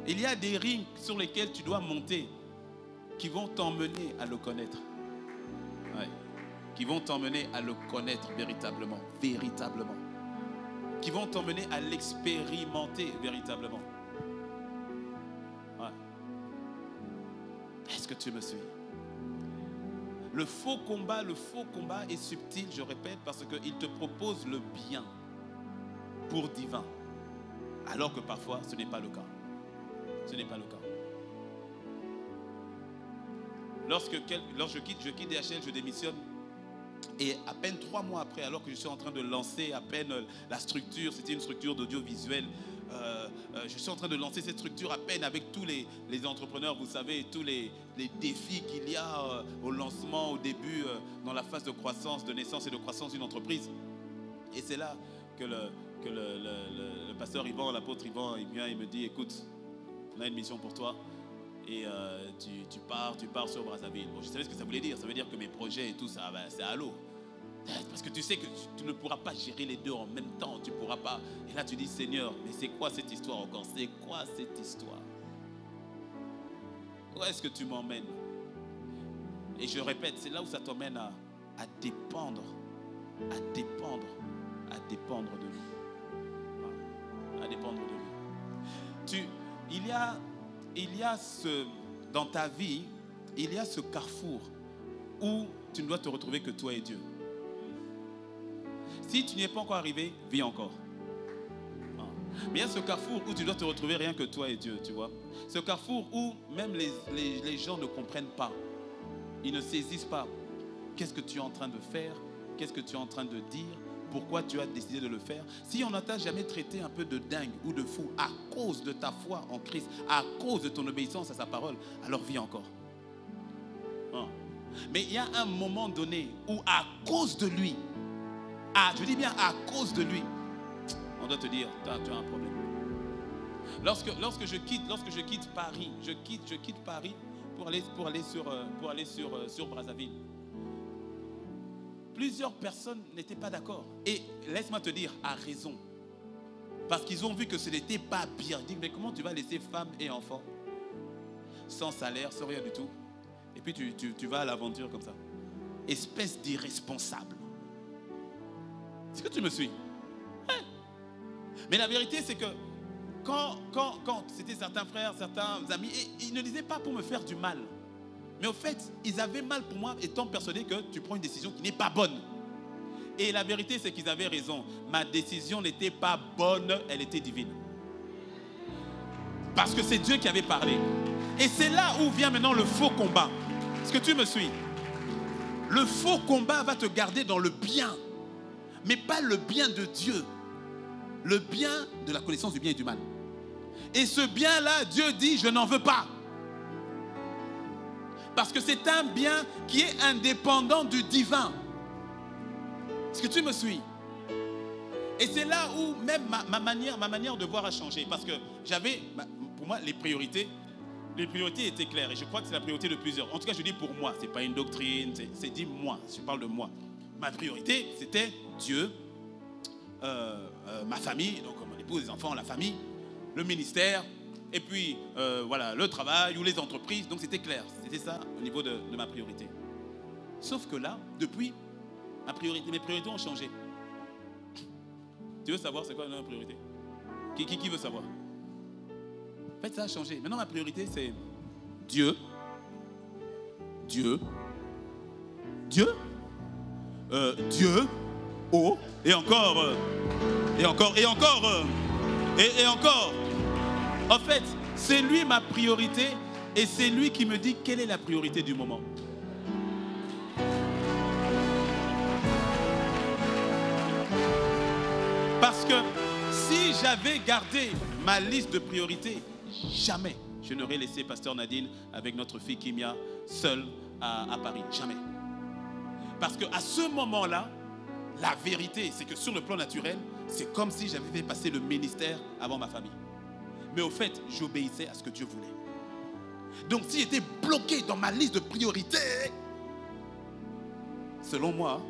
Il y a des rings sur lesquels tu dois monter qui vont t'emmener à le connaître. Ouais. Qui vont t'emmener à le connaître véritablement. Véritablement. Qui vont t'emmener à l'expérimenter véritablement. Ouais. Est-ce que tu me suis? Le faux combat est subtil, je répète, parce qu'il te propose le bien pour divin. Alors que parfois, ce n'est pas le cas. Ce n'est pas le cas. Lorsque je quitte DHL, je démissionne. Et à peine 3 mois après, alors que je suis en train de lancer à peine la structure, c'était une structure d'audiovisuel, je suis en train de lancer cette structure à peine avec tous les entrepreneurs, vous savez, tous les défis qu'il y a au lancement, au début, dans la phase de croissance, de naissance et de croissance d'une entreprise. Et c'est là que le pasteur Yvan, l'apôtre Yvan, il vient et me dit, écoute, on a une mission pour toi. Et tu pars sur Brazzaville. Bon, je savais ce que ça voulait dire. Ça veut dire que mes projets et tout ça, c'est à l'eau. Parce que tu sais que tu ne pourras pas gérer les deux en même temps. Tu ne pourras pas. Et là, tu dis, Seigneur, mais c'est quoi cette histoire encore? C'est quoi cette histoire? Où est-ce que tu m'emmènes? Et je répète, c'est là où ça t'emmène à dépendre. À dépendre de lui. À dépendre de lui. Dans ta vie, il y a ce carrefour où tu ne dois te retrouver que toi et Dieu. Si tu n'y es pas encore arrivé, vis encore. Mais il y a ce carrefour où tu dois te retrouver rien que toi et Dieu, tu vois. Ce carrefour où même les gens ne comprennent pas. Ils ne saisissent pas. Qu'est-ce que tu es en train de faire? Qu'est-ce que tu es en train de dire? Pourquoi tu as décidé de le faire? Si on ne t'a jamais traité un peu de dingue ou de fou à cause de ta foi en Christ, à cause de ton obéissance à sa parole, alors vis encore. Mais il y a un moment donné où à cause de lui, je dis bien à cause de lui, on doit te dire, tu as un problème. Lorsque je quitte Paris, je quitte Paris pour aller sur Brazzaville. Plusieurs personnes n'étaient pas d'accord. Et laisse-moi te dire, à raison. Parce qu'ils ont vu que ce n'était pas bien. Ils disent, mais comment tu vas laisser femmes et enfants sans salaire, sans rien du tout? Et puis tu vas à l'aventure comme ça. Espèce d'irresponsable. Est-ce que tu me suis? Ouais. Mais la vérité, c'est que quand c'était certains frères, certains amis, et ils ne disaient pas pour me faire du mal. Mais au fait, ils avaient mal pour moi étant persuadés que tu prends une décision qui n'est pas bonne. Et la vérité, c'est qu'ils avaient raison. Ma décision n'était pas bonne, elle était divine. Parce que c'est Dieu qui avait parlé. Et c'est là où vient maintenant le faux combat. Est-ce que tu me suis? Le faux combat va te garder dans le bien. Mais pas le bien de Dieu. Le bien de la connaissance du bien et du mal. Et ce bien-là, Dieu dit, je n'en veux pas. Parce que c'est un bien qui est indépendant du divin. Est-ce que tu me suis? Et c'est là où même ma manière de voir a changé. Parce que pour moi, les priorités étaient claires. Et je crois que c'est la priorité de plusieurs. En tout cas, je dis pour moi. Ce n'est pas une doctrine, c'est dit moi. Je parle de moi. Ma priorité, c'était Dieu, ma famille, donc mon épouse, les enfants, la famille, le ministère. Et puis, voilà, le travail ou les entreprises. Donc, c'était clair. C'était ça au niveau de ma priorité. Sauf que là, depuis, mes priorités ont changé. Tu veux savoir c'est quoi ma priorité? Qui veut savoir? En fait, ça a changé. Maintenant, ma priorité, c'est Dieu. Oh, et encore. En fait, c'est lui ma priorité et c'est lui qui me dit quelle est la priorité du moment. Parce que si j'avais gardé ma liste de priorités, jamais je n'aurais laissé Pasteur Nadine avec notre fille Kimia seule à Paris. Jamais. Parce qu'à ce moment-là, la vérité, c'est que sur le plan naturel, c'est comme si j'avais fait passer le ministère avant ma famille. Mais au fait, j'obéissais à ce que Dieu voulait. Donc si j'étais bloqué dans ma liste de priorités, selon moi,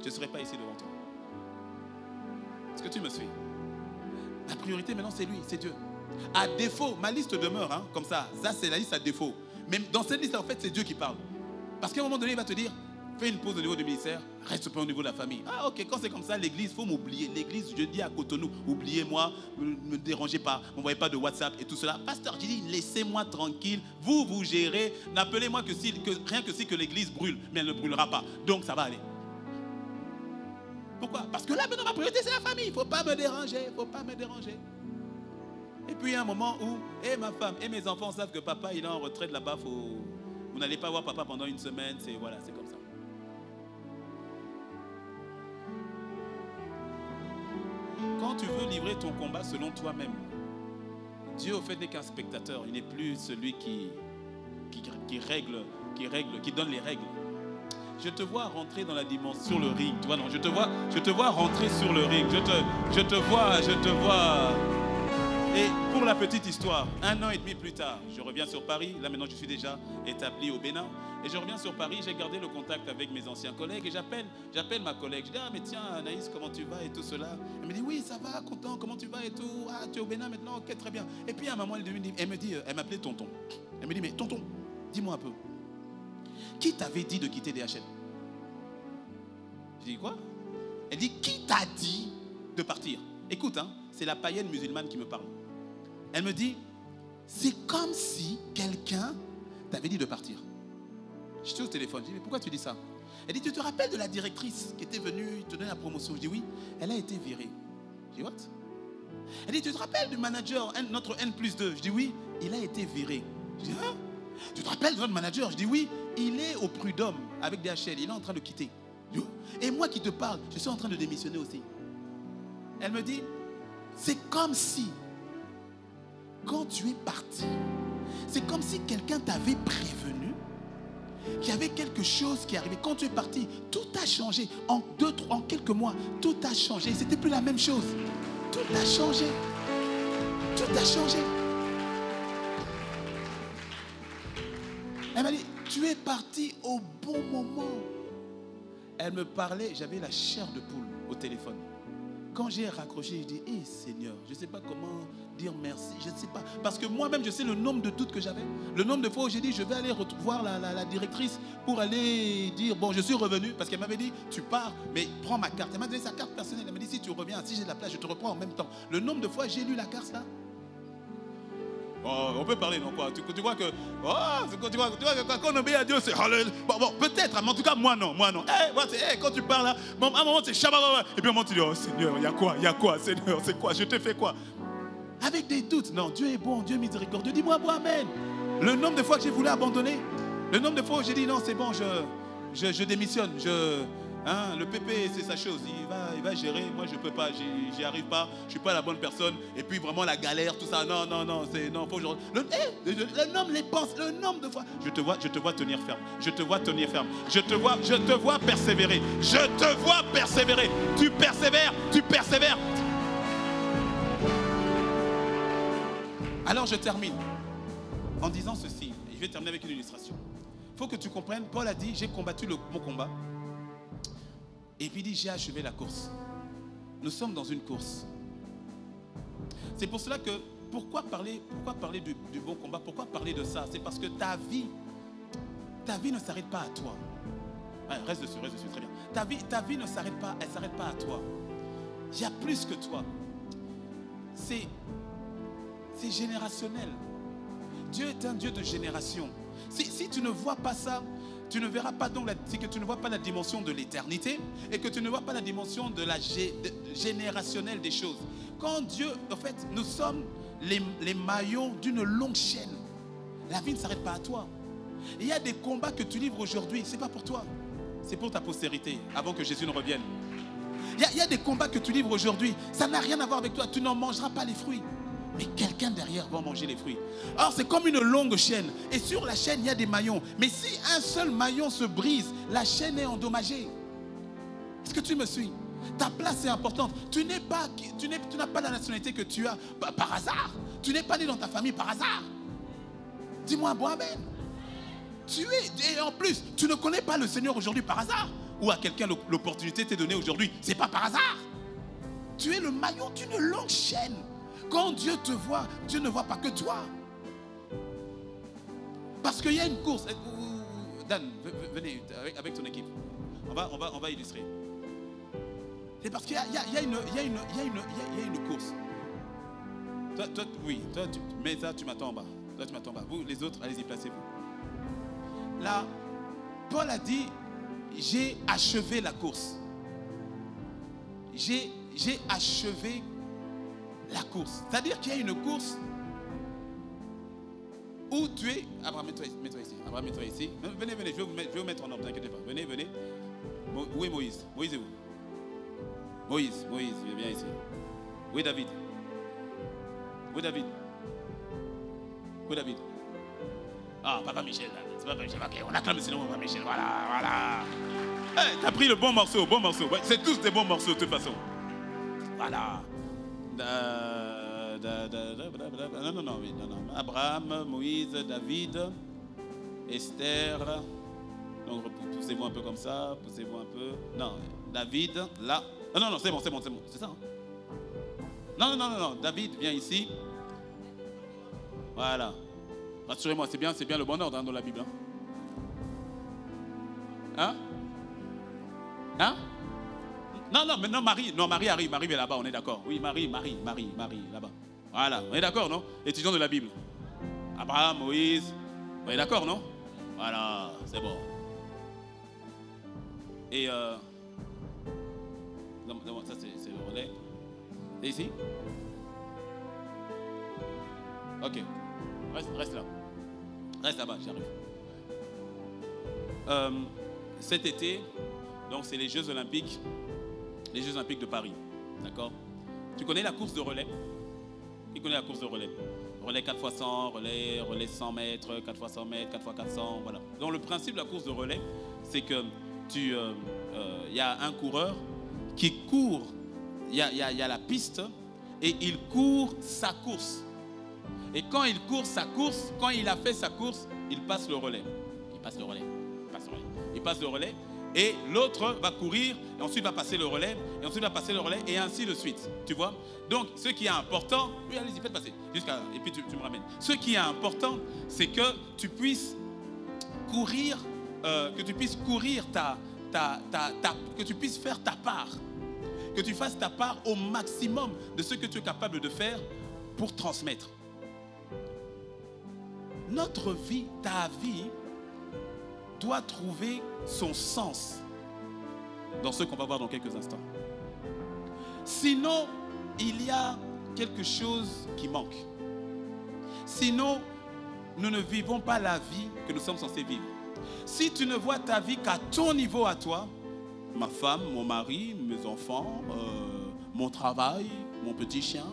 je ne serais pas ici devant toi. Est-ce que tu me suis? La priorité maintenant c'est lui, c'est Dieu. À défaut, ma liste demeure, hein, comme ça. Ça c'est la liste à défaut. Mais dans cette liste en fait c'est Dieu qui parle. Parce qu'à un moment donné il va te dire, fais une pause au niveau du ministère, reste pas au niveau de la famille. Ah ok, quand c'est comme ça, l'église, il faut m'oublier. L'église, je dis à Cotonou, oubliez-moi, ne me dérangez pas, ne m'envoyez pas de WhatsApp et tout cela. Pasteur, je dis, laissez-moi tranquille, vous gérez, n'appelez-moi rien que si que l'église brûle, mais elle ne brûlera pas. Donc ça va aller. Pourquoi? Parce que là, maintenant, ma priorité, c'est la famille. Il ne faut pas me déranger, il ne faut pas me déranger. Et puis il y a un moment où, ma femme et mes enfants savent que papa, il est en retraite là-bas, vous n'allez pas voir papa pendant une semaine, c'est comme ça. Quand tu veux livrer ton combat selon toi-même, Dieu au fait n'est qu'un spectateur. Il n'est plus celui qui donne les règles. Je te vois rentrer dans la dimension, sur le ring. Tu vois, non, je te vois rentrer sur le ring. Je te vois. Et pour la petite histoire, 1 an et demi plus tard, je reviens sur Paris. Là maintenant, je suis déjà établi au Bénin. Et je reviens sur Paris, j'ai gardé le contact avec mes anciens collègues. Et j'appelle ma collègue. Je dis, mais tiens, Anaïs, comment tu vas et tout cela. Elle me dit, oui, ça va, content, comment tu vas et tout. Ah, tu es au Bénin maintenant, ok, très bien. Et puis à un moment, elle m'appelait tonton. Elle me dit, mais tonton, dis-moi un peu. Qui t'avait dit de quitter DHL? Je dis, quoi? Elle dit, qui t'a dit de partir? Écoute, hein, c'est la païenne musulmane qui me parle. Elle me dit, c'est comme si quelqu'un t'avait dit de partir. Je suis au téléphone, je dis, mais pourquoi tu dis ça? Elle dit, tu te rappelles de la directrice qui était venue te donner la promotion? Je dis, oui, elle a été virée. Je dis, what? Elle dit, tu te rappelles du manager, notre N+2? Je dis, oui, il a été viré. Je dis, hein? Tu te rappelles de notre manager? Je dis, oui, il est au Prud'homme avec DHL, il est en train de quitter. Et moi qui te parle, je suis en train de démissionner aussi. Elle me dit, c'est comme si, quand tu es parti, c'est comme si quelqu'un t'avait prévenu qu'il y avait quelque chose qui arrivait. Quand tu es parti, tout a changé. En quelques mois, tout a changé. C'était plus la même chose. Tout a changé. Tout a changé. Elle m'a dit, tu es parti au bon moment. Elle me parlait, j'avais la chair de poule au téléphone. Quand j'ai raccroché, je dis, Seigneur, je ne sais pas comment dire merci, je ne sais pas. Parce que moi-même, je sais le nombre de doutes que j'avais. Le nombre de fois où j'ai dit, je vais aller voir la directrice pour aller dire, bon, je suis revenu. Parce qu'elle m'avait dit, tu pars, mais prends ma carte. Elle m'a donné sa carte personnelle. Elle m'a dit, si tu reviens, si j'ai de la place, je te reprends en même temps. Le nombre de fois, j'ai lu la carte là. Oh, on peut parler, non quoi? Tu crois que quand on obéit à Dieu, c'est bon, peut-être, mais en tout cas, moi non. Quand tu parles là, à un moment c'est Shabbat, et puis à un moment tu dis, oh Seigneur, il y a quoi, Seigneur, c'est quoi? Je t'ai fait quoi? Avec des doutes. Non, Dieu est bon, Dieu est miséricordieux. Dis-moi, amen. Le nombre de fois que j'ai voulu abandonner, le nombre de fois où j'ai dit, non, c'est bon, je démissionne, le pépé, c'est sa chose, il va gérer, moi je ne peux pas, j'y arrive pas, je ne suis pas la bonne personne, et puis vraiment la galère, tout ça, non, faut que le nombre les pense, le nombre de fois, je te vois tenir ferme, je te vois persévérer, tu persévères. Alors je termine en disant ceci, et je vais terminer avec une illustration. Il faut que tu comprennes, Paul a dit, j'ai combattu mon combat. Et puis il dit, j'ai achevé la course. Nous sommes dans une course. C'est pour cela que, pourquoi parler du bon combat? Pourquoi parler de ça? C'est parce que ta vie ne s'arrête pas à toi. Ouais, reste dessus, très bien. Ta vie ne s'arrête pas, elle ne s'arrête pas à toi. Il y a plus que toi. C'est générationnel. Dieu est un Dieu de génération. Si tu ne vois pas ça, tu ne verras pas donc c'est que tu ne vois pas la dimension de l'éternité et que tu ne vois pas la dimension de la générationnelle des choses. Quand Dieu, en fait, nous sommes les maillons d'une longue chaîne. La vie ne s'arrête pas à toi. Il y a des combats que tu livres aujourd'hui, ce n'est pas pour toi, c'est pour ta postérité, avant que Jésus ne revienne. Il y a des combats que tu livres aujourd'hui, ça n'a rien à voir avec toi, tu n'en mangeras pas les fruits. Mais quelqu'un derrière va manger les fruits. Or, c'est comme une longue chaîne. Et sur la chaîne, il y a des maillons. Mais si un seul maillon se brise, la chaîne est endommagée. Est-ce que tu me suis? Ta place est importante. Tu n'as pas la nationalité que tu as par hasard. Tu n'es pas né dans ta famille par hasard. Dis-moi bon amen. Et en plus, tu ne connais pas le Seigneur aujourd'hui par hasard. Ou à quelqu'un l'opportunité t'est donnée aujourd'hui. Ce n'est pas par hasard. Tu es le maillon d'une longue chaîne. Quand Dieu te voit, Dieu ne voit pas que toi. Parce qu'il y a une course. Dan, venez avec ton équipe. On va illustrer. C'est parce qu'il y a une course. Toi, oui, mais ça, tu m'attends en bas. Toi, tu m'attends en bas. Vous, les autres, allez-y, placez-vous. Là, Paul a dit, j'ai achevé la course. J'ai achevé la course. C'est-à-dire qu'il y a une course où tu es... Abraham, mets-toi ici. Abraham, mets-toi ici. Venez, je vais vous mettre en ordre, ne vous inquiétez pas. Venez. Où est Moïse? Moïse est où? Moïse, viens ici. Où est David? Ah, Papa Michel, là. C'est pas Papa Michel. Ok, on acclame sinon Papa Michel. Voilà. Hey, t'as pris le bon morceau. Ouais, c'est tous des bons morceaux de toute façon. Voilà. Non. Abraham, Moïse, David, Esther. Donc, poussez-vous un peu comme ça. Poussez-vous un peu. Non, David, là. Non, c'est bon. C'est ça. Hein? Non. David, viens ici. Voilà. Rassurez-moi, c'est bien le bon ordre hein, dans la Bible. Hein? Non, Marie arrive. Marie est là-bas, on est d'accord. Oui, Marie, là-bas. Voilà, on est d'accord, non? Étudiant de la Bible. Abraham, Moïse. On est d'accord, non? Voilà, c'est bon. Et non, ça c'est le relais. C'est ici? Ok. Reste là. Reste là-bas, j'arrive. Cet été, donc c'est les Jeux Olympiques de Paris. D'accord? Tu connais la course de relais? Qui connaît la course de relais? Relais 4x100, relais 100 mètres, 4x100 mètres, 4x400, voilà. Donc le principe de la course de relais, c'est que y a un coureur qui court, il y a la piste et il court sa course. Et quand il court sa course, quand il a fait sa course, il passe le relais. Il passe le relais et l'autre va courir et ensuite va passer le relais et ensuite va passer le relais et ainsi de suite. Tu vois? Donc ce qui est important, oui allez-y faites passer et puis tu me ramènes. Ce qui est important, c'est que tu puisses courir, que tu puisses faire ta part, que tu fasses ta part au maximum de ce que tu es capable de faire pour transmettre. Notre vie, ta vie, doit trouver son sens dans ce qu'on va voir dans quelques instants. Sinon, il y a quelque chose qui manque. Sinon, nous ne vivons pas la vie que nous sommes censés vivre. Si tu ne vois ta vie qu'à ton niveau à toi, ma femme, mon mari, mes enfants, mon travail, mon petit chien,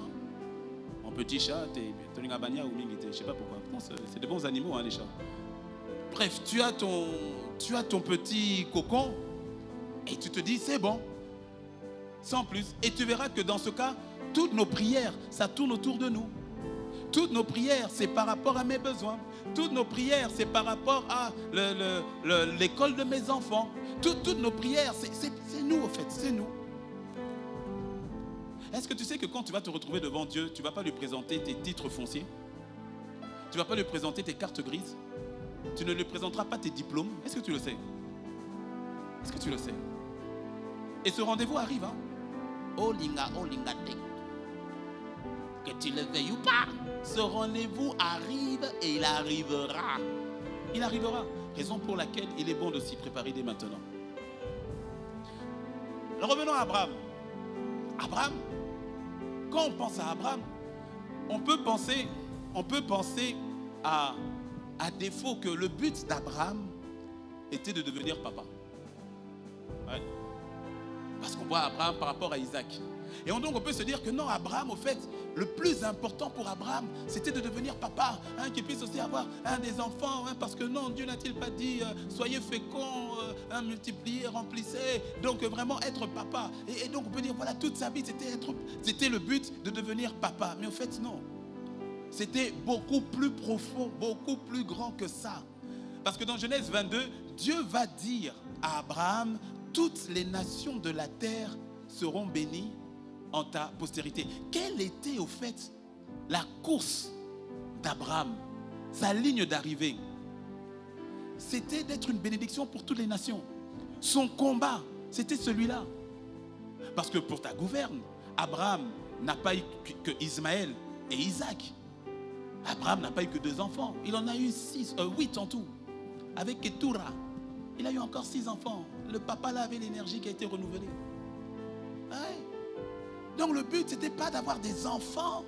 mon petit chat, je ne sais pas pourquoi. C'est de bons animaux, hein, les chats. Bref, tu as ton petit cocon et tu te dis c'est bon, sans plus. Et tu verras que dans ce cas, toutes nos prières, ça tourne autour de nous. Toutes nos prières, c'est par rapport à mes besoins. Toutes nos prières, c'est par rapport à l'école de mes enfants. Toutes nos prières, c'est nous en fait, c'est nous. Est-ce que tu sais que quand tu vas te retrouver devant Dieu, tu ne vas pas lui présenter tes titres fonciers? Tu ne vas pas lui présenter tes cartes grises? Tu ne lui présenteras pas tes diplômes? Est-ce que tu le sais? Est-ce que tu le sais? Et ce rendez-vous arrive, hein? Oh linga, que tu le veuilles ou pas, ce rendez-vous arrive et il arrivera. Il arrivera. Raison pour laquelle il est bon de s'y préparer dès maintenant. Alors revenons à Abraham. Abraham, quand on pense à Abraham, on peut penser à défaut que le but d'Abraham était de devenir papa. Ouais. Parce qu'on voit Abraham par rapport à Isaac. Et donc on peut se dire que non, Abraham, au fait, le plus important pour Abraham, c'était de devenir papa, qu'il puisse aussi avoir des enfants, parce que non, Dieu n'a-t-il pas dit, soyez féconds, multipliez, remplissez, donc vraiment être papa. Et donc on peut dire, voilà, toute sa vie, c'était le but de devenir papa. Mais au fait, non. C'était beaucoup plus profond, beaucoup plus grand que ça. Parce que dans Genèse 22, Dieu va dire à Abraham, toutes les nations de la terre seront bénies en ta postérité. Quelle était au fait la course d'Abraham, sa ligne d'arrivée? C'était d'être une bénédiction pour toutes les nations. Son combat, c'était celui-là. Parce que pour ta gouverne, Abraham n'a pas eu que Ismaël et Isaac. Abraham n'a pas eu que 2 enfants. Il en a eu 8 en tout. Avec Ketura, il a eu encore 6 enfants. Le papa là avait l'énergie qui a été renouvelée. Ouais. Donc le but, ce n'était pas d'avoir des enfants.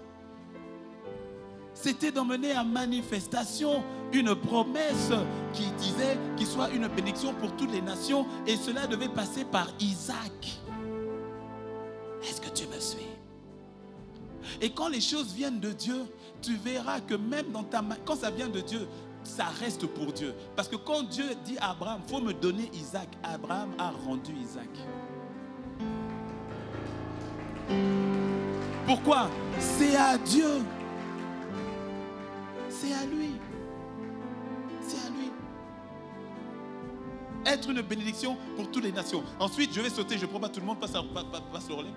C'était d'emmener à manifestation une promesse qui disait qu'il soit une bénédiction pour toutes les nations. Et cela devait passer par Isaac. Est-ce que tu me suis? Et quand les choses viennent de Dieu, tu verras que même dans quand ça vient de Dieu, ça reste pour Dieu. Parce que quand Dieu dit à Abraham, il faut me donner Isaac, Abraham a rendu Isaac. Pourquoi? C'est à Dieu. C'est à lui. C'est à lui. Être une bénédiction pour toutes les nations. Ensuite, je vais sauter, je prends pas tout le monde, passe le relais.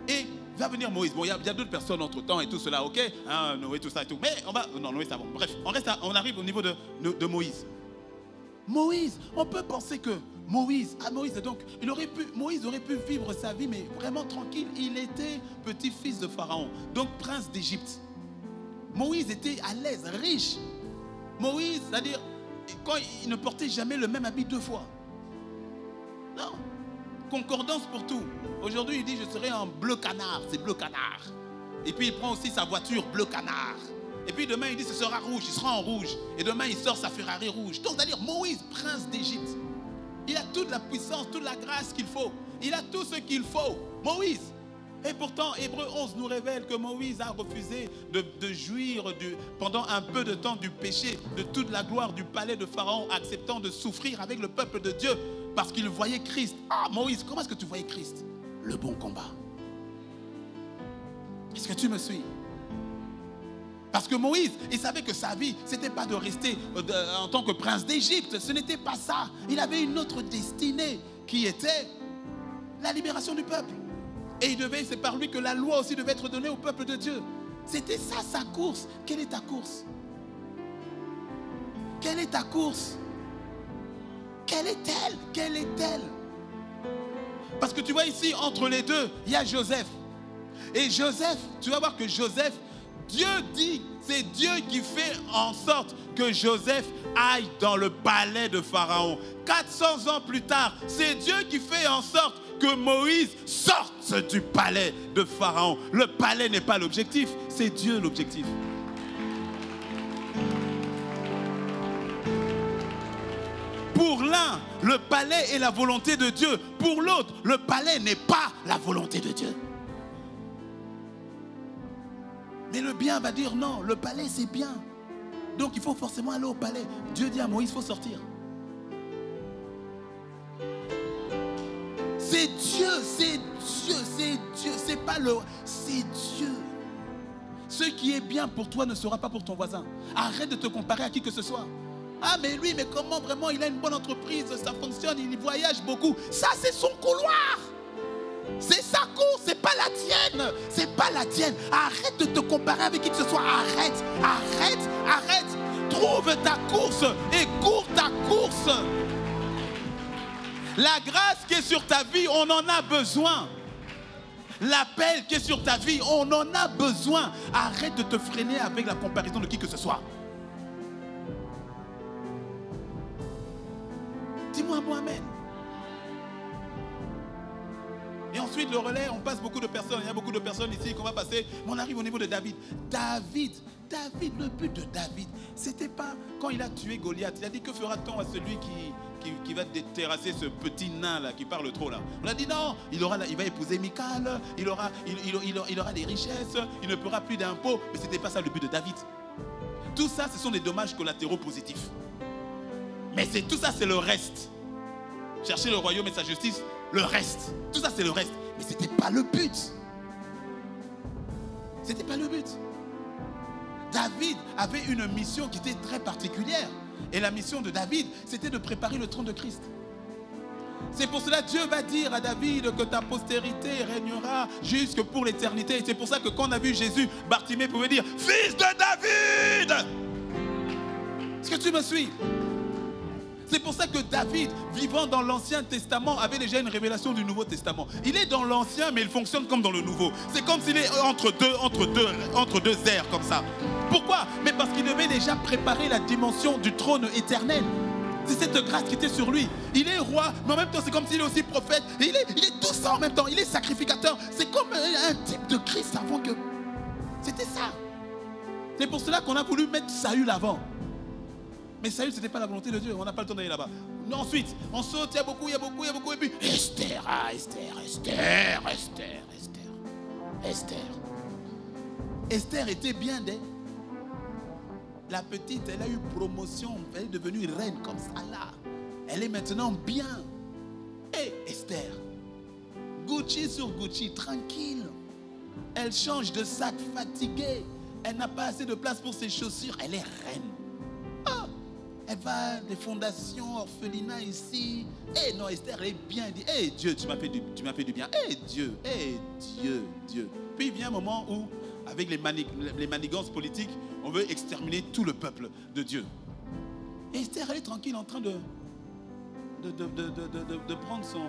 Et va venir Moïse. Bon, il y a d'autres personnes entre temps et tout cela, ok, Noé, tout ça et tout. Mais on va. Non, Noé, ça va. Bref, on arrive au niveau de Moïse. Moïse, on peut penser que Moïse, donc, Moïse aurait pu vivre sa vie, mais vraiment tranquille. Il était petit-fils de Pharaon, donc prince d'Égypte. Moïse était à l'aise, riche. Moïse, c'est-à-dire, quand il ne portait jamais le même habit 2 fois. Non. Concordance pour tout. Aujourd'hui, il dit, je serai en bleu canard. C'est bleu canard. Et puis, il prend aussi sa voiture bleu canard. Et puis, demain, il dit, ce sera rouge. Il sera en rouge. Et demain, il sort sa Ferrari rouge. Donc, c'est-à-dire, Moïse, prince d'Égypte. Il a toute la puissance, toute la grâce qu'il faut. Il a tout ce qu'il faut. Moïse. Et pourtant, Hébreux 11 nous révèle que Moïse a refusé de jouir pendant un peu de temps du péché, de toute la gloire du palais de Pharaon, acceptant de souffrir avec le peuple de Dieu parce qu'il voyait Christ. Ah, Moïse, comment est-ce que tu voyais Christ? Le bon combat. Est-ce que tu me suis? Parce que Moïse, il savait que sa vie, ce n'était pas de rester en tant que prince d'Égypte. Ce n'était pas ça. Il avait une autre destinée qui était la libération du peuple. Et c'est par lui que la loi aussi devait être donnée au peuple de Dieu. C'était ça sa course. Quelle est ta course? Quelle est ta course? Quelle est-elle? Quelle est-elle? Parce que tu vois ici, entre les deux, il y a Joseph. Et Joseph, tu vas voir que Joseph, Dieu dit, c'est Dieu qui fait en sorte que Joseph aille dans le palais de Pharaon. 400 ans plus tard, c'est Dieu qui fait en sorte que Moïse sorte du palais de Pharaon. Le palais n'est pas l'objectif, c'est Dieu l'objectif. Pour l'un, le palais est la volonté de Dieu. Pour l'autre, le palais n'est pas la volonté de Dieu. Mais le bien va dire non, le palais c'est bien. Donc il faut forcément aller au palais. Dieu dit à Moïse, il faut sortir. C'est Dieu, c'est Dieu, c'est Dieu, c'est pas le... C'est Dieu. Ce qui est bien pour toi ne sera pas pour ton voisin. Arrête de te comparer à qui que ce soit. Ah mais lui, mais comment vraiment il a une bonne entreprise, ça fonctionne, il voyage beaucoup. Ça c'est son couloir. C'est sa course, c'est pas la tienne. C'est pas la tienne. Arrête de te comparer avec qui que ce soit. Arrête, arrête, arrête. Trouve ta course et cours ta course. La grâce qui est sur ta vie, on en a besoin. L'appel qui est sur ta vie, on en a besoin. Arrête de te freiner avec la comparaison de qui que ce soit. Dis-moi un bon amen. Et ensuite, ensuite, le relais, on passe beaucoup de personnes. Il y a beaucoup de personnes ici qu'on va passer. Mais on arrive au niveau de David. David, le but de David, c'était pas quand il a tué Goliath. Il a dit, que fera-t-on à celui qui va terrasser ce petit nain là qui parle trop là? On a dit non, il va épouser Michal, il aura des richesses, il ne paiera plus d'impôts. Mais c'était pas ça le but de David. Tout ça, ce sont des dommages collatéraux positifs. Mais tout ça, c'est le reste. Chercher le royaume et sa justice, le reste. Tout ça, c'est le reste. Mais ce n'était pas le but. Ce n'était pas le but. David avait une mission qui était très particulière. Et la mission de David, c'était de préparer le trône de Christ. C'est pour cela que Dieu va dire à David que ta postérité régnera jusque pour l'éternité. Et c'est pour ça que quand on a vu Jésus, Bartimée pouvait dire « Fils de David !» Est-ce que tu me suis? C'est pour ça que David, vivant dans l'Ancien Testament, avait déjà une révélation du Nouveau Testament. Il est dans l'Ancien, mais il fonctionne comme dans le Nouveau. C'est comme s'il est entre deux ères, comme ça. Pourquoi? Mais parce qu'il devait déjà préparer la dimension du trône éternel. C'est cette grâce qui était sur lui. Il est roi, mais en même temps, c'est comme s'il est aussi prophète. Et il est tout ça en même temps. Il est sacrificateur. C'est comme un type de Christ avant que... C'était ça. C'est pour cela qu'on a voulu mettre Saül avant. Mais Saül, ce n'était pas la volonté de Dieu. On n'a pas le temps d'aller là-bas. Ensuite, on saute, il y a beaucoup. Et puis, Esther. Esther était bien la petite, elle a eu promotion. Elle est devenue reine comme ça là. Elle est maintenant bien. Et Esther, Gucci sur Gucci, tranquille. Elle change de sac fatiguée. Elle n'a pas assez de place pour ses chaussures. Elle est reine. Elle va des fondations, orphelinats ici. Non, Esther, elle est bien. Elle dit, Dieu, tu m'as fait du bien. Dieu. Puis il vient un moment où, avec les manigances politiques, on veut exterminer tout le peuple de Dieu. Et Esther, elle est tranquille en train de prendre son...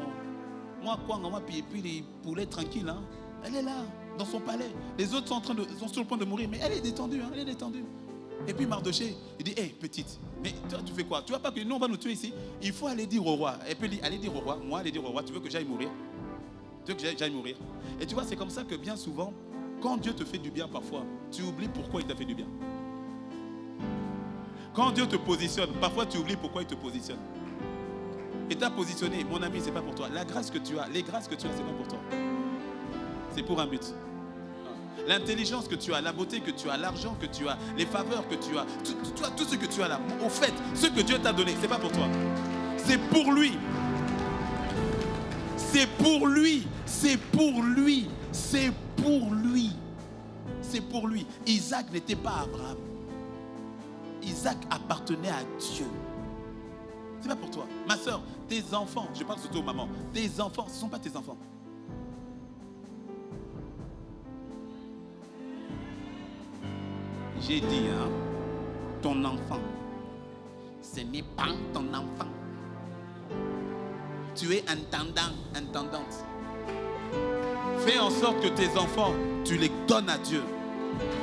Moi, puis les poulets tranquilles. Hein. Elle est là, dans son palais. Les autres sont sur le point de mourir, mais elle est détendue. Hein, elle est détendue. Et puis Mardoché, il dit, petite, mais toi tu fais quoi? Tu vois pas que nous on va nous tuer ici? Il faut aller dire au roi. Et puis aller dire au roi, tu veux que j'aille mourir? Tu veux que j'aille mourir? Et tu vois, c'est comme ça que bien souvent, quand Dieu te fait du bien parfois, tu oublies pourquoi il t'a fait du bien. Quand Dieu te positionne, parfois tu oublies pourquoi il te positionne. Et t'as positionné, mon ami, c'est pas pour toi. La grâce que tu as, les grâces que tu as, c'est pas pour toi. C'est pour un but. L'intelligence que tu as, la beauté que tu as, l'argent que tu as, les faveurs que tu as, tout ce que tu as là, au fait, ce que Dieu t'a donné, c'est pas pour toi. C'est pour lui. C'est pour lui. C'est pour lui. C'est pour lui. C'est pour lui. Isaac n'était pas Abraham. Isaac appartenait à Dieu. C'est pas pour toi. Ma soeur, tes enfants, je parle surtout aux mamans, tes enfants, ce ne sont pas tes enfants. J'ai dit, hein, ton enfant, ce n'est pas ton enfant. Tu es intendante. Fais en sorte que tes enfants, tu les donnes à Dieu.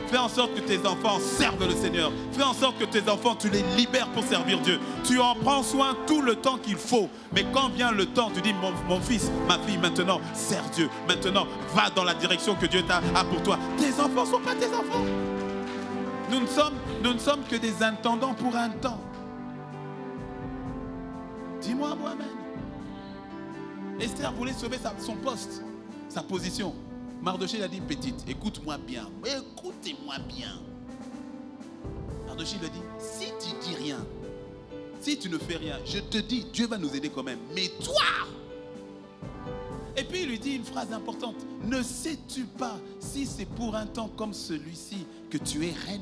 Fais en sorte que tes enfants servent le Seigneur. Fais en sorte que tes enfants, tu les libères pour servir Dieu. Tu en prends soin tout le temps qu'il faut. Mais quand vient le temps, tu dis, mon fils, ma fille, maintenant, sers Dieu. Maintenant, va dans la direction que Dieu a pour toi. Tes enfants ne sont pas tes enfants. Nous ne sommes que des intendants pour un temps. Dis-moi moi-même. Esther voulait sauver son poste, sa position. Mardoché a dit, petite, écoute-moi bien. Écoutez-moi bien. Mardoché lui a dit, si tu dis rien, si tu ne fais rien, je te dis, Dieu va nous aider quand même. Mais toi! Et puis il lui dit une phrase importante. Ne sais-tu pas si c'est pour un temps comme celui-ci que tu es reine?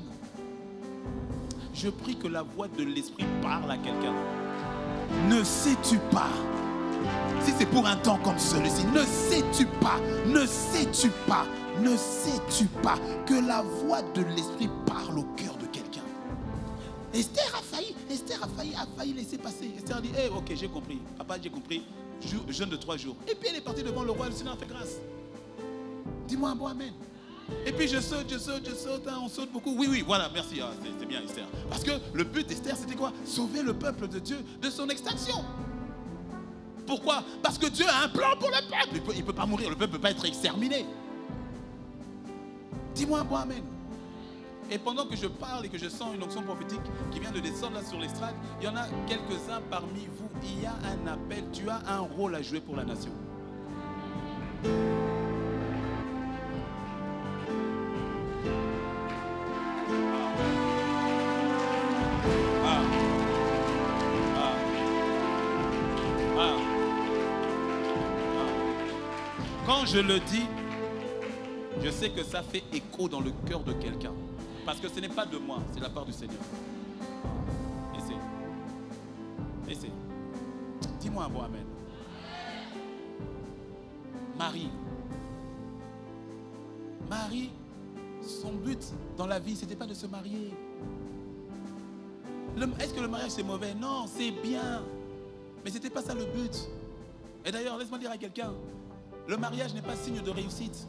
Je prie que la voix de l'Esprit parle à quelqu'un. Ne sais-tu pas si c'est pour un temps comme celui-ci? Ne sais-tu pas que la voix de l'Esprit parle au cœur de quelqu'un? Esther a failli laisser passer. Esther a dit, ok, j'ai compris. Papa, j'ai compris. Jeûne de 3 jours. Et puis elle est partie devant le roi, le Seigneur a fait grâce. Dis-moi un bon amen. Et puis je saute, hein, on saute beaucoup. Oui, voilà, merci, c'est bien Esther. Parce que le but d'Esther, c'était quoi? Sauver le peuple de Dieu de son extinction. Pourquoi? Parce que Dieu a un plan pour le peuple. Il ne peut pas mourir, le peuple ne peut pas être exterminé. Dis-moi un bon amen. Et pendant que je parle et que je sens une onction prophétique qui vient de descendre là sur l'estrade, il y en a quelques-uns parmi vous. Il y a un appel, tu as un rôle à jouer pour la nation. Quand je le dis, je sais que ça fait écho dans le cœur de quelqu'un. Parce que ce n'est pas de moi, c'est la part du Seigneur. Essaie. Dis-moi un bon amen. Marie, son but dans la vie, ce n'était pas de se marier. Est-ce que le mariage c'est mauvais? Non, c'est bien. Mais ce n'était pas ça le but. Et d'ailleurs, laisse-moi dire à quelqu'un, le mariage n'est pas signe de réussite.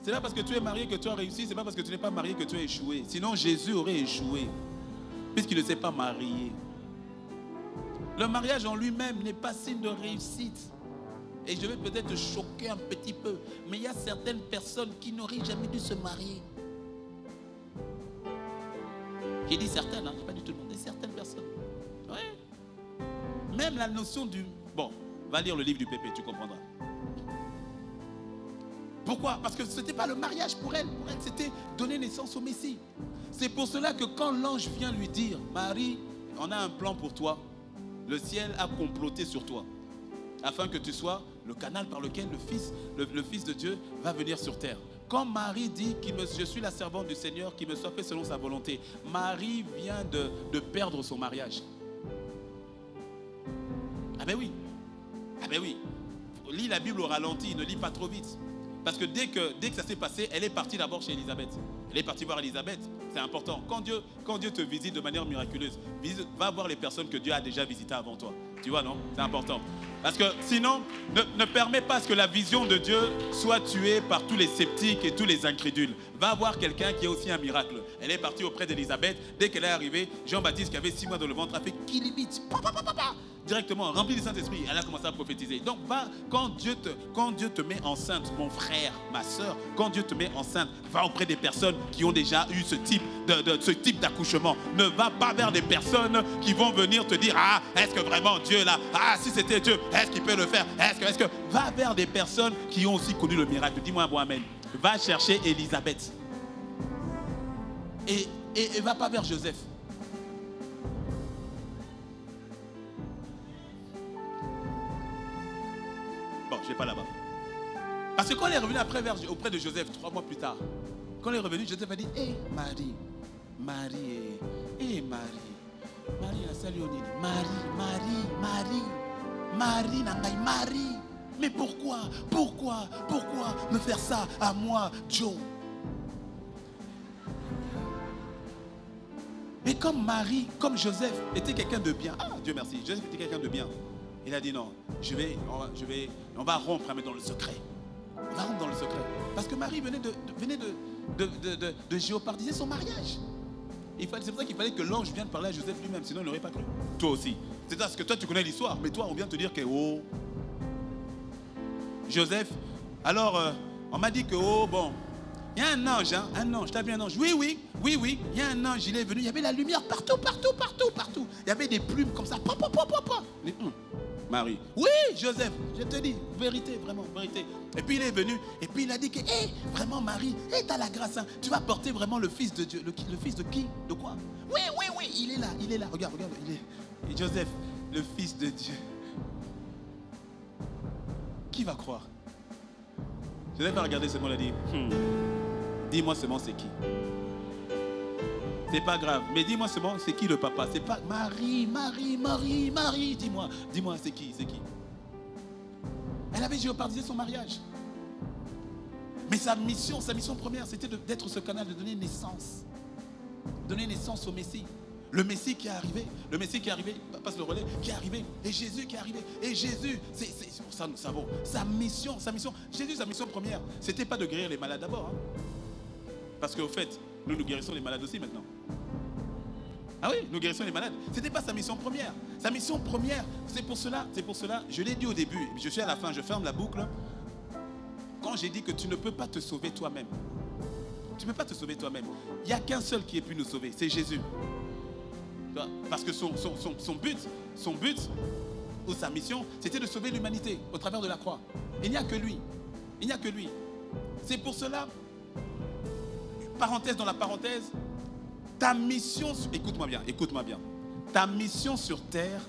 C'est pas parce que tu es marié que tu as réussi, c'est pas parce que tu n'es pas marié que tu as échoué. Sinon Jésus aurait échoué, puisqu'il ne s'est pas marié. Le mariage en lui-même n'est pas signe de réussite. Et je vais peut-être te choquer un petit peu, mais il y a certaines personnes qui n'auraient jamais dû se marier. J'ai dit certaines, hein, pas du tout le monde, mais certaines personnes. Ouais. Même la notion du... Bon, va lire le livre du Pépé, tu comprendras. Pourquoi? Parce que ce n'était pas le mariage pour elle. Pour elle, c'était donner naissance au Messie. C'est pour cela que quand l'ange vient lui dire, Marie, on a un plan pour toi. Le ciel a comploté sur toi. Afin que tu sois le canal par lequel le Fils de Dieu va venir sur terre. Quand Marie dit, je suis la servante du Seigneur, qu'il me soit fait selon sa volonté. Marie vient de perdre son mariage. Ah ben oui. Ah ben oui. Lis la Bible au ralenti, ne lis pas trop vite. Parce que dès que ça s'est passé, elle est partie d'abord chez Élisabeth. Elle est partie voir Élisabeth. C'est important. Quand Dieu te visite de manière miraculeuse, va voir les personnes que Dieu a déjà visitées avant toi. Tu vois, non? C'est important. Parce que sinon, ne permets pas que la vision de Dieu soit tuée par tous les sceptiques et tous les incrédules. Va voir quelqu'un qui a aussi un miracle. Elle est partie auprès d'Élisabeth. Dès qu'elle est arrivée, Jean-Baptiste qui avait 6 mois dans le ventre a fait kilibit. Directement, rempli du Saint-Esprit, elle a commencé à prophétiser. Donc, quand Dieu te met enceinte, mon frère, ma soeur, quand Dieu te met enceinte, va auprès des personnes qui ont déjà eu ce type d'accouchement. Ne va pas vers des personnes qui vont venir te dire, ah, est-ce que vraiment Dieu là, ah, si c'était Dieu, est-ce qu'il peut le faire? Est-ce que, va vers des personnes qui ont aussi connu le miracle. Dis-moi un bon amen. Va chercher Élisabeth. Et va pas vers Joseph. Bon, je ne vais pas là-bas. Parce que quand elle est revenue après auprès de Joseph, 3 mois plus tard, quand elle est revenue, Joseph a dit, hé, Marie, la salut, Marie. Mais pourquoi me faire ça à moi, Joe? Et comme Joseph était quelqu'un de bien, ah, Dieu merci, Joseph était quelqu'un de bien. Il a dit non, on va rompre dans le secret. On va rompre dans le secret. Parce que Marie venait de géopardiser son mariage. C'est pour ça qu'il fallait que l'ange vienne parler à Joseph lui-même, sinon il n'aurait pas cru. Toi aussi. C'est parce que toi tu connais l'histoire, mais toi on vient te dire que oh. Joseph, alors on m'a dit que oh bon, il y a un ange, t'as vu un ange? Oui, il y a un ange, il est venu, il y avait la lumière partout. Il y avait des plumes comme ça, Marie. Oui, Joseph, je te dis, vérité, vraiment, vérité. Et puis il est venu, et puis il a dit que, vraiment Marie, tu as la grâce, hein, tu vas porter vraiment le Fils de Dieu. Le Fils de qui? De quoi? Oui, il est là, regarde, et Joseph, le Fils de Dieu. Qui va croire? Joseph va regarder ce mot, il a dit, dis-moi seulement c'est qui? C'est pas grave, mais dis-moi seulement c'est qui le papa? C'est pas Marie, dis-moi c'est qui? Elle avait géopardisé son mariage. Mais sa mission première, c'était d'être ce canal, de donner naissance au Messie. Le Messie qui est arrivé, passe le relais, qui est arrivé, et Jésus qui est arrivé. Et Jésus, c'est pour ça nous savons, sa mission, Jésus, sa mission première, c'était pas de guérir les malades d'abord. Hein. Parce qu'au fait, nous guérissons les malades aussi maintenant. Ah oui, nous guérissons les malades. Ce n'était pas sa mission première. Sa mission première, c'est pour cela, je l'ai dit au début, je suis à la fin, je ferme la boucle. Quand j'ai dit que tu ne peux pas te sauver toi-même. Tu ne peux pas te sauver toi-même. Il n'y a qu'un seul qui ait pu nous sauver, c'est Jésus. Parce que son but ou sa mission, c'était de sauver l'humanité au travers de la croix. Il n'y a que lui. Il n'y a que lui. C'est pour cela, parenthèse dans la parenthèse, ta mission, écoute-moi bien, ta mission sur terre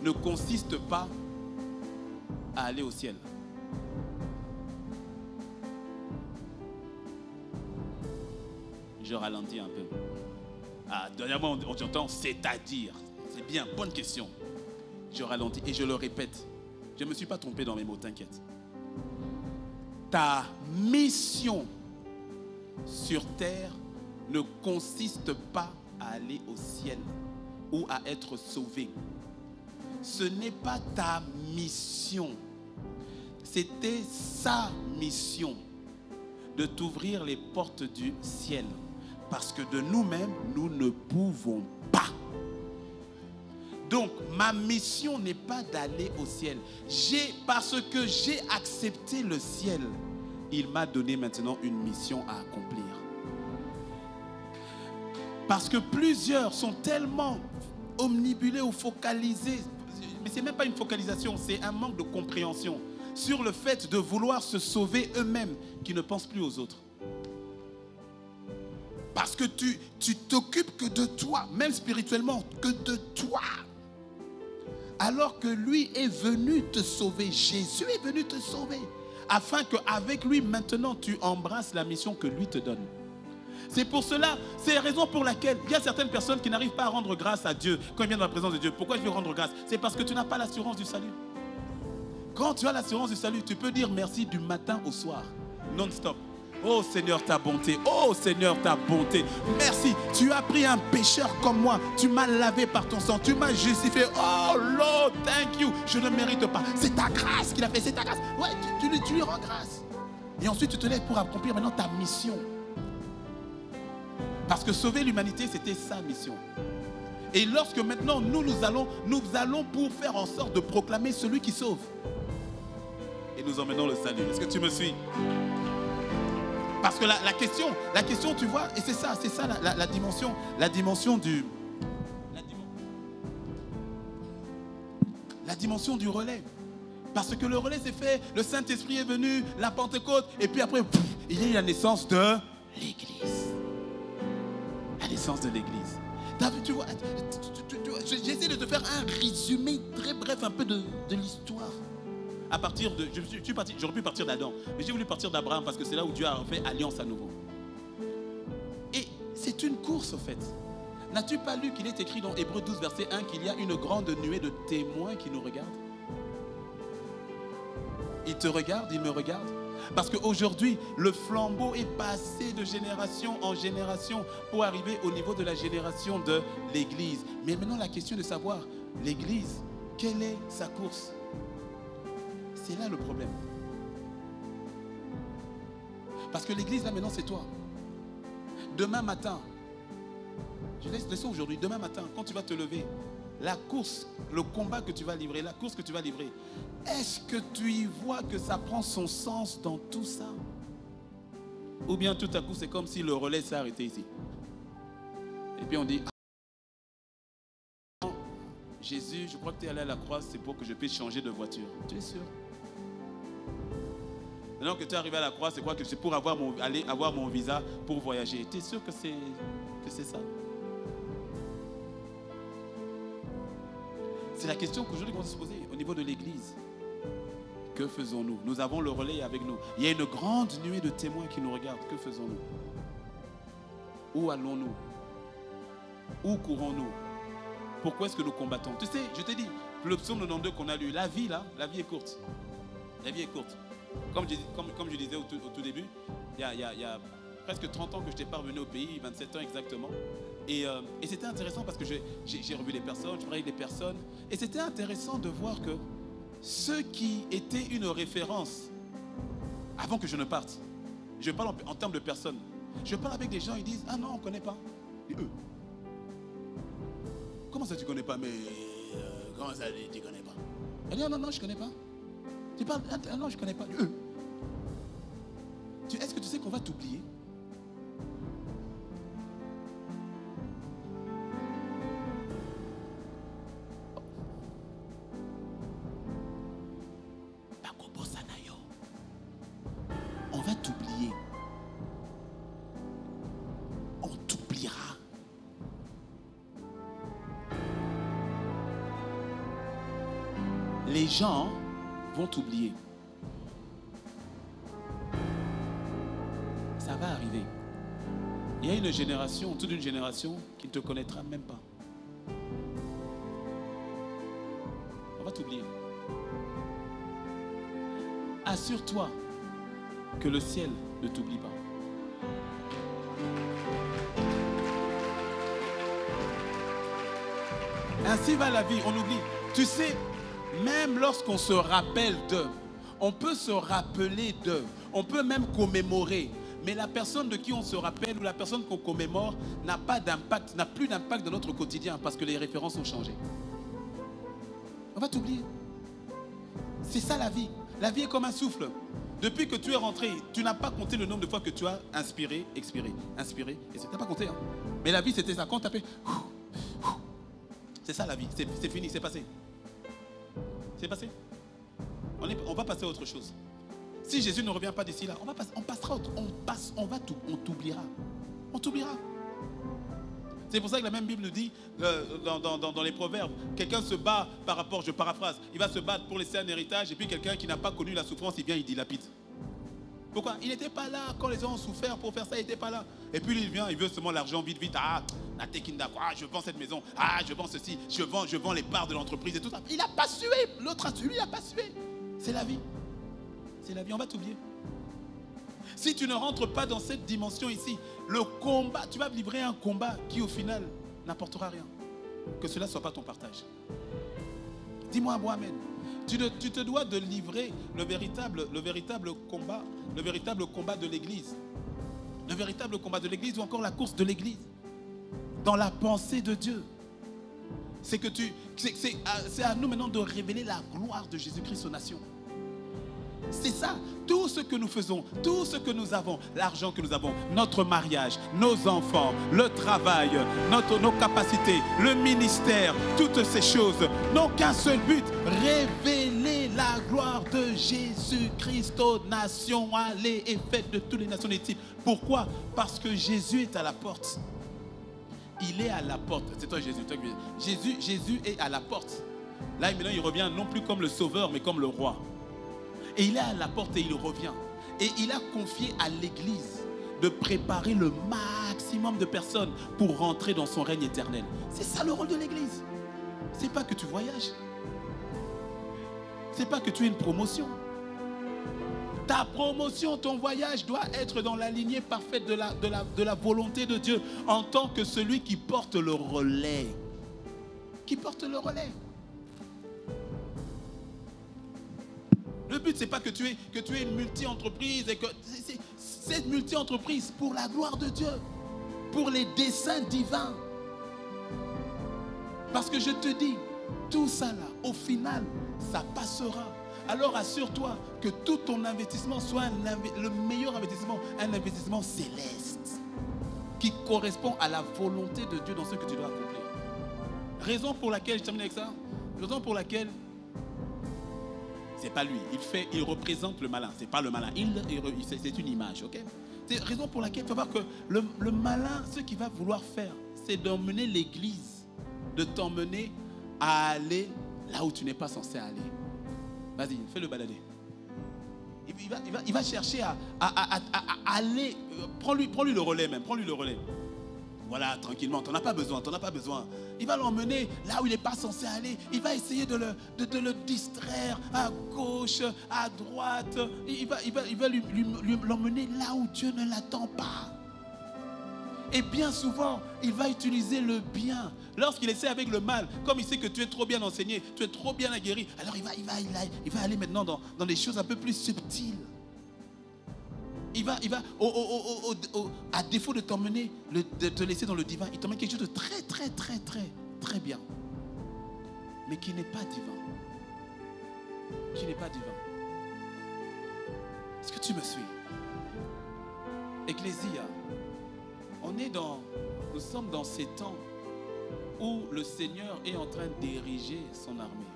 ne consiste pas à aller au ciel. Je ralentis un peu. Ah, dernièrement, on entend c'est-à-dire. C'est bien, bonne question. Je ralentis et je le répète. Je ne me suis pas trompé dans mes mots, t'inquiète. Ta mission sur terre ne consiste pas à aller au ciel ou à être sauvé. Ce n'est pas ta mission. C'était sa mission de t'ouvrir les portes du ciel. Parce que de nous-mêmes, nous ne pouvons pas. Donc, ma mission n'est pas d'aller au ciel. Parce que j'ai accepté le ciel, il m'a donné maintenant une mission à accomplir. Parce que plusieurs sont tellement omnibulés ou focalisés, mais ce n'est même pas une focalisation, c'est un manque de compréhension sur le fait de vouloir se sauver eux-mêmes, qui ne pensent plus aux autres. Parce que tu t'occupes que de toi, même spirituellement, que de toi. Alors que lui est venu te sauver, Jésus est venu te sauver, afin qu'avec lui maintenant tu embrasses la mission que lui te donne. C'est pour cela, c'est la raison pour laquelle il y a certaines personnes qui n'arrivent pas à rendre grâce à Dieu quand ils viennent dans la présence de Dieu. Pourquoi je veux rendre grâce? C'est parce que tu n'as pas l'assurance du salut. Quand tu as l'assurance du salut, tu peux dire merci du matin au soir, non-stop. Oh Seigneur, ta bonté. Oh Seigneur, ta bonté. Merci. Tu as pris un pécheur comme moi. Tu m'as lavé par ton sang. Tu m'as justifié. Oh Lord, thank you. Je ne mérite pas. C'est ta grâce qu'il a fait. C'est ta grâce. Ouais, tu lui rends grâce. Et ensuite, tu te lèves pour accomplir maintenant ta mission. Parce que sauver l'humanité, c'était sa mission. Et lorsque maintenant, nous allons pour faire en sorte de proclamer celui qui sauve. Et nous emmenons le salut. Est-ce que tu me suis? Parce que la question, tu vois, et c'est ça la dimension du relais. Parce que le relais s'est fait, le Saint-Esprit est venu, la Pentecôte, et puis après, il y a eu la naissance de l'Église. La naissance de l'Église. Tu vois, j'essaie de te faire un résumé très bref un peu de l'histoire. À partir de, j'aurais pu partir d'Adam, mais j'ai voulu partir d'Abraham parce que c'est là où Dieu a fait alliance à nouveau. Et c'est une course au fait. N'as-tu pas lu qu'il est écrit dans Hébreux 12 verset 1 qu'il y a une grande nuée de témoins qui nous regardent? Ils te regardent, ils me regardent. Parce qu'aujourd'hui, le flambeau est passé de génération en génération pour arriver au niveau de la génération de l'Église. Mais maintenant, la question de savoir, l'Église, quelle est sa course? C'est là le problème. Parce que l'Église, là maintenant, c'est toi. Demain matin, je laisse le son aujourd'hui, demain matin, quand tu vas te lever, la course, le combat que tu vas livrer, la course que tu vas livrer, est-ce que tu y vois que ça prend son sens dans tout ça? Ou bien tout à coup, c'est comme si le relais s'est arrêté ici. Et puis on dit, ah, Jésus, je crois que tu es allé à la croix, c'est pour que je puisse changer de voiture. Tu es sûr? Maintenant que tu es arrivé à la croix, c'est quoi que c'est pour aller avoir mon visa pour voyager. Tu es sûr que c'est ça? C'est la question qu'aujourd'hui on va se poser au niveau de l'Église. Que faisons-nous? Nous avons le relais avec nous. Il y a une grande nuée de témoins qui nous regardent. Que faisons-nous? Où allons-nous? Où courons-nous? Pourquoi est-ce que nous combattons? Tu sais, je t'ai dit, le psaume 92 qu'on a lu, la vie est courte. La vie est courte. Comme je disais au tout début, il y a presque 30 ans que je n'étais pas revenu au pays, 27 ans exactement. Et c'était intéressant parce que j'ai revu des personnes, je parlais avec des personnes. Et c'était intéressant de voir que ceux qui étaient une référence, avant que je ne parte, je parle en termes de personnes. Je parle avec des gens, ils disent, ah non, on ne connaît pas. Et eux. Comment ça tu ne connais pas? Mais comment ça tu ne connais pas? Elle dit, non, non, je ne connais pas. Tu parles, non, je ne connais pas. Est-ce que tu sais qu'on va t'oublier? On va t'oublier. On t'oubliera. Les gens vont t'oublier. Ça va arriver. Il y a une génération, toute une génération qui ne te connaîtra même pas. On va t'oublier. Assure-toi que le ciel ne t'oublie pas. Ainsi va la vie, on oublie. Tu sais, même lorsqu'on se rappelle d'eux, on peut se rappeler d'eux, on peut même commémorer. Mais la personne de qui on se rappelle ou la personne qu'on commémore n'a pas d'impact, n'a plus d'impact dans notre quotidien parce que les références ont changé. On va t'oublier. C'est ça la vie. La vie est comme un souffle. Depuis que tu es rentré, tu n'as pas compté le nombre de fois que tu as inspiré, expiré, inspiré, et tu n'as pas compté. Hein. Mais la vie, c'était ça. Quand tu as fait, c'est ça la vie. C'est fini, c'est passé. C'est passé. On va passer à autre chose. Si Jésus ne revient pas d'ici là, on t'oubliera. On t'oubliera. C'est pour ça que la même Bible nous dit, dans les proverbes, quelqu'un se bat par rapport, je paraphrase, il va se battre pour laisser un héritage, et puis quelqu'un qui n'a pas connu la souffrance, il vient, il dilapide. Pourquoi? Il n'était pas là quand les gens ont souffert pour faire ça, il n'était pas là. Et puis il vient, il veut seulement l'argent vite, vite. Ah, je vends cette maison, ah, je vends ceci, je vends les parts de l'entreprise et tout ça. Il n'a pas sué, l'autre a sué, il n'a pas sué. C'est la vie. C'est la vie, on va t'oublier. Si tu ne rentres pas dans cette dimension ici, le combat, tu vas livrer un combat qui au final n'apportera rien. Que cela ne soit pas ton partage. Dis-moi un bon amen. Tu te dois de livrer le véritable combat de l'Église. Le véritable combat de l'Église ou encore la course de l'Église. Dans la pensée de Dieu. C'est à nous maintenant de révéler la gloire de Jésus-Christ aux nations. C'est ça, tout ce que nous faisons, tout ce que nous avons, l'argent que nous avons, notre mariage, nos enfants, le travail, nos capacités, le ministère, toutes ces choses n'ont qu'un seul but, révéler la gloire de Jésus-Christ aux nations. Allez et faites de toutes les nations des disciples. Pourquoi? Parce que Jésus est à la porte. Il est à la porte. C'est toi Jésus. Jésus est à la porte. Là maintenant il revient non plus comme le sauveur mais comme le roi. Et il est à la porte et il revient. Et il a confié à l'Église de préparer le maximum de personnes pour rentrer dans son règne éternel. C'est ça le rôle de l'Église. C'est pas que tu voyages. C'est pas que tu aies une promotion. Ta promotion, ton voyage doit être dans la lignée parfaite de la volonté de Dieu en tant que celui qui porte le relais. Qui porte le relais. Le but, ce n'est pas que tu aies une multi-entreprise et que cette multi-entreprise pour la gloire de Dieu, pour les desseins divins. Parce que je te dis, tout ça là, au final, ça passera. Alors assure-toi que tout ton investissement soit le meilleur investissement, un investissement céleste qui correspond à la volonté de Dieu dans ce que tu dois accomplir. Raison pour laquelle, je termine avec ça, raison pour laquelle c'est pas lui, il représente le malin, c'est pas le malin, c'est une image, ok? C'est la raison pour laquelle il faut voir que le malin, ce qu'il va vouloir faire, c'est d'emmener l'Église, de t'emmener à aller là où tu n'es pas censé aller. Vas-y, fais-le balader. Il va chercher à aller, prends-lui le relais même, prends-lui le relais. Voilà, tranquillement, t'en as pas besoin. Il va l'emmener là où il n'est pas censé aller. Il va essayer de le distraire à gauche, à droite. Il va l'emmener là où Dieu ne l'attend pas. Et bien souvent, il va utiliser le bien. Lorsqu'il essaie avec le mal, comme il sait que tu es trop bien enseigné, tu es trop bien aguerri, alors il va aller maintenant dans des choses un peu plus subtiles. Il va à défaut de t'emmener, de te laisser dans le divin, il t'emmène quelque chose de très, très, très, très très bien, mais qui n'est pas divin. Qui n'est pas divin. Est-ce que tu me suis? Ecclésia, nous sommes dans ces temps où le Seigneur est en train d'ériger son armée.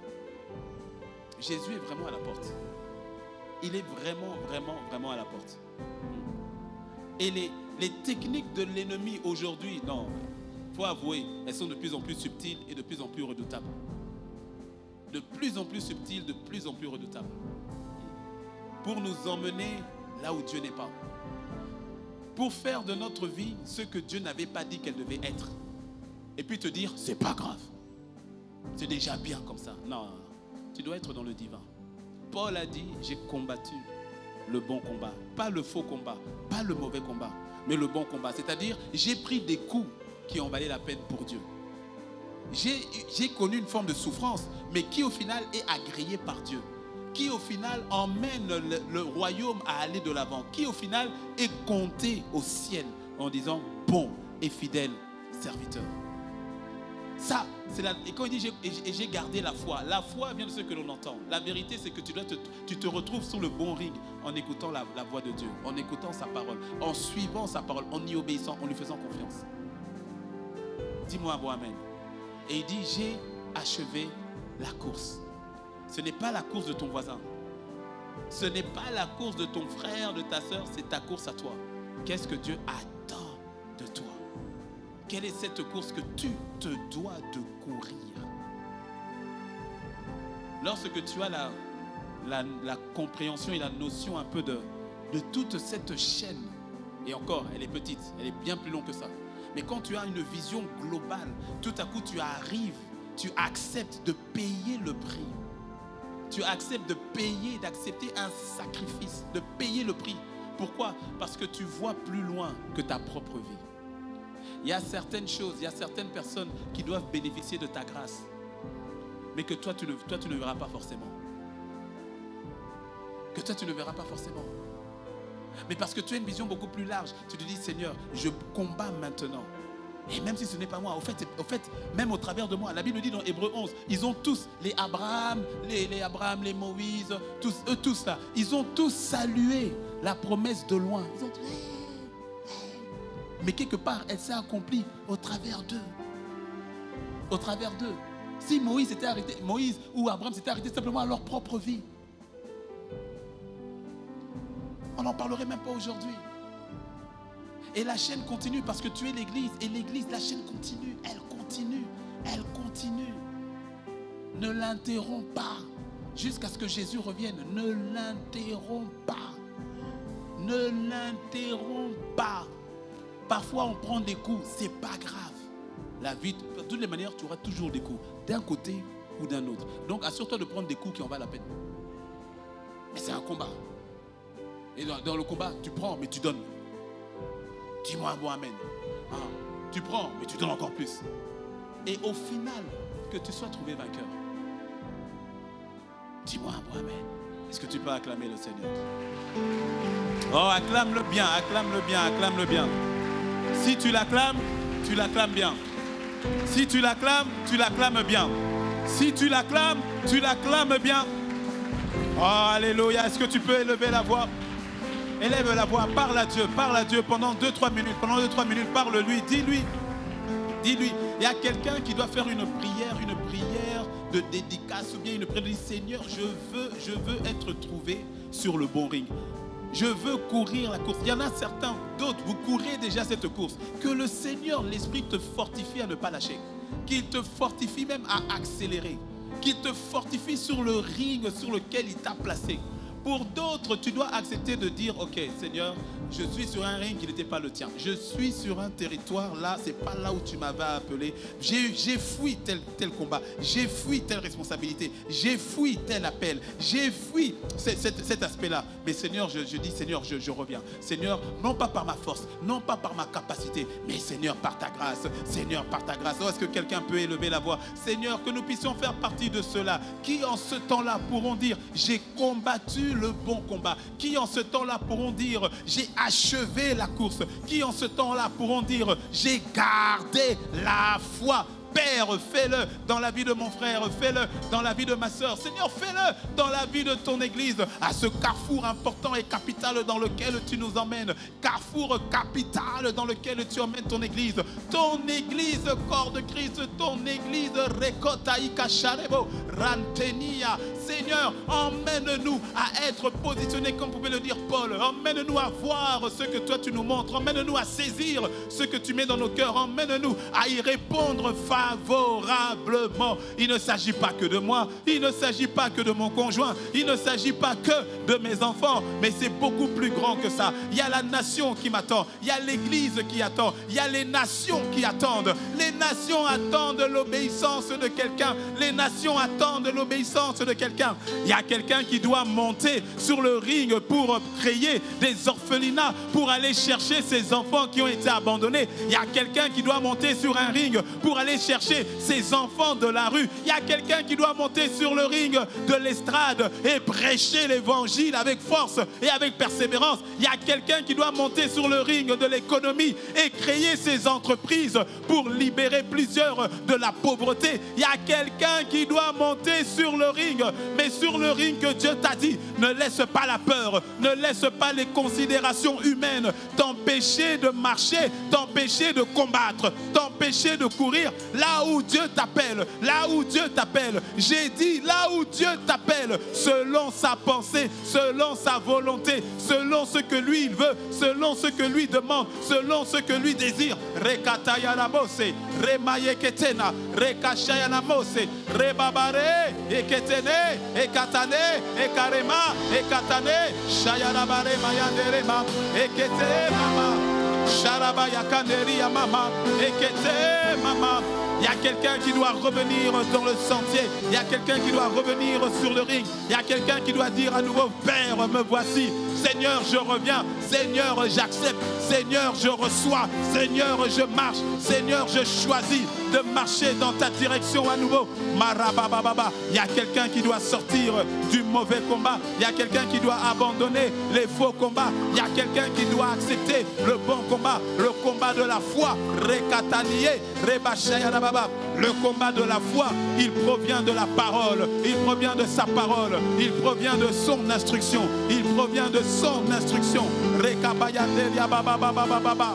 Jésus est vraiment à la porte. Il est vraiment à la porte. Et les techniques de l'ennemi aujourd'hui, non, il faut avouer, elles sont de plus en plus subtiles et de plus en plus redoutables. De plus en plus subtiles, de plus en plus redoutables. Pour nous emmener là où Dieu n'est pas. Pour faire de notre vie ce que Dieu n'avait pas dit qu'elle devait être. Et puis te dire, c'est pas grave. C'est déjà bien comme ça. Non, tu dois être dans le divin. Paul a dit, j'ai combattu le bon combat. Pas le faux combat, pas le mauvais combat, mais le bon combat. C'est-à-dire, j'ai pris des coups qui ont valu la peine pour Dieu. J'ai connu une forme de souffrance, mais qui au final est agréée par Dieu. Qui au final emmène le royaume à aller de l'avant. Qui au final est compté au ciel en disant, bon et fidèle serviteur. Ça, et quand il dit j'ai gardé la foi vient de ce que l'on entend. La vérité, c'est que tu te retrouves sur le bon ring en écoutant la voix de Dieu, en écoutant sa parole, en suivant sa parole, en y obéissant, en lui faisant confiance. Dis-moi un bon amen. Et il dit, j'ai achevé la course. Ce n'est pas la course de ton voisin. Ce n'est pas la course de ton frère, de ta soeur, c'est ta course à toi. Qu'est-ce que Dieu attend de toi? Quelle est cette course que tu te dois de courir? Lorsque tu as la compréhension et la notion un peu de toute cette chaîne, et encore, elle est petite, elle est bien plus longue que ça. Mais quand tu as une vision globale, tout à coup tu arrives, tu acceptes de payer le prix. Tu acceptes de payer, d'accepter un sacrifice, de payer le prix. Pourquoi? Parce que tu vois plus loin que ta propre vie. Il y a certaines choses, il y a certaines personnes qui doivent bénéficier de ta grâce, mais que toi tu ne verras pas forcément. Que toi tu ne verras pas forcément. Mais parce que tu as une vision beaucoup plus large, tu te dis, Seigneur, je combats maintenant. Et même si ce n'est pas moi, au fait, même au travers de moi, la Bible dit dans Hébreux 11, ils ont tous, les Abraham, les Moïse, eux tous là, ils ont tous salué la promesse de loin. Ils ont dit, mais quelque part, elle s'est accomplie au travers d'eux. Au travers d'eux. Si Moïse ou Abraham s'était arrêté simplement à leur propre vie, on n'en parlerait même pas aujourd'hui. Et la chaîne continue parce que tu es l'église. Et l'église, la chaîne continue. Elle continue. Elle continue. Ne l'interromps pas jusqu'à ce que Jésus revienne. Ne l'interromps pas. Ne l'interromps pas. Parfois, on prend des coups. C'est pas grave. La vie, de toutes les manières, tu auras toujours des coups. D'un côté ou d'un autre. Donc, assure-toi de prendre des coups qui en valent la peine. Mais c'est un combat. Et dans le combat, tu prends, mais tu donnes. Dis-moi un bon amen. Tu prends, mais tu donnes encore plus. Et au final, que tu sois trouvé vainqueur. Dis-moi un bon amen. Est-ce que tu peux acclamer le Seigneur? Oh, acclame-le bien, acclame-le bien, acclame-le bien. Si tu l'acclames bien. Si tu l'acclames bien. Si tu l'acclames bien. Oh, alléluia. Est-ce que tu peux élever la voix? Élève la voix, parle à Dieu pendant 2-3 minutes. Pendant 2-3 minutes, parle-lui, dis-lui. Il y a quelqu'un qui doit faire une prière de dédicace ou bien une prière de dire, Seigneur, je veux être trouvé sur le bon ring. Je veux courir la course. Il y en a certains, d'autres, vous courez déjà cette course. Que le Seigneur, l'Esprit te fortifie à ne pas lâcher. Qu'il te fortifie même à accélérer. Qu'il te fortifie sur le ring sur lequel il t'a placé. Pour d'autres, tu dois accepter de dire, ok, Seigneur, je suis sur un ring qui n'était pas le tien. Je suis sur un territoire là, c'est pas là où tu m'avais appelé. J'ai fui tel combat. J'ai fui telle responsabilité. J'ai fui tel appel. J'ai fui cet aspect-là. Mais Seigneur, je dis, Seigneur, je reviens. Seigneur, non pas par ma force, non pas par ma capacité, mais Seigneur, par ta grâce. Seigneur, par ta grâce. Oh, est-ce que quelqu'un peut élever la voix? Seigneur, que nous puissions faire partie de ceux-là qui en ce temps-là pourront dire, j'ai combattu le bon combat. Qui en ce temps-là pourront dire, j'ai achevé la course. Qui en ce temps-là pourront dire, j'ai gardé la foi. Père, fais-le dans la vie de mon frère, fais-le dans la vie de ma soeur. Seigneur, fais-le dans la vie de ton Église, à ce carrefour important et capital dans lequel tu nous emmènes. Carrefour capital dans lequel tu emmènes ton Église. Ton Église, corps de Christ, ton Église, Rekotaïka Sharebo, Rantenia. Seigneur, emmène-nous à être positionnés, comme pouvait le dire Paul. Emmène-nous à voir ce que toi tu nous montres. Emmène-nous à saisir ce que tu mets dans nos cœurs. Emmène-nous à y répondre favorablement. Il ne s'agit pas que de moi. Il ne s'agit pas que de mon conjoint. Il ne s'agit pas que de mes enfants. Mais c'est beaucoup plus grand que ça. Il y a la nation qui m'attend. Il y a l'Église qui attend. Il y a les nations qui attendent. Les nations attendent l'obéissance de quelqu'un. Les nations attendent l'obéissance de quelqu'un. Il y a quelqu'un qui doit monter sur le ring pour créer des orphelinats, pour aller chercher ces enfants qui ont été abandonnés. Il y a quelqu'un qui doit monter sur un ring pour aller chercher ces enfants de la rue. Il y a quelqu'un qui doit monter sur le ring de l'estrade et prêcher l'évangile avec force et avec persévérance. Il y a quelqu'un qui doit monter sur le ring de l'économie et créer ces entreprises pour libérer plusieurs de la pauvreté. Il y a quelqu'un qui doit monter sur le ring, mais sur le ring que Dieu t'a dit, ne laisse pas la peur, ne laisse pas les considérations humaines t'empêcher de marcher, t'empêcher de combattre, t'empêcher de courir là où Dieu t'appelle, là où Dieu t'appelle. J'ai dit là où Dieu t'appelle, selon sa pensée, selon sa volonté, selon ce que lui il veut, selon ce que lui demande, selon ce que lui désire. Rekatayanamose, remayeketena, rekashayanamose, rebabare, eketene, ekatane, ekarema, ekatane, shayanabare mayanderema, ekete mama, sharabaya kanderia mama, ekete mama. Il y a quelqu'un qui doit revenir dans le sentier. Il y a quelqu'un qui doit revenir sur le ring. Il y a quelqu'un qui doit dire à nouveau, Père, me voici. Seigneur, je reviens. Seigneur, j'accepte. Seigneur, je reçois. Seigneur, je marche. Seigneur, je choisis de marcher dans ta direction à nouveau. Marabababa. Il y a quelqu'un qui doit sortir du mauvais combat. Il y a quelqu'un qui doit abandonner les faux combats. Il y a quelqu'un qui doit accepter le bon combat, le combat de la foi. Rekataniye, rebashayana. Le combat de la foi, il provient de la parole, il provient de sa parole, il provient de son instruction, il provient de son instruction. Rekabayanderia baba baba baba.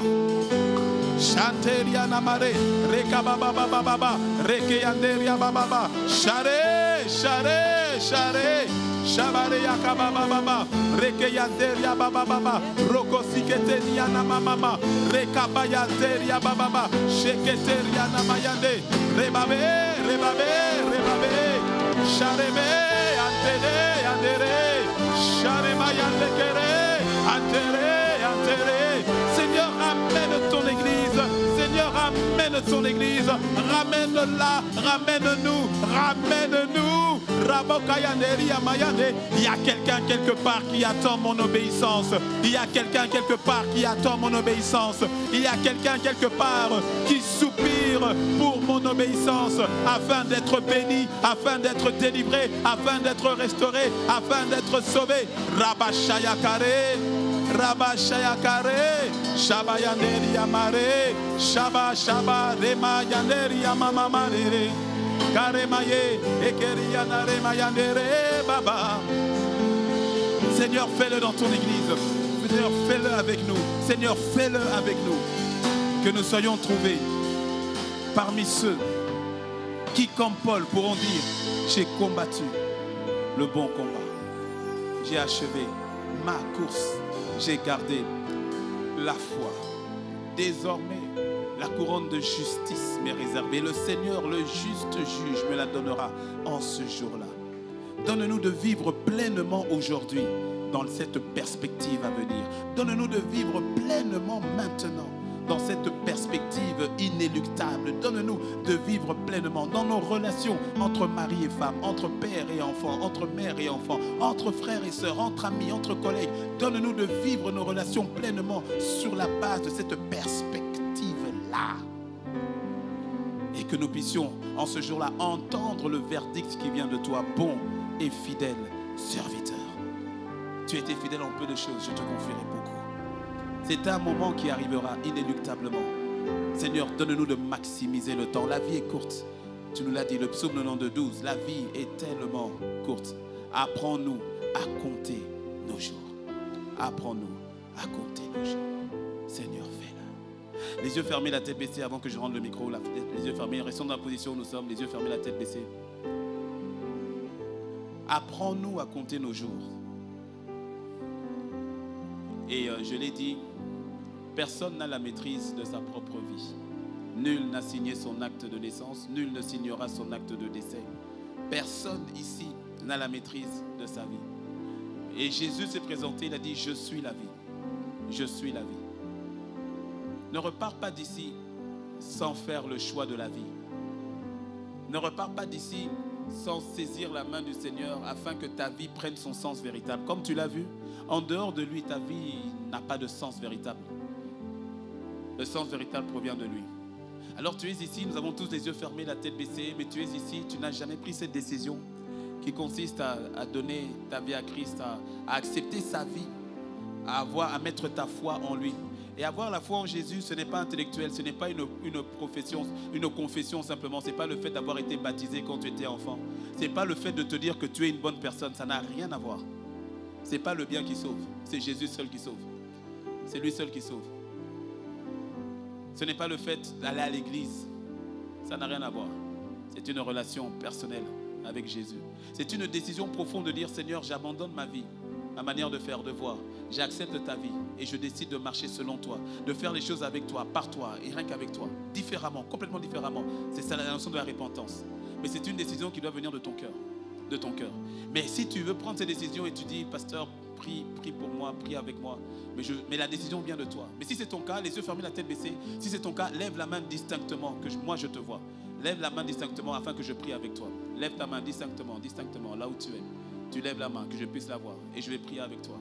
Chanteria namare, rekababa baba baba, rekeyanderia baba baba. Share, share, share. Shabare yakababa baba, rekeyanderia baba baba, rokosiketenia na mama, rekabayanderia baba baba, sheketeria na mayande, rebabe, rebabe, rebabe, shareme, antere, andere, sharema yandekere, antere, antere. Seigneur, ramène ton Église. Seigneur, ramène ton Église. Ramène-la, ramène-nous, ramène-nous. Il y a quelqu'un quelque part qui attend mon obéissance. Il y a quelqu'un quelque part qui attend mon obéissance. Il y a quelqu'un quelque part qui soupire pour mon obéissance afin d'être béni, afin d'être délivré, afin d'être restauré, afin d'être sauvé. Rabashayakare, Rabashayakare, Shabayanderi Amare, Shaba Shaba Rema Yanderi Amamamare. Seigneur, fais-le dans ton Église. Seigneur, fais-le avec nous. Seigneur, fais-le avec nous. Que nous soyons trouvés parmi ceux qui, comme Paul, pourront dire, j'ai combattu le bon combat. J'ai achevé ma course. J'ai gardé la foi. Désormais, la couronne de justice m'est réservée. Le Seigneur, le juste juge, me la donnera en ce jour-là. Donne-nous de vivre pleinement aujourd'hui dans cette perspective à venir. Donne-nous de vivre pleinement maintenant dans cette perspective inéluctable. Donne-nous de vivre pleinement dans nos relations entre mari et femme, entre père et enfant, entre mère et enfant, entre frères et sœurs, entre amis, entre collègues. Donne-nous de vivre nos relations pleinement sur la base de cette perspective-là. Et que nous puissions en ce jour-là entendre le verdict qui vient de toi, bon et fidèle serviteur. Tu as été fidèle en peu de choses, je te confierai beaucoup. C'est un moment qui arrivera inéluctablement. Seigneur, donne-nous de maximiser le temps. La vie est courte. Tu nous l'as dit, le psaume 92, la vie est tellement courte. Apprends-nous à compter nos jours. Apprends-nous à compter nos jours. Seigneur, fais-le. Les yeux fermés, la tête baissée avant que je rende le micro. Les yeux fermés, restons dans la position où nous sommes. Les yeux fermés, la tête baissée. Apprends-nous à compter nos jours. Et je l'ai dit, personne n'a la maîtrise de sa propre vie. Nul n'a signé son acte de naissance, nul ne signera son acte de décès. Personne ici n'a la maîtrise de sa vie. Et Jésus s'est présenté, il a dit, je suis la vie. Je suis la vie. Ne repars pas d'ici sans faire le choix de la vie. Ne repars pas d'ici sans saisir la main du Seigneur afin que ta vie prenne son sens véritable. Comme tu l'as vu, en dehors de lui, ta vie n'a pas de sens véritable. Le sens véritable provient de lui. Alors tu es ici, nous avons tous les yeux fermés, la tête baissée, mais tu es ici, tu n'as jamais pris cette décision qui consiste à donner ta vie à Christ, à accepter sa vie, à mettre ta foi en lui. Et avoir la foi en Jésus, ce n'est pas intellectuel, ce n'est pas une profession, une confession simplement. Ce n'est pas le fait d'avoir été baptisé quand tu étais enfant. Ce n'est pas le fait de te dire que tu es une bonne personne. Ça n'a rien à voir. Ce n'est pas le bien qui sauve. C'est Jésus seul qui sauve. C'est lui seul qui sauve. Ce n'est pas le fait d'aller à l'église. Ça n'a rien à voir. C'est une relation personnelle avec Jésus. C'est une décision profonde de dire, Seigneur, j'abandonne ma vie, ma manière de faire, de voir. J'accepte ta vie et je décide de marcher selon toi, de faire les choses avec toi, par toi et rien qu'avec toi, différemment, complètement différemment. C'est ça la notion de la repentance. Mais c'est une décision qui doit venir de ton cœur, de ton cœur. Mais si tu veux prendre cette décision et tu dis, pasteur, prie pour moi, prie avec moi, mais la décision vient de toi. Mais si c'est ton cas, les yeux fermés, la tête baissée, si c'est ton cas, lève la main distinctement, que moi je te vois. Lève la main distinctement afin que je prie avec toi. Lève ta main distinctement, là où tu es. Tu lèves la main, que je puisse la voir. Et je vais prier avec toi.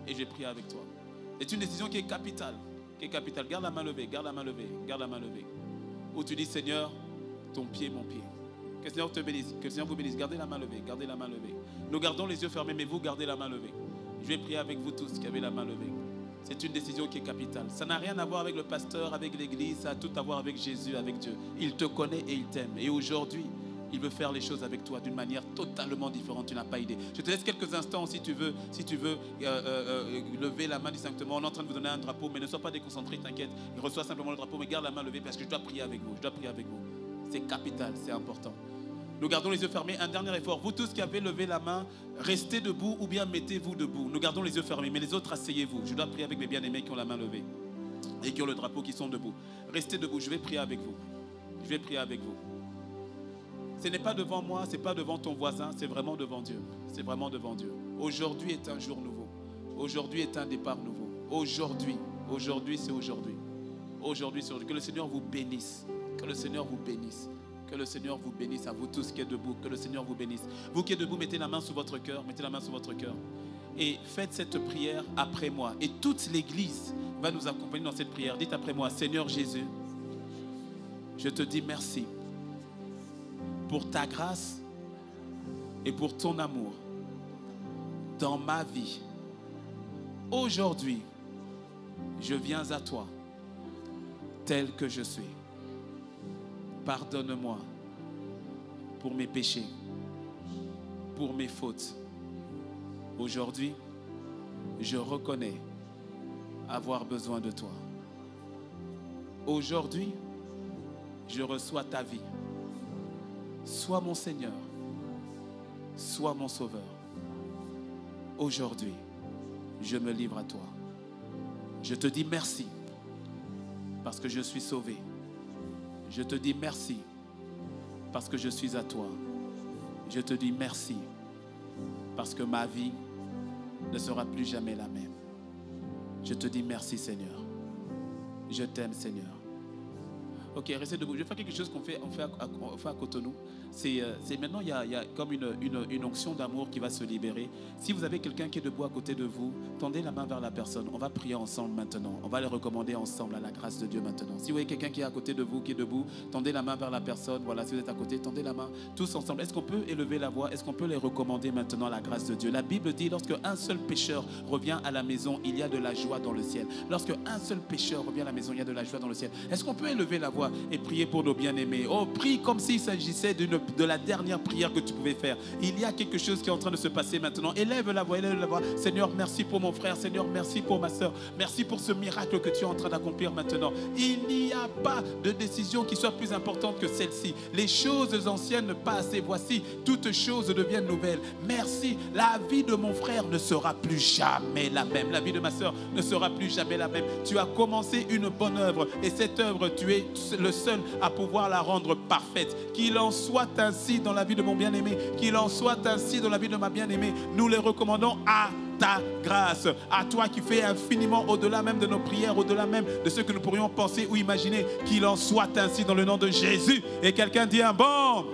Et je vais prier avec toi. C'est une décision qui est capitale. Garde la main levée, garde la main levée, garde la main levée. Où tu dis, Seigneur, ton pied, mon pied. Que le Seigneur te bénisse, que le Seigneur vous bénisse. Gardez la main levée, gardez la main levée. Nous gardons les yeux fermés, mais vous gardez la main levée. Je vais prier avec vous tous qui avez la main levée. C'est une décision qui est capitale. Ça n'a rien à voir avec le pasteur, avec l'église, ça a tout à voir avec Jésus, avec Dieu. Il te connaît et il t'aime. Et aujourd'hui, il veut faire les choses avec toi d'une manière totalement différente. Tu n'as pas idée. Je te laisse quelques instants si tu veux lever la main distinctement. On est en train de vous donner un drapeau, mais ne sois pas déconcentré, t'inquiète. Il reçoit simplement le drapeau, mais garde la main levée parce que je dois prier avec vous. C'est capital, c'est important. Nous gardons les yeux fermés. Un dernier effort. Vous tous qui avez levé la main, restez debout ou bien mettez-vous debout. Nous gardons les yeux fermés, mais les autres, asseyez-vous. Je dois prier avec mes bien-aimés qui ont la main levée et qui ont le drapeau, qui sont debout. Restez debout, je vais prier avec vous. Je vais prier avec vous. Ce n'est pas devant moi, ce n'est pas devant ton voisin, c'est vraiment devant Dieu. C'est vraiment devant Dieu. Aujourd'hui est un jour nouveau. Aujourd'hui est un départ nouveau. Aujourd'hui c'est aujourd'hui. Aujourd'hui, c'est aujourd'hui. Que le Seigneur vous bénisse. Que le Seigneur vous bénisse. Que le Seigneur vous bénisse à vous tous qui êtes debout. Que le Seigneur vous bénisse. Vous qui êtes debout, mettez la main sur votre cœur. Mettez la main sur votre cœur. Et faites cette prière après moi. Et toute l'Église va nous accompagner dans cette prière. Dites après moi, Seigneur Jésus, je te dis merci pour ta grâce et pour ton amour dans ma vie. Aujourd'hui, je viens à toi tel que je suis. Pardonne-moi pour mes péchés, pour mes fautes. Aujourd'hui, je reconnais avoir besoin de toi. Aujourd'hui, je reçois ta vie. Sois mon Seigneur, sois mon Sauveur. Aujourd'hui, je me livre à toi. Je te dis merci parce que je suis sauvé. Je te dis merci parce que je suis à toi. Je te dis merci parce que ma vie ne sera plus jamais la même. Je te dis merci Seigneur. Je t'aime Seigneur. Ok, restez debout. Je vais faire quelque chose qu'on fait à Cotonou. maintenant, il y a comme une onction d'amour qui va se libérer. Si vous avez quelqu'un qui est debout à côté de vous, tendez la main vers la personne. On va prier ensemble maintenant. On va les recommander ensemble à la grâce de Dieu maintenant. Si vous voyez quelqu'un qui est à côté de vous, qui est debout, tendez la main vers la personne. Voilà, si vous êtes à côté, tendez la main tous ensemble. Est-ce qu'on peut élever la voix? Est-ce qu'on peut les recommander maintenant à la grâce de Dieu? La Bible dit, lorsque un seul pécheur revient à la maison, il y a de la joie dans le ciel. Lorsque un seul pécheur revient à la maison, il y a de la joie dans le ciel. Est-ce qu'on peut élever la voix et prier pour nos bien-aimés? Oh, prie comme s'il s'agissait de la dernière prière que tu pouvais faire. Il y a quelque chose qui est en train de se passer maintenant. Élève la voix, élève la voix. Seigneur, merci pour mon frère. Seigneur, merci pour ma soeur. Merci pour ce miracle que tu es en train d'accomplir maintenant. Il n'y a pas de décision qui soit plus importante que celle-ci. Les choses anciennes passent et voici, toutes choses deviennent nouvelles. Merci. La vie de mon frère ne sera plus jamais la même. La vie de ma soeur ne sera plus jamais la même. Tu as commencé une bonne œuvre et cette œuvre, tu es le seul à pouvoir la rendre parfaite. Qu'il en soit ainsi dans la vie de mon bien-aimé, qu'il en soit ainsi dans la vie de ma bien-aimée. Nous les recommandons à ta grâce, à toi qui fais infiniment au-delà même de nos prières, au-delà même de ce que nous pourrions penser ou imaginer. Qu'il en soit ainsi dans le nom de Jésus. Et quelqu'un dit un bon.